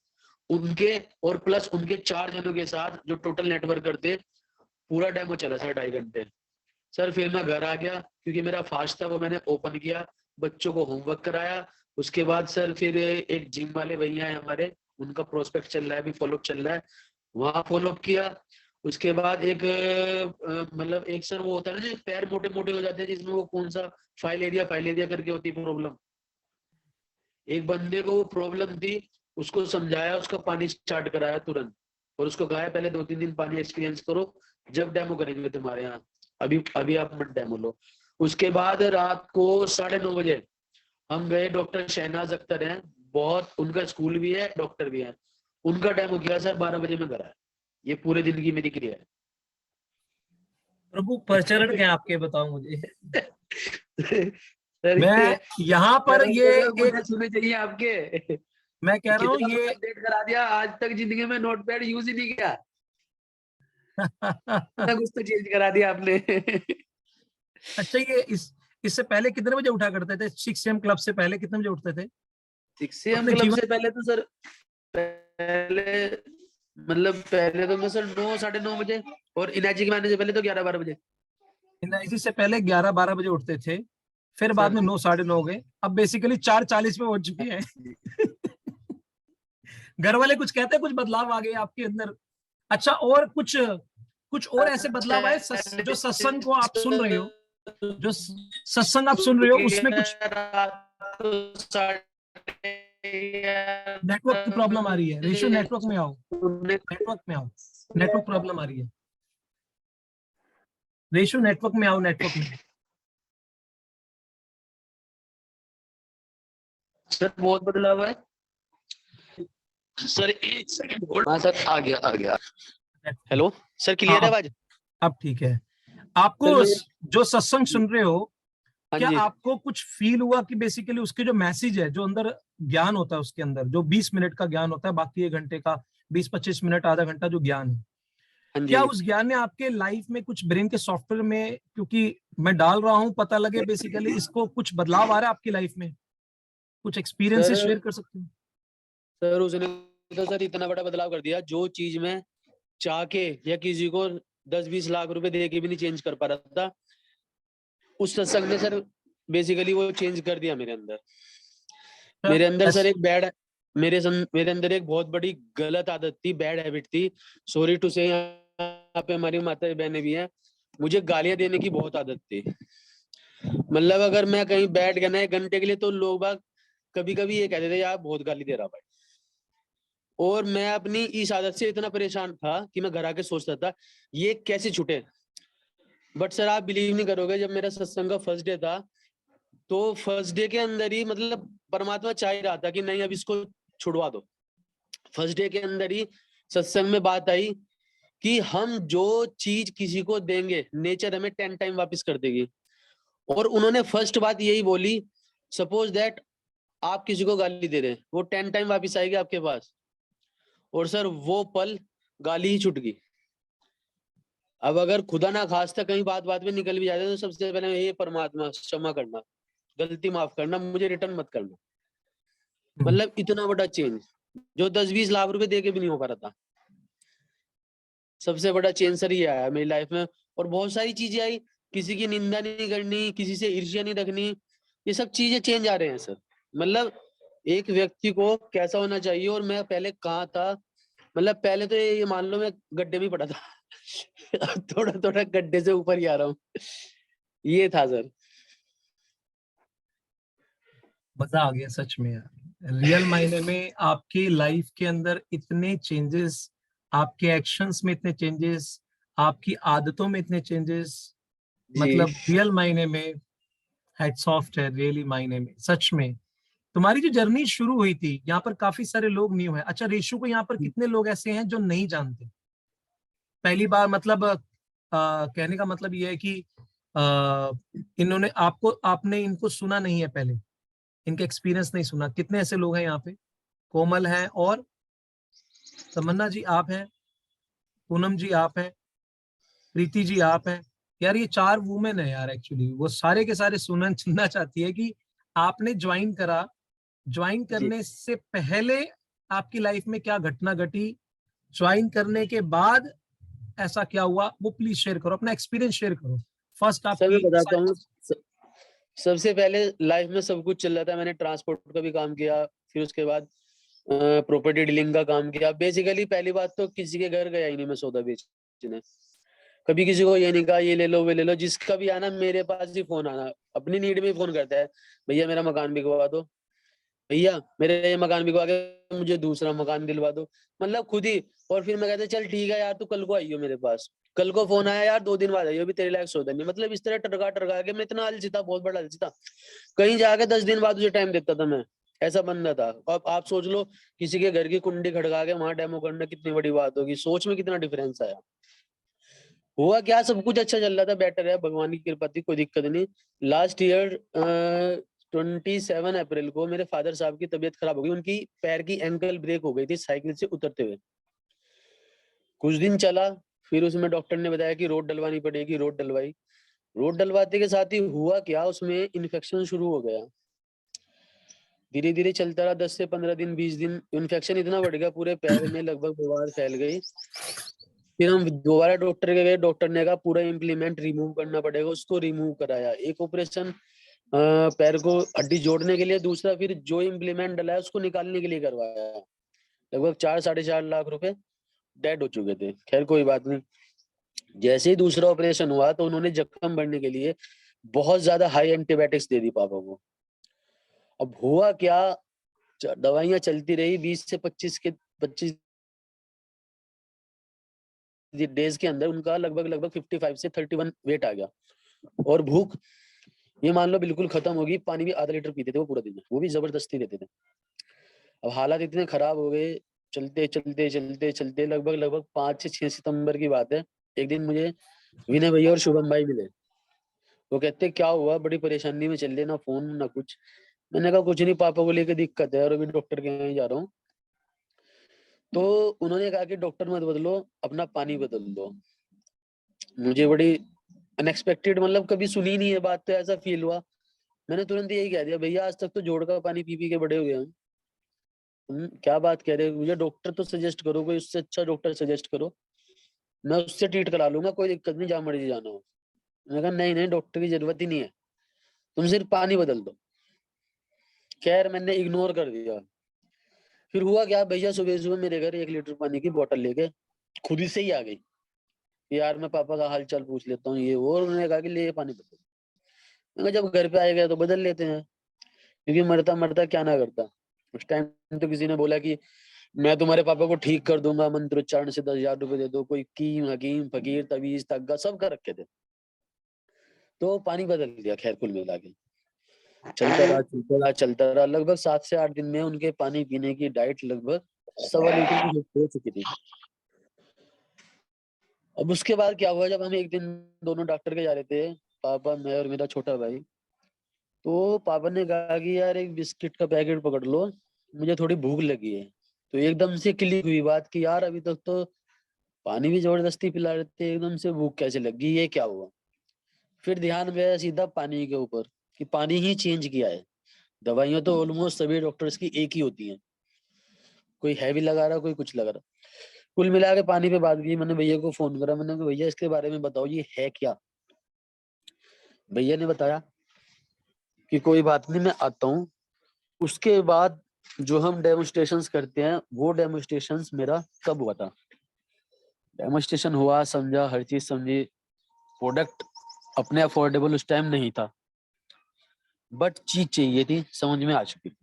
उनके और प्लस उनके 4 जनों के साथ जो टोटल नेटवर्क करते, पूरा डेमो चला सर 2.5 घंटे। सर फिर मैं घर आ गया, क्योंकि मेरा फास्ट था, वो मैंने ओपन किया, बच्चों को होमवर्क कराया। उसके बाद सर फिर एक जिम वाले भैया है हमारे, उनका प्रोस्पेक्ट चल रहा है, अभी फॉलोअप चल रहा है, वहां फॉलोअप किया। उसके बाद एक मतलब एक सर वो होता है ना जो पैर मोटे मोटे हो जाते हैं, जिसमें वो कौन सा फाइल एरिया करके होती है प्रॉब्लम, एक बंदे को वो प्रॉब्लम थी, उसको समझाया, उसका पानी स्टार्ट कराया तुरंत, और उसको कहा पहले 2-3 दिन पानी एक्सपीरियंस करो, जब डेमो करेंगे तुम्हारे यहाँ, अभी अभी आप मत डेमो लो। उसके बाद रात को 9:30 बजे हम गए, डॉक्टर शहनाज अख्तर हैं, बहुत उनका स्कूल भी है, डॉक्टर भी है, उनका डेमो किया सर, 12 बजे में करा। ये पूरे दिन की मेरी क्रिया प्रभु प्रचरण क्या आपके, बताओ मुझे। है। सर मैं यहाँ पर ये एक, सुने चाहिए आपके। मैं कह रहा हूँ कितना ये अपडेट करा दिया, आज तक जिंदगी में नोटपैड यूज ही नहीं किया, इतना कुछ तो चेंज करा दिया आपने। अच्छा, ये इससे पहले कितने बजे उठा करते थे? 6 AM क्लब से पहले कितने बजे उठते थे 6 AM अपने क्लब जीवन? से पहले तो सर, पहले मतलब पहले तो मैं सर 9-9:30 बजे, और इनाची के आने से पहले तो 11-12 बजे। इसी से पहले 11-12 बजे उठते थे। फिर बाद सर। में 9 साढ़े 9 हो गए, अब बेसिकली 4:40 पे हो चुके हैं। घर वाले कुछ कहते हैं, कुछ बदलाव आ गए आपके अंदर? अच्छा, और कुछ कुछ और ऐसे बदलाव आए जो सत्संग को आप सुन रहे हो, जो सत्संग आप सुन रहे हो उसमें कुछ नेटवर्क की प्रॉब्लम आ रही है? रेशो नेटवर्क में आओ, नेटवर्क में आओ, नेटवर्क प्रॉब्लम आ रही है। रेशो नेटवर्क में आओ, नेटवर्क में। सर बहुत बदलाव है सर, एक सेकंड होल्ड। हाँ सर, आ गया। हेलो सर, क्लियर है आवाज? अब ठीक है। आपको सर मैं जो सत्संग सुन रहे हो, हाँ क्या जी आपको कुछ फील हुआ कि बेसिकली उसके जो मैसेज है, जो अंदर ज्ञान होता है, उसके अंदर जो 20 मिनट का ज्ञान होता है, बाकी 1 घंटे का 20-25 मिनट आधा घंटा जो ज्ञान है, हाँ क्या जी उस ज्ञान ने आपके लाइफ में कुछ ब्रेन के सॉफ्टवेयर में, क्योंकि मैं डाल रहा हूं पता लगे बेसिकली इसको कुछ बदलाव आ रहा है आपकी लाइफ में? कुछ एक्सपीरियंसेस सर। शेयर कर सकते हो? सर उसने तो सर इतना बड़ा बदलाव कर दिया, जो चीज मैं चाह के या किसी को 10-20 लाख रुपए दे के भी नहीं चेंज कर पा रहा था, उस सत्संग ने सर बेसिकली वो चेंज कर दिया मेरे अंदर। मेरे अंदर सर एक मेरे अंदर एक बहुत बड़ी गलत आदत थी, बैड हैबिट थी। सॉरी टू से, यहाँ पे हमारी माता बहनें भी हैं, मुझे गालियां देने की बहुत आदत थी। मतलब अगर मैं कहीं बैठ गया ना 1 घंटे के लिए, तो लोग बाग कभी कभी ये कहते थे यार बहुत गाली दे रहा भाई। और मैं अपनी इस आदत से इतना परेशान था कि मैं घर आके सोचता था ये कैसे छूटे। बट सर आप बिलीव नहीं करोगे, जब मेरा सत्संग का फर्स्ट डे था, तो फर्स्ट डे के अंदर ही मतलब परमात्मा चाह ही रहा था कि नहीं अब इसको छुड़वा दो। फर्स्ट डे के अंदर ही सत्संग में बात आई कि हम जो चीज किसी को देंगे, नेचर हमें 10 टाइम वापस कर देगी। और उन्होंने फर्स्ट बात यही बोली, सपोज दैट आप किसी को गाली दे रहे हैं, वो 10 टाइम वापस आएगी आपके पास। और सर वो पल गाली ही छूट गई। अब अगर खुदा ना खास्ता कहीं बात बात में निकल भी जाते तो सबसे पहले ये परमात्मा क्षमा करना, गलती माफ करना, मुझे रिटर्न मत करना। मतलब इतना बड़ा चेंज जो 10-20 लाख रुपए दे के भी नहीं हो पा रहा था। सबसे बड़ा चेंज सर ये आया मेरी लाइफ में। और बहुत सारी चीजें आई, किसी की निंदा नहीं करनी, किसी से ईर्ष्या नहीं रखनी, ये सब चीजें चेंज आ रहे हैं सर। मतलब एक व्यक्ति को कैसा होना चाहिए और मैं पहले कहाँ था। मतलब पहले तो ये मान लो मैं गड्ढे में पड़ा था। थोड़ा थोड़ा गड्ढे से ऊपर ही आ रहा हूँ। ये था सर। मजा आ गया सच में यार। रियल मायने में आपकी लाइफ के अंदर इतने चेंजेस, आपके एक्शंस में इतने चेंजेस, आपकी आदतों में इतने चेंजेस, जी मतलब रियल मायने में हैट्स ऑफ है, रियली मायने में सच में। तुम्हारी जो जर्नी शुरू हुई थी, यहाँ पर काफी सारे लोग न्यू हैं। अच्छा, रेशु को यहाँ पर कितने लोग ऐसे हैं जो नहीं जानते पहली बार? मतलब कहने का मतलब ये है कि इन्होंने आपने इनको सुना नहीं है पहले, इनके एक्सपीरियंस नहीं सुना। कितने ऐसे लोग हैं यहाँ पे? कोमल है, और तमन्ना जी आप हैं, पूनम जी आप हैं, प्रीति जी आप हैं। यार ये 4 वुमेन है यार, एक्चुअली वो सारे के सारे सुनना चाहती है कि आपने ज्वाइन करा, ज्वाइन जी करने से पहले आपकी लाइफ में क्या घटना घटी, ज्वाइन करने के बाद ऐसा क्या हुआ, वो प्लीज शेयर करो, अपना एक्सपीरियंस शेयर करो। फर्स्ट सर मैं आपकी बताता हूँ। सबसे पहले लाइफ में सब कुछ चल रहा था, मैंने ट्रांसपोर्ट का भी काम किया, फिर उसके बाद प्रॉपर्टी डीलिंग का काम किया। बेसिकली पहली बात तो किसी के घर गया ही नहीं मैं सौदा बेचने। कभी किसी को ये नहीं कहा ये ले लो वे ले लो। जिसका भी आना मेरे पास ही फोन आना, अपनी नीड में फोन करता है, भैया मेरा मकान बिकवा दो, भैया मेरे ये मकान बिकवा के मुझे दूसरा मकान दिलवा दो। मतलब खुद ही। और फिर मैं कहता चल ठीक है यार तू कल को आइयो मेरे पास। कल को फोन आया यार 2 दिन बाद आइयो, भी तेरे लायक सौदा नहीं। मतलब इस तरह टरका टरका के मैं इतना आलसी था, बहुत बड़ा आलसी था। कहीं जाके 10 दिन बाद उसे टाइम देता था मैं, ऐसा बंदा था। अब आप सोच लो किसी के घर की कुंडी खड़का के वहां डेमो करना कितनी बड़ी बात होगी। सोच में कितना डिफरेंस आया। हुआ क्या, सब कुछ अच्छा चल रहा था, बेटर है, भगवान की कृपा थी, कोई दिक्कत नहीं। लास्ट ईयर 27 अप्रैल को मेरे फादर साहब की तबीयत खराब हो गई। उनकी पैर की एंकल ब्रेक हो गई थी साइकिल से उतरते हुए। कुछ दिन चला, फिर उसमें डॉक्टर ने बताया कि रोड डलवानी पड़ेगी। रोड डलवाई। रोड डलवाते के साथ ही हुआ क्या, उसमें इन्फेक्शन शुरू हो गया। धीरे धीरे चलता रहा, 10 से 15 दिन 20 दिन, इन्फेक्शन इतना बढ़ गया पूरे पैर में, लगभग बीमार फैल गई। फिर हम दोबारा डॉक्टर के गए, डॉक्टर ने कहा पूरा इम्प्लीमेंट रिमूव करना पड़ेगा। उसको रिमूव कराया, एक ऑपरेशन पैर को हड्डी जोड़ने के लिए, दूसरा फिर जो इम्प्लीमेंट डला है उसको निकालने के लिए करवाया। लगभग 4-4.5 लाख रुपए डेड हो चुके थे। खैर कोई बात नहीं। जैसे ही दूसरा ऑपरेशन हुआ तो उन्होंने जख्म भरने के लिए बहुत ज्यादा हाई एंटीबायोटिक्स दे दी पापा को। अब हुआ क्या, दवाइयां चलती रही, 20 से 25 डेज के अंदर उनका लगभग 55 से 31 वेट आ गया। और भूख ये मान लो बिल्कुल खत्म होगी। पानी भी आधा लीटर पीते थे वो पूरा दिन, वो भी जबरदस्ती देते थे। अब हालात इतने खराब हो गए, चलते चलते चलते चलते लगभग 5 से 6 सितंबर की बात है। एक दिन मुझे विनय भैया और शुभम भाई मिले। वो कहते क्या हुआ, बड़ी परेशानी में चल रहे, ना फोन ना कुछ। मैंने कहा कुछ नहीं, पापा को लेकर दिक्कत है और अभी डॉक्टर के यहाँ जा रहा हूँ। तो उन्होंने कहा कि डॉक्टर मत बदलो, अपना पानी बदल दो। मुझे बड़ी अनएक्सपेक्टेड, मतलब कभी सुनी नहीं है बात, तो ऐसा फील हुआ। मैंने तुरंत यही कह दिया, भैया आज तक तो जोड़ का पानी पी पी के बड़े हुए हैं, तुम क्या बात कह रहे हो, मुझे डॉक्टर तो सजेस्ट करो, कोई उससे अच्छा डॉक्टर सजेस्ट करो, मैं उससे ट्रीट करा लूंगा, कोई दिक्कत नहीं, जहाँ मर्जी जाना हो। मैंने कहा नहीं नहीं, डॉक्टर की जरूरत ही नहीं है, तुम सिर्फ पानी बदल दो। खैर मैंने इग्नोर कर दिया। फिर हुआ क्या, भैया सुबह सुबह मेरे घर 1 लीटर पानी की बोतल लेके खुद ही से ही आ गई कि यार मैं पापा का हाल चाल पूछ लेता हूँ ये वो। और उन्होंने कहा कि ले ये पानी बदल। मैंने कहा जब घर पे आएगा तो बदल लेते हैं, क्योंकि मरता मरता क्या ना करता। उस टाइम तो किसी ने बोला कि मैं तुम्हारे पापा को ठीक कर दूंगा, मंत्रोच्चारण से 10,000 रुपए दे दो, कोई कीम हकीम फकीर तवीज तग्गा सब कर रखे थे। तो पानी बदल दिया। खैर कुल मिला के चलता रहा चलता रहा चलता रहा। लगभग 7 से 8 दिन में उनके पानी पीने की डाइट लगभग 1.25 लीटर की हो चुकी थी। अब उसके बाद क्या हुआ, जब हम एक दिन दोनों डॉक्टर के जा रहे थे, पापा मैं और मेरा छोटा भाई, तो पापा ने कहा कि यार एक बिस्किट का पैकेट पकड़ लो, मुझे थोड़ी भूख लगी है। तो एकदम से क्लिक हुई बात कि यार अभी तक तो पानी भी जबरदस्ती पिला रहे थे, एकदम से भूख कैसे लगी, ये क्या हुआ। फिर ध्यान गया सीधा पानी के ऊपर कि पानी ही चेंज किया है। दवाइयां तो ऑलमोस्ट सभी डॉक्टर्स की एक ही होती हैं, कोई हैवी लगा रहा कोई कुछ लगा रहा। कुल मिला के पानी पे बात की। मैंने भैया को फोन करा, मैंने कहा भैया इसके बारे में बताओ ये है क्या। भैया ने बताया कि कोई बात नहीं मैं आता हूँ। उसके बाद जो हम डेमोन्स्ट्रेशंस करते हैं वो डेमोन्स्ट्रेशंस मेरा कब हुआ था, डेमोन्स्ट्रेशन हुआ, समझा, हर चीज समझी। प्रोडक्ट अपने अफोर्डेबल उस टाइम नहीं था, बट चीज चाहिए थी, समझ में आ चुकी थी।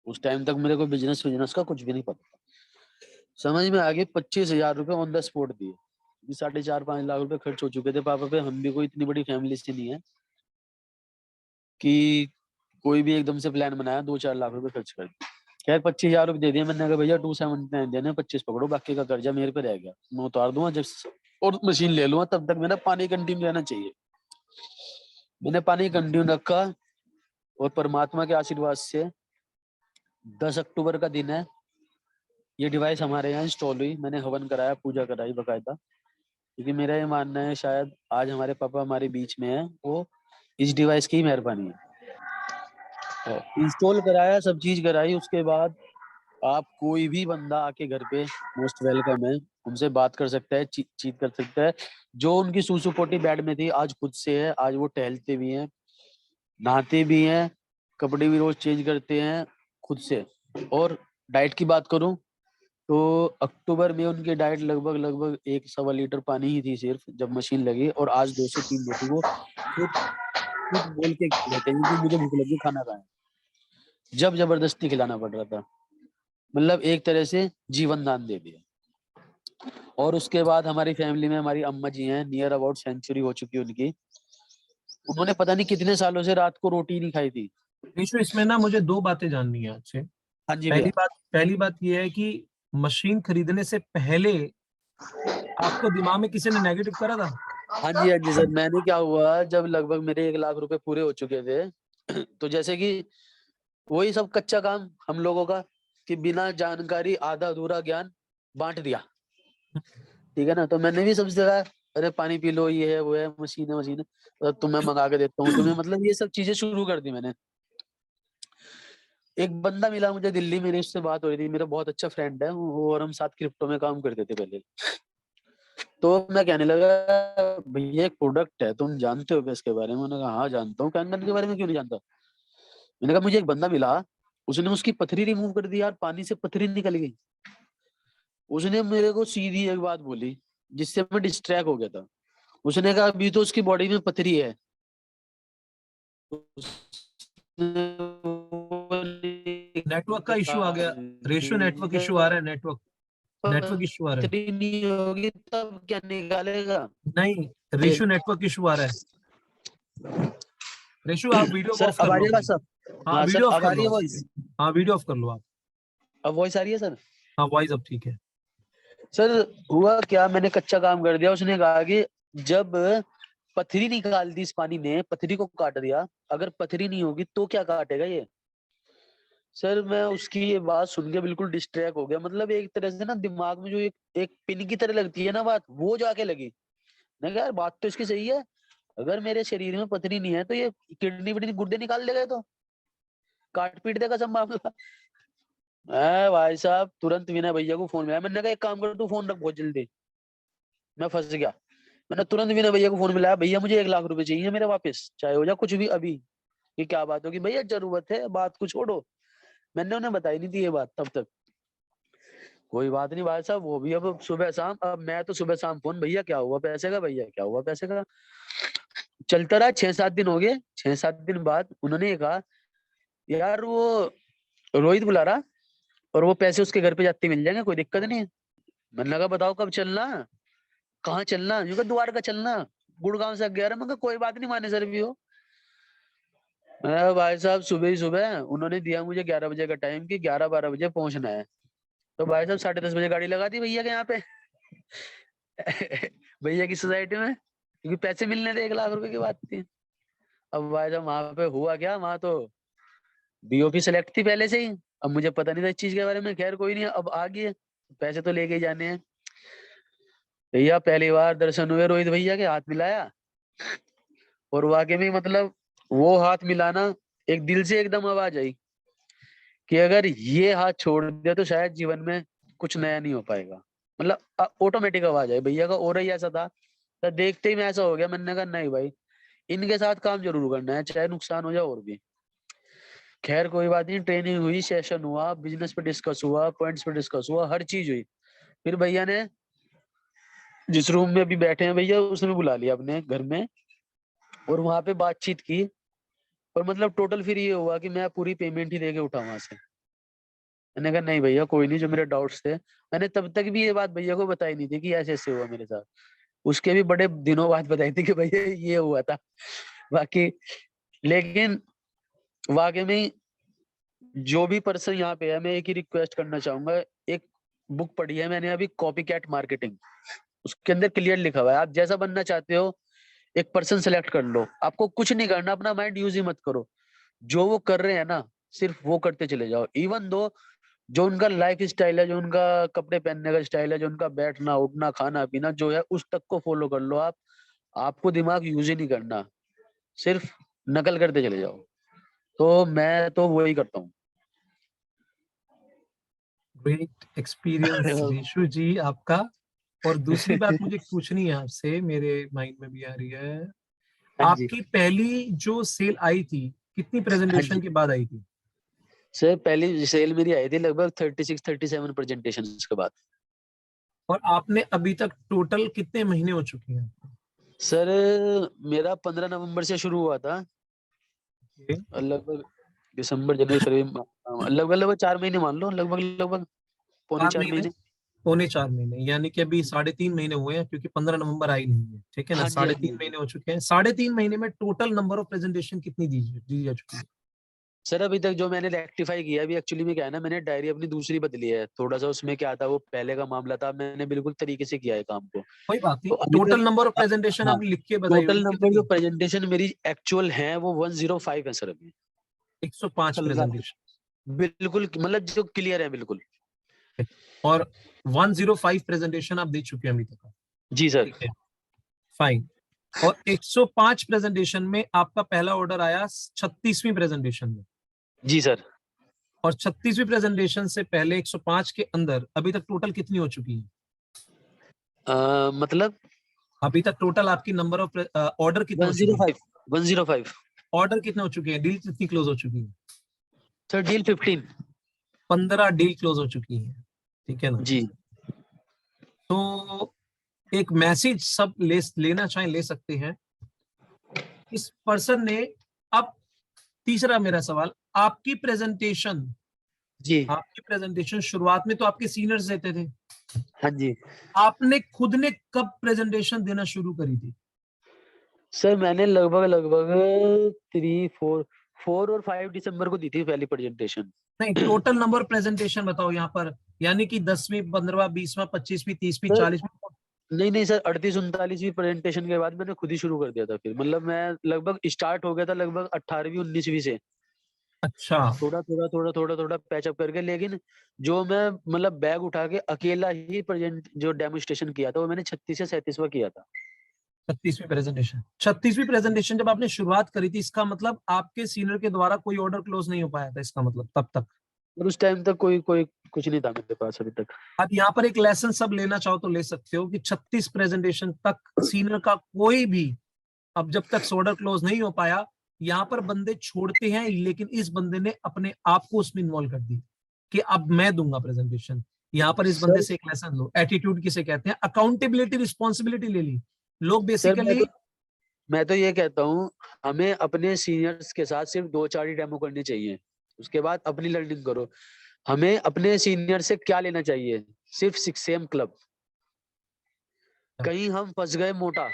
उस टाइम तक मेरे को बिजनेस बिजनेस का कुछ भी नहीं पता था। समझ में आ गए। 25,000 रुपए ऑन द स्पॉट दिए। 4.5-5 लाख रुपए खर्च हो चुके थे पापा पे। हम भी कोई इतनी बड़ी फैमिली से नहीं है कि कोई भी एकदम से प्लान बनाया 2-4 लाख रुपए खर्च कर दिए। खैर 25,000 रुपए दे दिए। मैंने कहा भैया 279 देने, 25 पकड़ो, बाकी का कर्जा मेरे पे रह गया, मैं उतार दूंगा जब और मशीन ले लूंगा, तब तक मेरा पानी कंटिन्यू रहना चाहिए। मैंने पानी कंटिन्यू रखा और परमात्मा के आशीर्वाद से 10 अक्टूबर का दिन है, ये डिवाइस हमारे यहाँ इंस्टॉल हुई। मैंने हवन कराया, पूजा कराई बकायदा, क्योंकि मेरा ये मानना है शायद आज हमारे पापा हमारे बीच में है वो इस डिवाइस की मेहरबानी है। इंस्टॉल कराया, सब चीज कराई। उसके बाद आप कोई भी बंदा आके घर पे मोस्ट वेलकम है, उनसे बात कर सकता है, चीट कर सकता है। जो उनकी सूसू पोटी बेड में थी आज खुद से है, आज वो टहलते भी हैं, नहाते भी हैं, कपड़े भी रोज चेंज करते हैं खुद से। और डाइट की बात करूं तो अक्टूबर में उनकी डाइट लगभग 1-1.25 लीटर पानी ही थी सिर्फ जब मशीन लगी, और आज 2 से 3 रोटी वो खुद खुद बोल के रहते हैं कि मुझे भूख लगी खाना खाएं। जब जबरदस्ती खिलाना पड़ रहा था, मतलब एक तरह से जीवन दान दे दिया। और उसके बाद हमारी फैमिली में हमारी अम्मा जी हैं, नियर अबाउट सेंचुरी हो चुकी है उनकी। उन्होंने पता नहीं कितने सालों से रात को रोटी नहीं खाई थी। विशु, इसमें ना मुझे दो बातें जाननी है आपसे। हाँ जी भैया। पहली बात ये है कि मशीन खरीदने से पहले आपको दिमाग में किसी ने नेगेटिव करा था? हाँ जी सर। मैंने क्या हुआ, जब लगभग मेरे 1 लाख रुपए पूरे हो चुके थे तो जैसे कि वही सब कच्चा काम हम लोगों का कि बिना जानकारी आधा अधूरा ज्ञान बांट दिया, ठीक है ना। तो मैंने भी सबसे कहा अरे पानी पी लो, ये है वो है, मशीन है, तो तुम्हें मंगा के देता हूँ तुम्हें, मतलब ये सब चीजें शुरू कर दी मैंने। एक बंदा मिला मुझे दिल्ली, मेरी उससे बात हो रही थी, मेरा बहुत अच्छा फ्रेंड है वो, और हम साथ क्रिप्टो में काम करते थे पहले। तो मैं कहने लगा भैया एक प्रोडक्ट है, तुम जानते हो क्या इसके बारे में? मैंने कहा हाँ जानता हूँ। कैन गन के बारे में क्यों नहीं जानता? मैंने कहा मुझे एक बंदा मिला, उसने उसकी पथरी रिमूव कर दी यार, पानी से पथरी निकल गई। उसने मेरे को सीधी एक बात बोली जिससे मैं डिस्ट्रैक्ट हो गया था। उसने कहा अभी तो उसकी बॉडी में पथरी है। नेटवर्क का इशू आ गया, रेशियो नेटवर्क इशू आ रहा है, नेटवर्क इशू आ रहा है। पथरी नहीं होगी तब क्या निकालेगा? नहीं, रेशियो नेटवर्क इशू आ रहा है। रेशु आप वीडियो को सर ऑफ अब कर आ लो रही है बात अपनी। सर? हाँ हाँ सर वीडियो ऑफ अब कर आ रही लो है आप। वॉइस? हाँ वीडियो ऑफ कर लो आप। अब वॉइस आ रही है सर? हाँ वॉइस अब ठीक है। सर हुआ क्या, मैंने कच्चा काम कर दिया। उसने कहा कि जब पथरी निकाल दी इस पानी ने, पथरी को काट दिया, अगर पथरी नहीं होगी तो क्या काटेगा ये? सर मैं उसकी ये बात सुन के बिल्कुल डिस्ट्रैक्ट हो गया। मतलब एक तरह से ना दिमाग में जो एक पिन की तरह लगती है ना बात, वो जाके लगी। मैं कहा यार बात तो इसकी सही है, अगर मेरे शरीर में पथरी नहीं है तो ये किडनी विडनी गुर्दे निकाल देगा, ये तो काट पीट देगा सब मामला। भाई साहब तुरंत विनय भैया को फोन मिला। मैंने कहा एक काम कर, तू फोन रख बहुत जल्दी, मैं फंस गया। मैंने तुरंत विनय भैया को फोन मिलाया, भैया मुझे 1 लाख रुपए चाहिए मेरे वापस, चाहे हो जाए कुछ भी अभी। ये क्या बात होगी भैया, जरूरत है, बात को छोड़ो। मैंने उन्हें बताई नहीं थी ये बात तब तक। कोई बात नहीं भाई साहब, वो भी अब सुबह शाम, अब मैं तो सुबह शाम फोन, भैया क्या हुआ पैसे का, भैया क्या हुआ पैसे का। चलता रहा, 6-7 दिन हो गए। 6-7 दिन बाद उन्होंने ये कहा यार वो रोहित बुला रहा और वो पैसे उसके घर पे जाते मिल जाएंगे, कोई दिक्कत नहीं है। मैंने लगा बताओ कब चलना, कहाँ चलना? यूं कहा द्वारका चलना, गुड़गांव से 11। मैं कहा कोई बात नहीं, माने सर भी हो। भाई साहब सुबह ही सुबह उन्होंने दिया मुझे 11 बजे का टाइम कि 11-12 बजे पहुंचना है। तो भाई साहब 10:30 बजे गाड़ी लगा दी भैया के यहाँ पे। भैया की सोसाइटी में, क्योंकि पैसे मिलने थे, 1 लाख रुपए की बात थी। अब भाई साहब वहां पे हुआ क्या, वहां तो बीओपी सेलेक्ट थी पहले से ही। अब मुझे पता नहीं था इस चीज के बारे में, खैर कोई नहीं, अब आ गए, पैसे तो लेके ही जाने हैं। भैया पहली बार दर्शन हुए रोहित भैया के, हाथ मिलाया और वाकई में मतलब वो हाथ मिलाना, एक दिल से एकदम आवाज आई कि अगर ये हाथ छोड़ दिया तो शायद जीवन में कुछ नया नहीं हो पाएगा। मतलब ऑटोमेटिक आवाज आई भैया का, और ही ऐसा था। तो देखते ही मैं ऐसा हो गया, मैंने कहा नहीं भाई, इनके साथ काम जरूर करना है, चाहे नुकसान हो जाए और भी। खैर कोई बात नहीं, ट्रेनिंग हुई, सेशन हुआ, बिजनेस पे डिस्कस हुआ, पॉइंट्स पे डिस्कस हुआ, हर चीज हुई। फिर भैया ने जिस रूम में अभी बैठे हैं भैया, उसने बुला लिया अपने घर में और वहां पे बातचीत की। और मतलब टोटल फिर ये हुआ कि मैं पूरी पेमेंट ही देके उठा वहां से। मैंने कहा नहीं भैया कोई नहीं, जो मेरे डाउट्स थे, मैंने तब तक भी ये बात भैया को बताई नहीं थी कि ऐसे ऐसे हुआ मेरे साथ। उसके भी बड़े दिनों बाद बताई थी कि भैया ये हुआ था बाकी। लेकिन वाकई में जो भी पर्सन यहाँ पे है, मैं एक ही रिक्वेस्ट करना चाहूंगा। एक बुक पढ़ी है मैंने अभी, कॉपी कैट मार्केटिंग। उसके अंदर क्लियर लिखा हुआ है, आप जैसा बनना चाहते हो एक पर्सन सेलेक्ट कर लो, आपको कुछ नहीं करना, अपना माइंड यूज ही मत करो। जो वो कर रहे हैं ना, सिर्फ वो करते चले जाओ। इवन दो जो उनका लाइफ स्टाइल है, जो उनका कपड़े पहनने का स्टाइल है, जो उनका बैठना उठना खाना पीना जो है, उस तक को फॉलो कर लो आप। आपको दिमाग यूज ही नहीं करना, सिर्फ नकल करते चले जाओ। तो मैं तो वही करता हूँ। ग्रेट एक्सपीरियंस रिशु जी आपका। और दूसरी बात मुझे पूछनी है आपसे, मेरे माइंड में भी आ रही है, हाँ जी। आपकी पहली जो सेल आई थी कितनी हाँ प्रेजेंटेशन जी के बाद आई थी? सर, पहली सेल मेरी आई थी लगभग 36-37 प्रेजेंटेशन के बाद। और आपने अभी तक टोटल कितने महीने हो चुके हैं? सर मेरा 15 नवंबर से शुरू हुआ था, Okay, लगभग दिसंबर जनवरी फरवरी लगभग लगभग 4 महीने मान लो, लगभग लगभग पौने 4 चार महीने, महीने 4.25 महीने, यानी कि अभी 3.5 महीने हुए हैं, क्योंकि 15 नवंबर आई नहीं है, ठीक है ना। हाँ जी साढ़े हाँ जी तीन हाँ जी। महीने हो चुके हैं। 3.5 महीने में टोटल नंबर ऑफ प्रेजेंटेशन कितनी दी जा चुकी है? सर अभी तक जो मैंने रेक्टिफाई किया, अभी एक्चुअली में क्या है ना, मैंने डायरी अपनी दूसरी बदली है थोड़ा सा। उसमें क्या था, वो पहले का मामला था, मैंने बिल्कुल तरीके से किया है काम को। कोई बात नहीं, तो अभी टोटल तक नंबर ऑफ प्रेजेंटेशन हाँ, आपने लिख के बताई टोटल होगी नंबर जो कितनी? प्रेजेंटेशन मेरी एक्चुअल है वो 105 है सर अभी। 105 कल रात प्रेजेंटेशन। बिल्कुल, मतलब जो क्लियर है बिल्कुल। और 105 प्रेजेंटेशन आप दे चुके हैं अभी तक, जी सर। ठीक है, फाइन। और 105 प्रेजेंटेशन में आपका पहला ऑर्डर आया 36वीं प्रेजेंटेशन में। जी सर। और 36वीं प्रेजेंटेशन से पहले 105 के अंदर अभी तक टोटल कितनी हो चुकी है? मतलब अभी तक टोटल आपकी नंबर ऑफ ऑर्डर कितने हो चुके हैं? 105 ऑर्डर कितने हो चुके हैं? डील कितनी क्लोज हो चुकी है? सर, डील 15 15 डील क्लोज हो चुकी है, ठीक है ना? जी। तो एक मैसेज सब लेना चाहें ले सकते हैं। इस पर्सन ने, अब तीसरा मेरा सवाल, आपकी प्रेजेंटेशन जी। शुरुआत में तो आपके सीनियर्स देते थे, हाँ जी। आपने खुद ने कब प्रेजेंटेशन देना शुरू करी थी? सर मैंने लगभग 4 और 5 दिसंबर को दी थी पहली प्रेजेंटेशन। नहीं, टोटल नंबर प्रेजेंटेशन बताओ यहाँ पर, यानी कि 10वीं 15वां 20वां 25वीं 30वीं सर 40वीं। नहीं सर, 38-39वीं प्रेजेंटेशन के बाद मैंने खुद ही शुरू कर दिया था। फिर मतलब मैं लगभग स्टार्ट हो गया था लगभग 18वीं 19वीं से, अच्छा, थोड़ा पैचअप करके। लेकिन जो मैं मतलब बैग उठा के अकेला ही प्रेजेंट जो डेमोस्ट्रेशन किया था वो मैंने 36 या 37वां किया था। 36वीं प्रेजेंटेशन जब आपने शुरुआत करी थी, इसका मतलब आपके सीनियर के द्वारा कोई ऑर्डर क्लोज नहीं हो पाया था, इसका मतलब तब तक। और उस टाइम तक कोई कोई कुछ नहीं था मेरे पास अभी तक। अब यहाँ पर एक लेसन सब लेना चाहो तो ले सकते हो कि 36 प्रेजेंटेशन तक सीनियर का कोई भी, अब जब तक ऑर्डर क्लोज नहीं हो पाया, यहाँ पर बंदे छोड़ते हैं, लेकिन इस बंदे ने अपने आप को उसमें इन्वॉल्व कर दी कि अब मैं दूंगा प्रेजेंटेशन। यहाँ पर इस बंदे सर से एक लेसन लो, एटीट्यूड किसे कहते हैं, अकाउंटेबिलिटी, रिस्पॉन्सिबिलिटी ले ली। लोग सर बेसिकली, मैं तो ये कहता हूँ, हमें अपने सीनियर्स के साथ सिर्फ 2-4 ही डेमो करनी चाहिए, उसके बाद अपनी लर्निंग करो। हमें अपने सीनियर से क्या लेना चाहिए? सिर्फ 6 AM क्लब। कहीं हम फंस गए मोटा,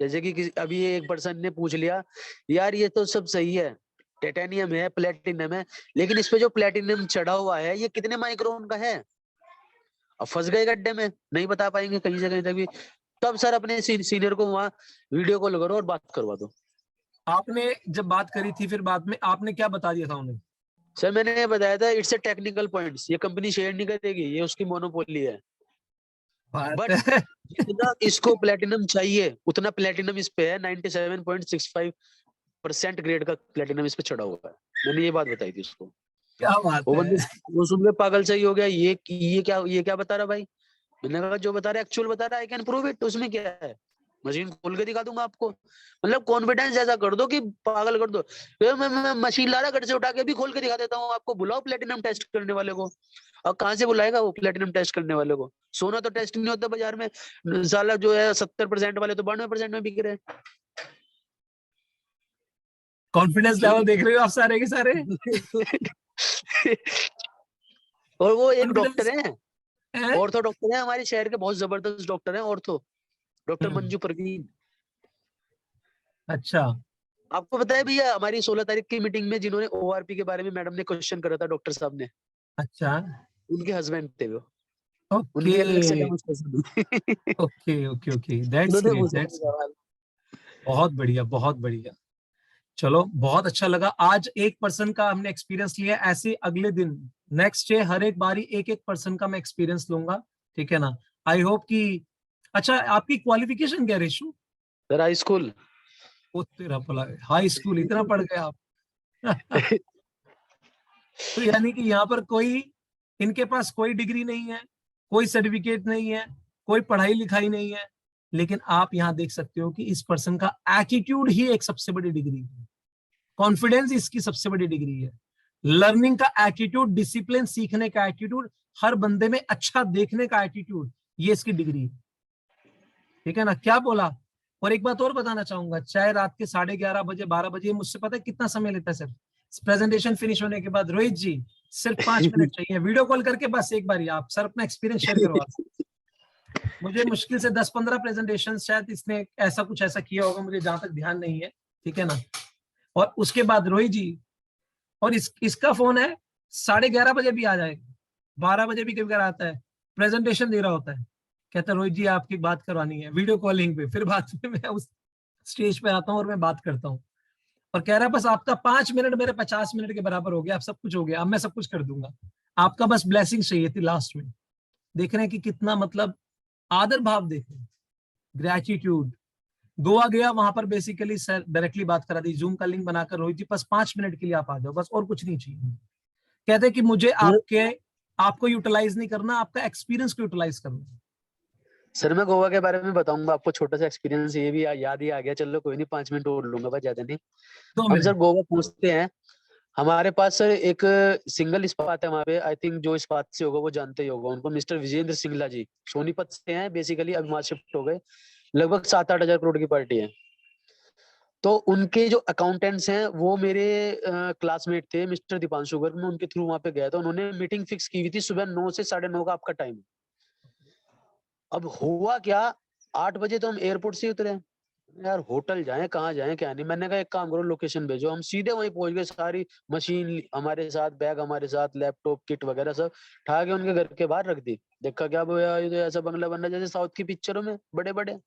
जैसे कि अभी एक पर्सन ने पूछ लिया, यार ये तो सब सही है, टाइटेनियम है, प्लेटिनम है, लेकिन इस पे जो प्लेटिनम चढ़ा हुआ है ये कितने माइक्रोन का है? अब फंस गए गड्ढे में, नहीं बता पाएंगे कहीं से कहीं तक भी। तब सर अपने सीनियर को वहां वीडियो कॉल करो और बात करवा दो। आपने जब बात करी थी, फिर बाद में आपने क्या बता दिया था उन्हें? सर मैंने ये बताया था, इट्स ए टेक्निकल पॉइंट्स, ये कंपनी शेयर नहीं करेगी, ये उसकी मोनोपोली है। बात बट है। जितना इसको प्लेटिनम चाहिए उतना प्लेटिनम इस पे है, 97.65% ग्रेड का प्लेटिनम इस पे चढ़ा हुआ है। मैंने ये बात बताई थी उसको। क्या बात वो है। बंदे, वो सुन के पागल सही हो गया, ये क्या बता रहा भाई? मैंने कहा जो बता रहा है एक्चुअल बता रहा है, आई कैन प्रूव इट, उसमें क्या है, मशीन खोल के दिखा दूंगा आपको। मतलब कॉन्फिडेंस ऐसा कर दो कि पागल कर दो। फिर मैं मशीन ला रहा घर से उठा के भी खोल के दिखा देता हूँ आपको। बुलाओ प्लेटिनम टेस्ट करने वाले को। और कहाँ से बुलाएगा वो प्लेटिनम टेस्ट करने वाले को? सोना तो टेस्ट नहीं होता बाजार में। साला जो है 70% वाले तो 92% में बिक रहे हैं। कॉन्फिडेंस लेवल देख रहे हो आप सारे के सारे? और वो एक कॉन्फिडेंस डॉक्टर है, है। ऑर्थो डॉक्टर है, हमारे शहर के बहुत जबरदस्त डॉक्टर हैं ऑर्थो, डॉक्टर मंजू परवीन। अच्छा, आपको पता है भैया, हमारी 16 तारीख की मीटिंग में जिन्होंने ओआरपी के बारे में मैडम ने क्वेश्चन करा था डॉक्टर साहब ने, अच्छा, उनके हस्बैंड थे वो। ओके, उनकी अलग से डेमोस्ट्रेशन हुई। ओके, ओके, ओके, दैट्स उन्होंने ग्रेट, पूछा था दैट्स सवाल। बहुत बढ़िया, बहुत बढ़िया। चलो, बहुत अच्छा लगा। आज एक पर्सन का हमने एक्सपीरियंस लिया, ऐसे अगले दिन नेक्स्ट डे हर एक बारी एक एक पर्सन का मैं एक्सपीरियंस लूंगा, ठीक है ना? आई होप कि, अच्छा, आपकी क्वालिफिकेशन क्या रेशु? Sir high school. ओ तेरा भला, हाई स्कूल इतना पढ़ गए आप? तो यानी कि यहाँ पर कोई, इनके पास कोई डिग्री नहीं है, कोई सर्टिफिकेट नहीं है, कोई पढ़ाई लिखाई नहीं है, लेकिन आप यहाँ देख सकते हो कि इस पर्सन का एटीट्यूड ही एक सबसे बड़ी डिग्री है। कॉन्फिडेंस इसकी सबसे बड़ी डिग्री है। लर्निंग का एटीट्यूड, डिसिप्लिन, सीखने का एटीट्यूड, हर बंदे में अच्छा देखने का एटीट्यूड, ये इसकी डिग्री है, ठीक है ना? क्या बोला? और एक बात और बताना चाहूंगा, चाहे रात के 11:30 बजे 12 बजे, मुझसे पता है कितना समय लेता है सर प्रेजेंटेशन फिनिश होने के बाद? रोहित जी, सिर्फ 5 मिनट चाहिए, वीडियो कॉल करके बस एक बार आप सर अपना एक्सपीरियंस शेयर करवा। मुझे मुश्किल से 10-15 प्रेजेंटेशन शायद इसने ऐसा किया होगा, मुझे जहां तक ध्यान नहीं है, ठीक है ना? और उसके बाद रोहित जी, और इसका फोन है 11:30 बजे भी आ जाएगा, 12 बजे भी कभी कभी आता है, प्रेजेंटेशन दे रहा होता है, कहता है रोहित जी आपकी बात करवानी है वीडियो कॉलिंग पे। फिर बाद में मैं उस स्टेज पे आता हूँ और मैं बात करता हूँ, और कह रहा है बस आपका 5 मिनट मेरे 50 मिनट के बराबर हो गया, अब सब कुछ हो गया, अब मैं सब कुछ कर दूंगा, आपका बस ब्लेसिंग चाहिए थी लास्ट में। देख रहे हैं कि कितना मतलब आदर भाव, देख रहे हैं, ग्रेटिट्यूड। गोवा गया, वहां पर बेसिकली सर डायरेक्टली बात करा दी, जूम का लिंक बनाकर, रोहित जी बस 5 मिनट के लिए आप आ जाओ, बस और कुछ नहीं चाहिए। कहते हैं कि मुझे आपको यूटिलाइज नहीं करना, आपका एक्सपीरियंस को यूटिलाइज करना है। सर मैं गोवा के बारे में बताऊंगा आपको, छोटा सा एक्सपीरियंस ये भी याद ही आ गया। चलो कोई नहीं, 5 मिनट और लूंगा बस, ज्यादा नहीं। 2 हम सर मिनट। गोवा पहुंचते हैं। हमारे पास सर एक सिंगल इस्पात है वहाँ पे, आई थिंक जो इस्पात से होगा वो जानते ही होगा उनको, मिस्टर विजेंद्र सिंगला जी, सोनीपत से हैं बेसिकली, अभी वहां शिफ्ट हो गए। लगभग 7-8 हजार करोड़ की पार्टी है। तो उनके जो अकाउंटेंट्स हैं वो मेरे क्लासमेट थे, मिस्टर दीपांशु गर्ग। मैं उनके थ्रू वहां पे गया था। उन्होंने मीटिंग फिक्स की हुई थी सुबह 9 से 9:30 का आपका टाइम। अब हुआ क्या, 8 बजे तो हम एयरपोर्ट से ही उतरे। यार होटल जाएं कहाँ जाएं क्या नहीं, मैंने कहा एक काम करो लोकेशन भेजो, हम सीधे वहीं पहुंच गए। सारी मशीन हमारे साथ, बैग हमारे साथ, लैपटॉप किट वगैरह सब उठा के उनके घर के बाहर रख दी। देखा क्या भैया, ये तो ऐसा बंगला बन रहा है जैसे साउथ की पिक्चरों में, बड़े बड़े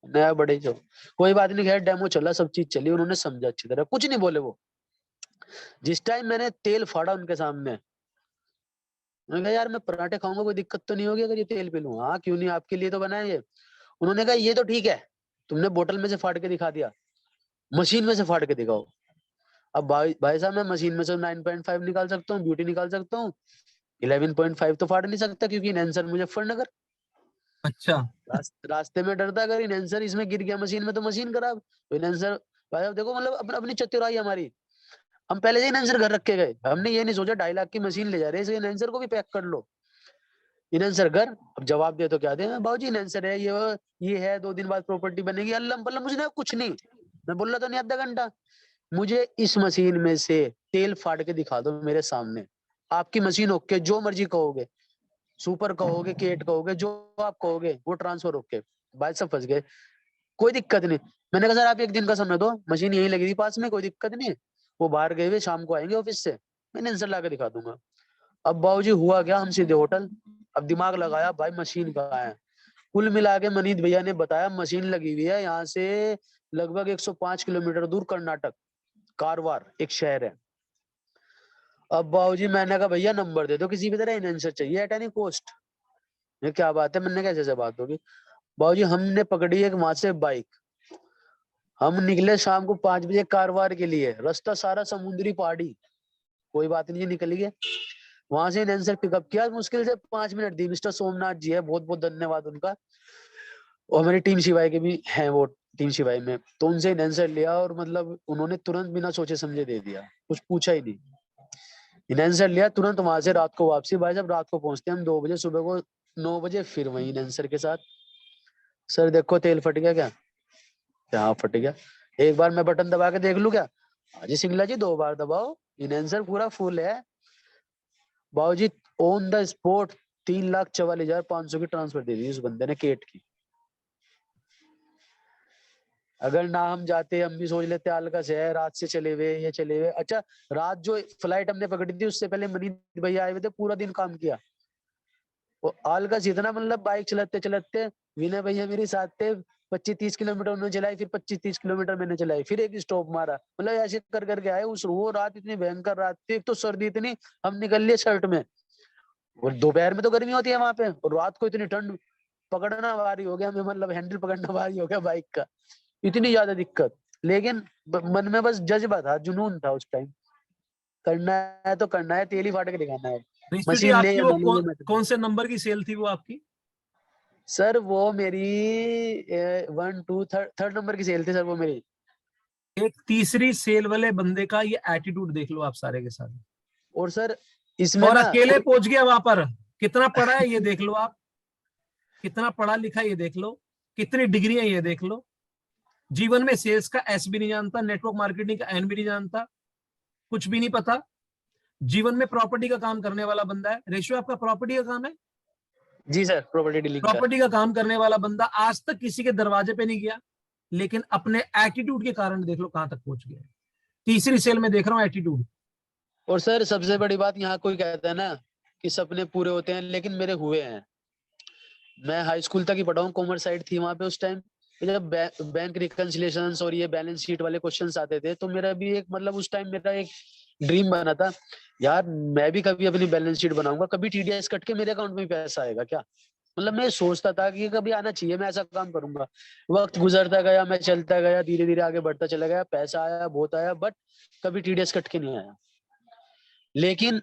नया बड़े जो। कोई बात नहीं, खैर डेमो चला, सब चीज चली, उन्होंने समझा अच्छी तरह, कुछ नहीं बोले वो। जिस टाइम मैंने तेल फाड़ा उनके सामने, मैंने कहा यार मैं पराठे खाऊंगा, कोई दिक्कत तो नहीं होगी अगर ये तेल पी लूं? हाँ क्यों नहीं, आपके लिए तो बनाया ये। उन्होंने कहा ये तो ठीक है, तुमने बोतल में से फाड़ के दिखा दिया, मशीन में से फाड़ के दिखाओ। अब भाई साहब, मैं मशीन में से 9.5 निकाल सकता हूँ, ब्यूटी निकाल सकता हूँ, 11.5 तो फाड़ नहीं सकता क्योंकि इनहेंसर मुजफ्फरनगर। अच्छा। रास्ते में डरता अगर इनहेंसर इसमें गिर गया मशीन में तो मशीन खराब। तो इनहेंसर, भाई साहब देखो मतलब अपनी चतुराई हमारी। हम पहले से इनहेंसर घर रख के गए, हमने ये नहीं सोचा 2.5 लाख की मशीन ले जा रहे हैं, इसे इनहेंसर को भी पैक कर लो। इनहेंसर घर, अब जवाब दे तो क्या दे, बाबूजी इनहेंसर है ये है, 2 दिन बाद प्रॉपर्टी बनेगी, अल्लम पल्लम, मुझे कुछ नहीं। मैं बोल रहा था नहीं आधा घंटा, मुझे इस मशीन में से तेल फाड़ के दिखा दो मेरे सामने। आपकी मशीन ओके, जो मर्जी कहोगे, सुपर कहोगे, केट कहोगे, जो आप कहोगे वो ट्रांसफर ओके। भाई सब फंस गए, कोई दिक्कत नहीं। मैंने कहा सर आप एक दिन का समय दो, मशीन यहीं लगी थी पास में, कोई दिक्कत नहीं। वो बाहर गए हुए, शाम को आएंगे ऑफिस से, मैंने आंसर ला के दिखा दूंगा। अब बाबूजी हुआ क्या, हम सीधे होटल। अब दिमाग लगाया भाई मशीन कहाँ है। कुल मिला के मनीष भैया ने बताया मशीन लगी हुई है यहाँ से लगभग 105 किलोमीटर दूर, कर्नाटक, कारवार एक शहर है। अब बाबूजी मैंने कहा भैया नंबर दे दो किसी भी तरह, इनहेंसर चाहिए एट एनी कॉस्ट। ये क्या बात है, मैंने कैसे से बात होगी। बाबूजी हमने पकड़ी एक वहां से बाइक, हम निकले शाम को 5 बजे कारवार के लिए, रास्ता सारा समुद्री पहाड़ी। कोई बात नहीं, निकल गए। वहां से इनहेंसर पिकअप किया, मुश्किल से 5 मिनट दी। मिस्टर सोमनाथ जी है, बहुत बहुत धन्यवाद उनका। और हमारी टीम शिवाय के भी हैं वो, टीम शिवाय में। तो उनसे इनहेंसर लिया और मतलब उन्होंने तुरंत बिना सोचे समझे दे दिया, कुछ पूछा ही नहीं। इनहेंसर लिया तुरंत, वहां से रात को वापसी। भाई साहब रात को पहुंचते हम 2 बजे, सुबह को 9 बजे फिर वही इनहेंसर के साथ। सर देखो तेल फट गया क्या? हाँ फट गया। एक बार मैं बटन दबा के देख लूं क्या? अजय सिंगला जी 2 बार दबाओ, इनहेंसर पूरा फुल है। बाबूजी ऑन द स्पॉट 3,44,500 की ट्रांसफर दे दी उस बंदे ने, केट की। अगर ना हम जाते, हम भी सोच लेते आलका से है, रात से चले हुए, ये चले हुए। अच्छा, रात जो फ्लाइट हमने पकड़ी थी उससे पहले मनीष भैया आए हुए थे, पूरा दिन काम किया। वो आलका से इतना, मतलब बाइक चलाते चलाते विनय भैया मेरे साथ थे, 25-30 किलोमीटर उन्होंने चलाई, फिर 25-30 किलोमीटर मैंने चलाई, फिर एक स्टॉप मारा। मतलब ऐसे कर करके आए उस, वो रात इतनी भयंकर रात थी, एक तो सर्दी इतनी, हम निकल लिए शर्ट में। और दोपहर में तो गर्मी होती है वहां पे, और रात को इतनी ठंड, पकड़ना भारी हो गया हमें, मतलब हैंडल पकड़ना भारी हो गया बाइक का, इतनी ज्यादा दिक्कत। लेकिन मन में बस जज्बा था, जुनून था उस टाइम, करना है तो करना है, तेल ही फाड़ के दिखाना है। ऋषि जी मशीन ले आपकी या वो ना ले, ये मत। कौन से नंबर की सेल थी वो आपकी? सर वो मेरी 1 2 थर्ड नंबर की सेल थी सर वो मेरी। एक तीसरी सेल वाले बंदे का ये एटीट्यूड देख लो आप सारे के सारे। और सर इसमें और ना अकेले कोई, पहुंच गया वहां पर। कितना पढ़ा है ये देख लो आप, कितना पढ़ा लिखा है ये देख लो, कितनी डिग्री है ये देख लो। जीवन में सेल्स का एस भी नहीं जानता, नेटवर्क मार्केटिंग का एन भी नहीं जानता, कुछ भी नहीं पता। जीवन में प्रॉपर्टी का काम करने वाला बंदा है। रेशियो आपका प्रॉपर्टी का काम है। जी सर प्रॉपर्टी डीलिंग का। प्रॉपर्टी का काम करने वाला बंदा आज तक किसी के दरवाजे पे नहीं गया, लेकिन अपने एटीट्यूड के कारण देख लो कहां तक पहुंच गया। तीसरी सेल में देख रहा हूं एटीट्यूड। और सर सबसे बड़ी बात, यहाँ कोई कहता है ना कि सपने पूरे होते हैं, लेकिन मेरे हुए हैं। मैं हाई स्कूल तक ही पढ़ा हूँ, कॉमर्स साइड थी वहां पे उस टाइम। जब बैंक रिकंसिलिएशंस और ये बैलेंस शीट वाले क्वेश्चंस आते थे, तो मेरा भी एक, मतलब उस टाइम मेरा एक ड्रीम बना था, यार मैं भी कभी अपनी बैलेंस शीट बनाऊंगा, कभी टीडीएस कट के मेरे अकाउंट में पैसा आएगा क्या। मतलब मैं सोचता था कि कभी आना चाहिए, मैं ऐसा काम करूंगा। वक्त गुजरता गया, मैं चलता गया, धीरे धीरे आगे बढ़ता चला गया, पैसा आया, बहुत आया, बट कभी टीडीएस कट के नहीं आया। लेकिन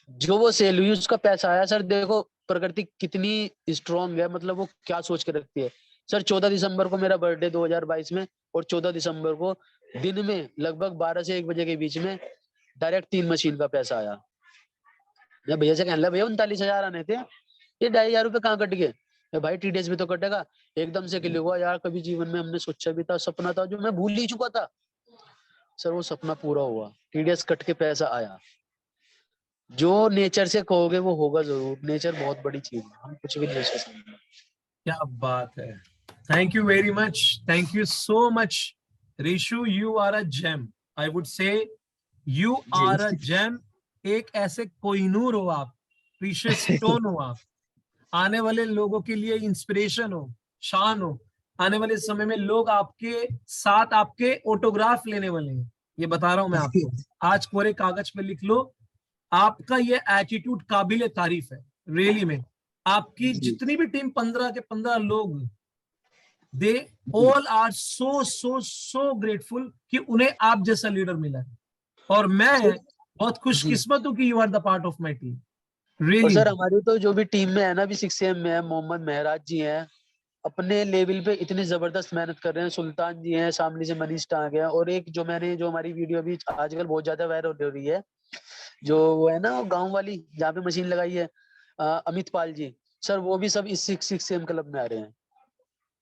जो वो सेल हुई उसका पैसा आया सर, देखो प्रकृति कितनी स्ट्रांग है, मतलब वो क्या सोच के रखती है। सर 14 दिसंबर को मेरा बर्थडे 2022 में, और 14 दिसंबर को दिन में लगभग 12 से 1 बजे के बीच में डायरेक्ट 3 मशीन का पैसा आया। जब भैया से कहने लगा भैया 39,000 आने थे, ये 2,500 रुपये कहाँ कट गए? भाई टीडीएस भी तो कटेगा। एकदम से क्लिक हुआ यार, कभी जीवन में हमने सोचा भी था, सपना था जो मैं भूल ही चुका था। सर वो सपना पूरा हुआ, टीडीएस कट के पैसा आया। जो नेचर से कहोगे वो होगा जरूर। नेचर बहुत बड़ी चीज है, हम कुछ भी नेचर से नहीं। क्या बात है, thank you very much, thank you so much Rishu, you are a gem, I would say you are a gem. एक ऐसे कोहिनूर हो आप, प्रीशियस स्टोन हो आप, आने वाले लोगों के लिए इंस्पिरेशन हो, शान हो। आने वाले समय में लोग आपके साथ आपके ऑटोग्राफ लेने वाले हैं, ये बता रहा हूं मैं आपको। आज कोरे कागज पे लिख लो, आपका ये एटीट्यूड काबिले तारीफ है रियली में। आपकी जितनी भी टीम 15 के 15 लोग, they all are so so so grateful कि उन्हें आप जैसा लीडर मिला है। और मैं बहुत खुशकिस्मत हूं कि you are the part of my team और रियली। सर हमारी तो जो भी टीम में है ना, अभी 6am में है, मोहम्मद महराज जी हैं, अपने लेवल पे इतनी जबरदस्त मेहनत कर रहे हैं। सुल्तान जी हैं, शामली से मनीष टांग है, और एक जो हमारी वीडियो अभी आजकल बहुत ज्यादा वायरल हो रही है, जो वो है ना गांव वाली जहाँ पे मशीन लगाई है, अमित पाल जी, सर वो भी सब इस 6am क्लब में आ रहे हैं।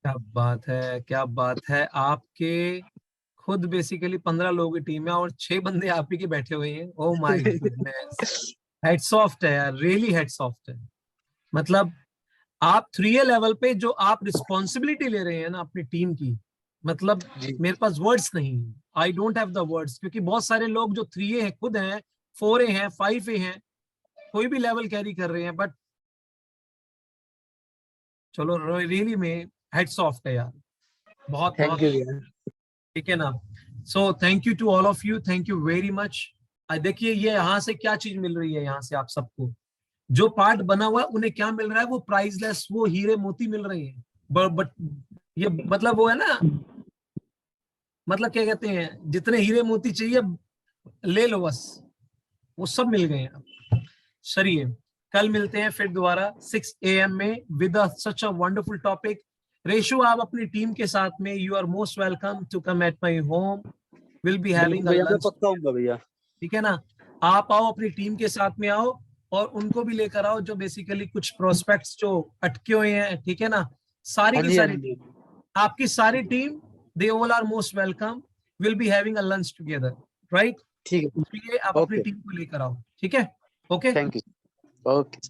क्या बात है, क्या बात है। आपके खुद बेसिकली 15 लोगों की टीम है और 6 बंदे आप ही के बैठे हुए हैं। Oh my goodness, heads of है यार, रियली हेड्स ऑफ है। मतलब आप 3A लेवल पे जो आप रिस्पॉन्सिबिलिटी ले रहे हैं ना अपनी टीम की, मतलब मेरे पास वर्ड्स नहीं है, I don't have the words. क्योंकि बहुत सारे लोग जो 3A है खुद हैं, 4A हैं, 5A हैं, कोई भी लेवल कैरी कर रहे हैं, बट चलो रियली में हेड्स ऑफ है यार, बहुत बहुत। थैंक यू भैया। ठीक है ना। So thank you to all of you, thank you very much. देखिए ये यहाँ से क्या चीज मिल रही है, यहाँ से आप सबको जो पार्ट बना हुआ है उन्हें क्या मिल रहा है, वो प्राइसलेस, वो हीरे मोती मिल रहे हैं। बट ये मतलब वो है ना, मतलब क्या कहते हैं, जितने हीरे मोती चाहिए ले लो बस, वो सब मिल गए हैं। चलिए कल मिलते हैं फिर दोबारा 6 AM में with such a wonderful topic. Reshu आप अपनी टीम के साथ में, you are most welcome to come at my home, will be having a भैया मैं लंच। पक्का आऊंगा भैया। ठीक है ना, आप आओ अपनी टीम के साथ में आओ, और उनको भी लेकर आओ जो बेसिकली कुछ प्रोस्पेक्ट्स जो अटके हुए हैं। ठीक है ना, सारी हाँ की जी, हाँ सारी जी। टीम, आपकी सारी team, they all are most welcome, will be having a lunch together, right. ठीक है। ये आप अपनी ओके, टीम को लेकर आओ, ठीक है, ओके। Thank you. ओके।